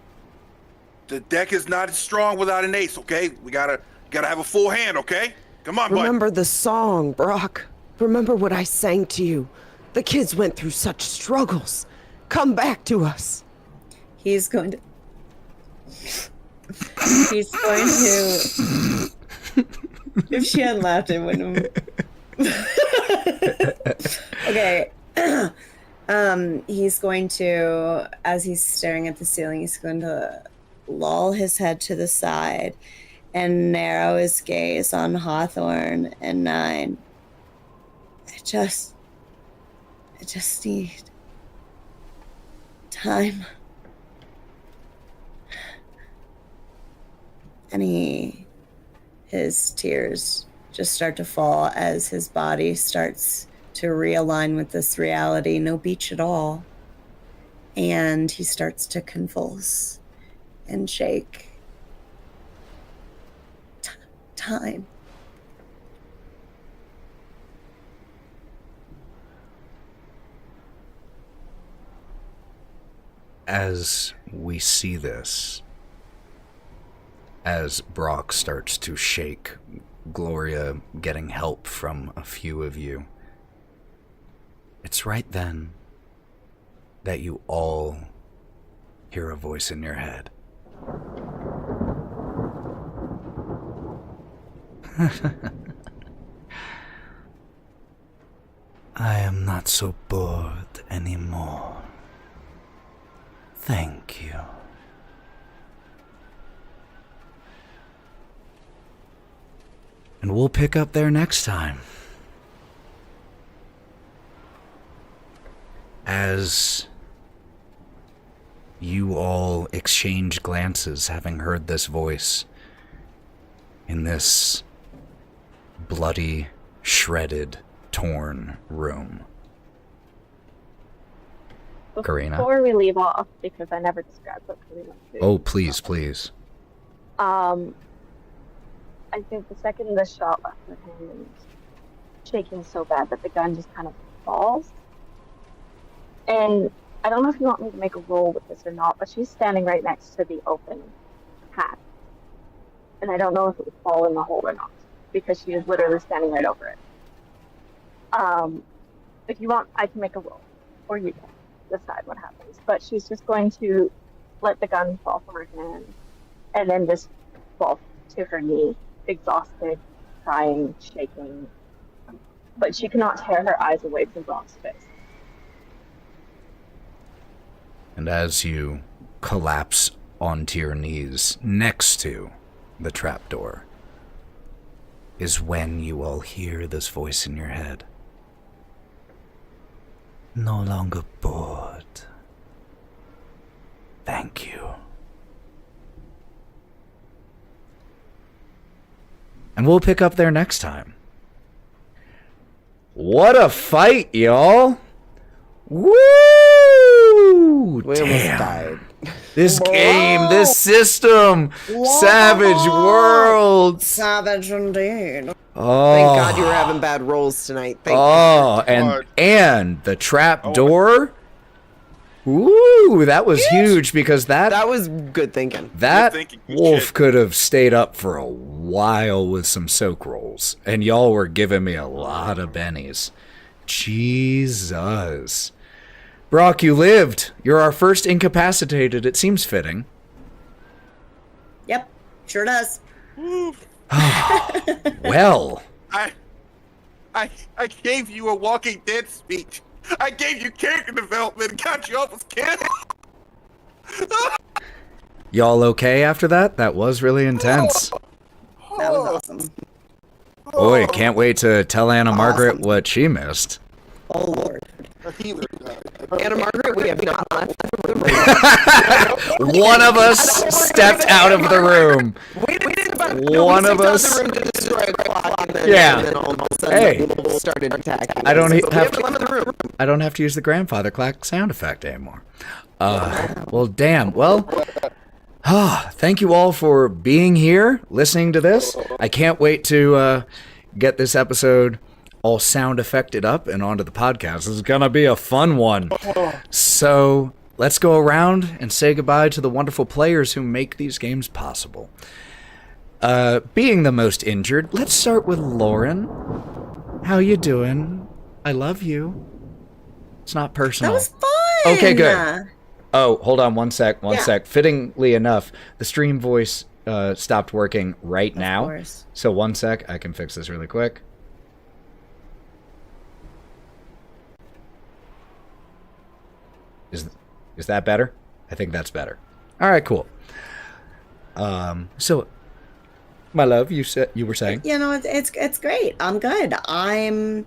S3: The deck is not as strong without an ace, okay? We gotta have a full hand, okay? Come on, bud.
S4: Remember the song, Brawk. Remember what I sang to you. The kids went through such struggles. Come back to us.
S6: He's going to... If she hadn't laughed, it wouldn't have... Okay. He's going to, as he's staring at the ceiling, he's going to loll his head to the side and narrow his gaze on Hawthorne and Nyne. I just need time. And his tears just start to fall as his body starts to realign with this reality. No beach at all. And he starts to convulse and shake. Time.
S2: As we see this, as Brawk starts to shake, Gloria getting help from a few of you, it's right then that you all hear a voice in your head. I am not so bored anymore. Thank you. And we'll pick up there next time. As you all exchange glances, having heard this voice in this bloody, shredded, torn room. Karina?
S1: Before we leave off, because I never described what Karina did.
S2: Oh, please, please.
S1: I think the second the shot left her hand, shaking so bad that the gun just kind of falls. And I don't know if you want me to make a roll with this or not, but she's standing right next to the open hatch. And I don't know if it would fall in the hole or not, because she is literally standing right over it. If you want, I can make a roll, or you can. decide what happens. But she's just going to let the gun fall from her hand and then just fall to her knee, exhausted, crying, shaking. But she cannot tear her eyes away from Brawk's face.
S2: And as you collapse onto your knees next to the trapdoor, is when you all hear this voice in your head. No longer bored. Thank you. And we'll pick up there next time. What a fight, y'all! Woo!
S4: We almost died.
S2: This game, this system, Savage World.
S5: Savage indeed.
S2: Oh,
S4: Thank God you were having bad rolls tonight. Thank
S2: and the trap door. Ooh, that was huge because
S4: that was good thinking.
S2: That
S3: Good thinking, good
S2: wolf
S3: shit.
S2: could have stayed up for a while with some soak rolls, and y'all were giving me a lot of bennies. Jesus. Brawk, you lived. You're our first incapacitated. It seems fitting.
S5: Yep, sure does.
S2: Well.
S3: I gave you a Walking Dead speech. I gave you character development. Got you almost killed.
S2: Y'all okay after that? That was really intense.
S5: That was awesome.
S2: Boy, can't wait to tell Anna Margaret what she missed.
S5: Oh Lord.
S4: Anna Margaret, we have not left the room.
S2: One of us stepped out of the room.
S4: We didn't
S2: One of us.
S4: The room to destroy a clock, and then,
S2: Yeah.
S4: and then all of a sudden
S2: Hey.
S4: the wolves started attacking.
S2: I don't
S4: us.
S2: have
S4: So we have
S2: to-
S4: to leave the room.
S2: I don't have to use the grandfather clock sound effect anymore. Well, damn. Well, thank you all for being here, listening to this. I can't wait to get this episode all sound effected up and onto the podcast. This is gonna be a fun one. So let's go around and say goodbye to the wonderful players who make these games possible. Being the most injured, let's start with Lauren. How you doing? I love you. It's not personal.
S5: That was fun.
S2: Okay, good. Oh, hold on one sec. Fittingly enough, the stream voice stopped working right now.
S5: course.
S2: So one sec, I can fix this really quick. Is that better? I think that's better. All right, cool. So, my love, you were saying?
S5: You know, it's great. I'm good. I'm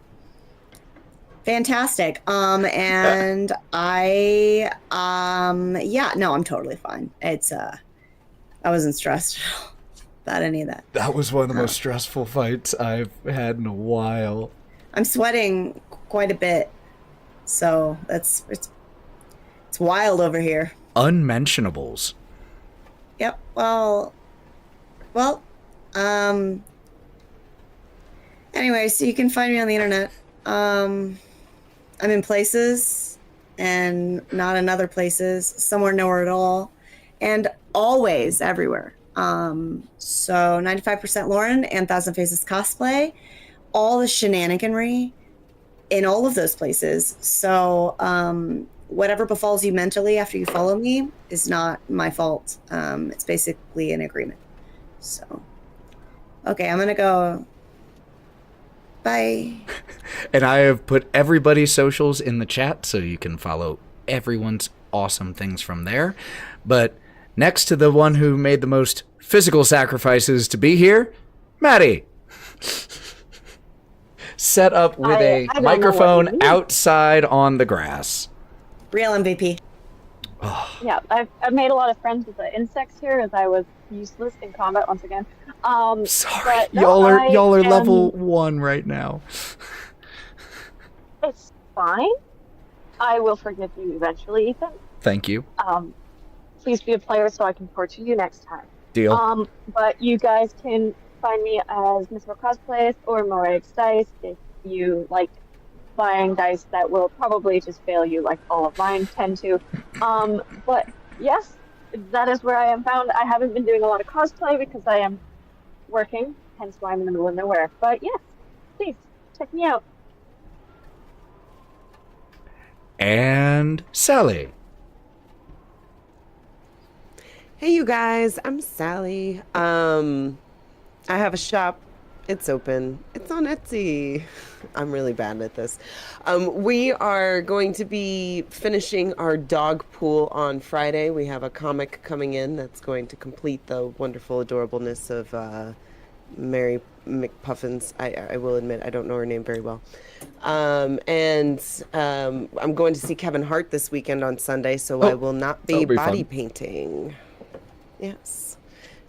S5: fantastic. And I I'm totally fine. It's I wasn't stressed about any of that.
S2: That was one of the most stressful fights I've had in a while.
S5: I'm sweating quite a bit, so it's wild over here.
S2: Unmentionables.
S5: Yep. Well. Anyway, so you can find me on the internet. I'm in places and not in other places, somewhere nowhere at all, and always everywhere. So 95% Lauren and Thousand Faces Cosplay, all the shenaniganry in all of those places. So whatever befalls you mentally after you follow me is not my fault. It's basically an agreement. So, okay, I'm gonna go. Bye.
S2: And I have put everybody's socials in the chat so you can follow everyone's awesome things from there. But next to the one who made the most physical sacrifices to be here, Matty. Set up with
S1: I don't know what
S2: microphone
S1: you mean.
S2: outside on the grass.
S5: Real MVP.
S1: Yeah, I've made a lot of friends with the insects here as I was useless in combat once again.
S2: Sorry,
S1: but no,
S2: y'all are
S1: I am-
S2: level 1 right now.
S1: It's fine. I will forgive you eventually, Ethan.
S2: Thank you.
S1: Please be a player so I can torture you next time.
S2: Deal.
S1: But you guys can find me as Miss More Cosplays or Morex Dice if you like buying dice that will probably just fail you like all of mine tend to. But yes, that is where I am found. I haven't been doing a lot of cosplay because I am working, hence why I'm in the middle of nowhere. But yes, please check me out.
S2: and Sally.
S4: Hey, you guys, I'm Sally. I have a shop. It's open. It's on Etsy. I'm really bad at this. We are going to be finishing our dog pool on Friday. We have a comic coming in that's going to complete the wonderful adorableness of Mary McPuffins. I will admit I don't know her name very well. I'm going to see Kevin Hart this weekend on Sunday, so I will not be body painting. Yes.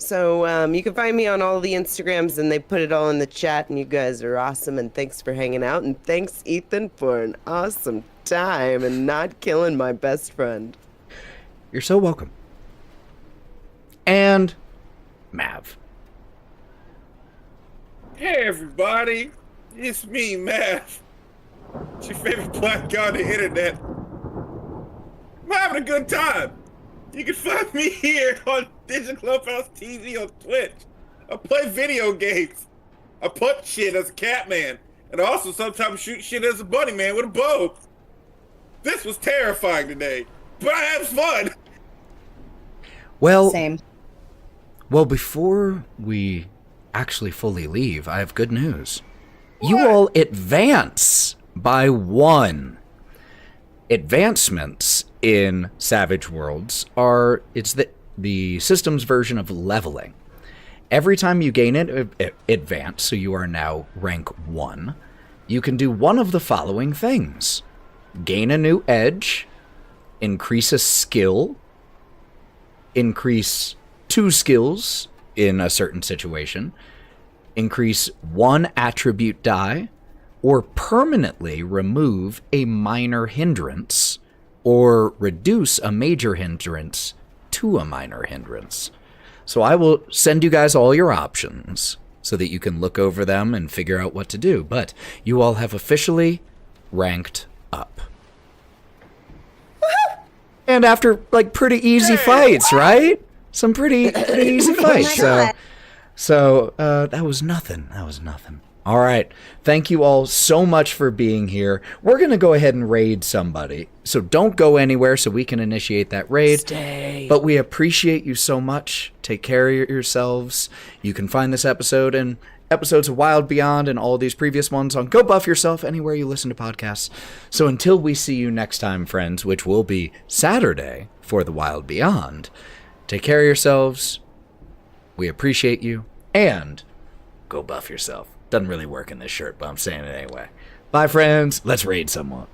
S4: So you can find me on all the Instagrams, and they put it all in the chat, and you guys are awesome, and thanks for hanging out, and thanks, Ethan, for an awesome time and not killing my best friend.
S2: You're so welcome. And Mav.
S3: Hey everybody, it's me, Mav. It's your favorite black guy on the internet. I'm having a good time. You can find me here on DigitalClubhouseTV on Twitch. I play video games. I punch shit as a Catman, and I also sometimes shoot shit as a bunny man with a bow. This was terrifying today, but I had fun.
S2: Well,
S5: Same.
S2: Well, before we actually fully leave, I have good news.
S3: What?
S2: You all advance by 1. Advancements in Savage Worlds it's the system's version of leveling. Every time you gain an advance, so you are now rank 1, you can do one of the following things. Gain a new edge, increase a skill, increase 2 skills in a certain situation, increase 1 attribute die, or permanently remove a minor hindrance, or reduce a major hindrance to a minor hindrance. So I will send you guys all your options so that you can look over them and figure out what to do. But you all have officially ranked up. And after pretty easy fights, right? Some pretty easy fights. So that was nothing. All right. Thank you all so much for being here. We're going to go ahead and raid somebody. So don't go anywhere so we can initiate that raid.
S4: Stay.
S2: But we appreciate you so much. Take care of yourselves. You can find this episode and episodes of Wild Beyond and all these previous ones on Go Buff Yourself anywhere you listen to podcasts. So until we see you next time, friends, which will be Saturday for the Wild Beyond, take care of yourselves. We appreciate you. And go buff yourself. Doesn't really work in this shirt, but I'm saying it anyway. Bye, friends. Let's raid someone.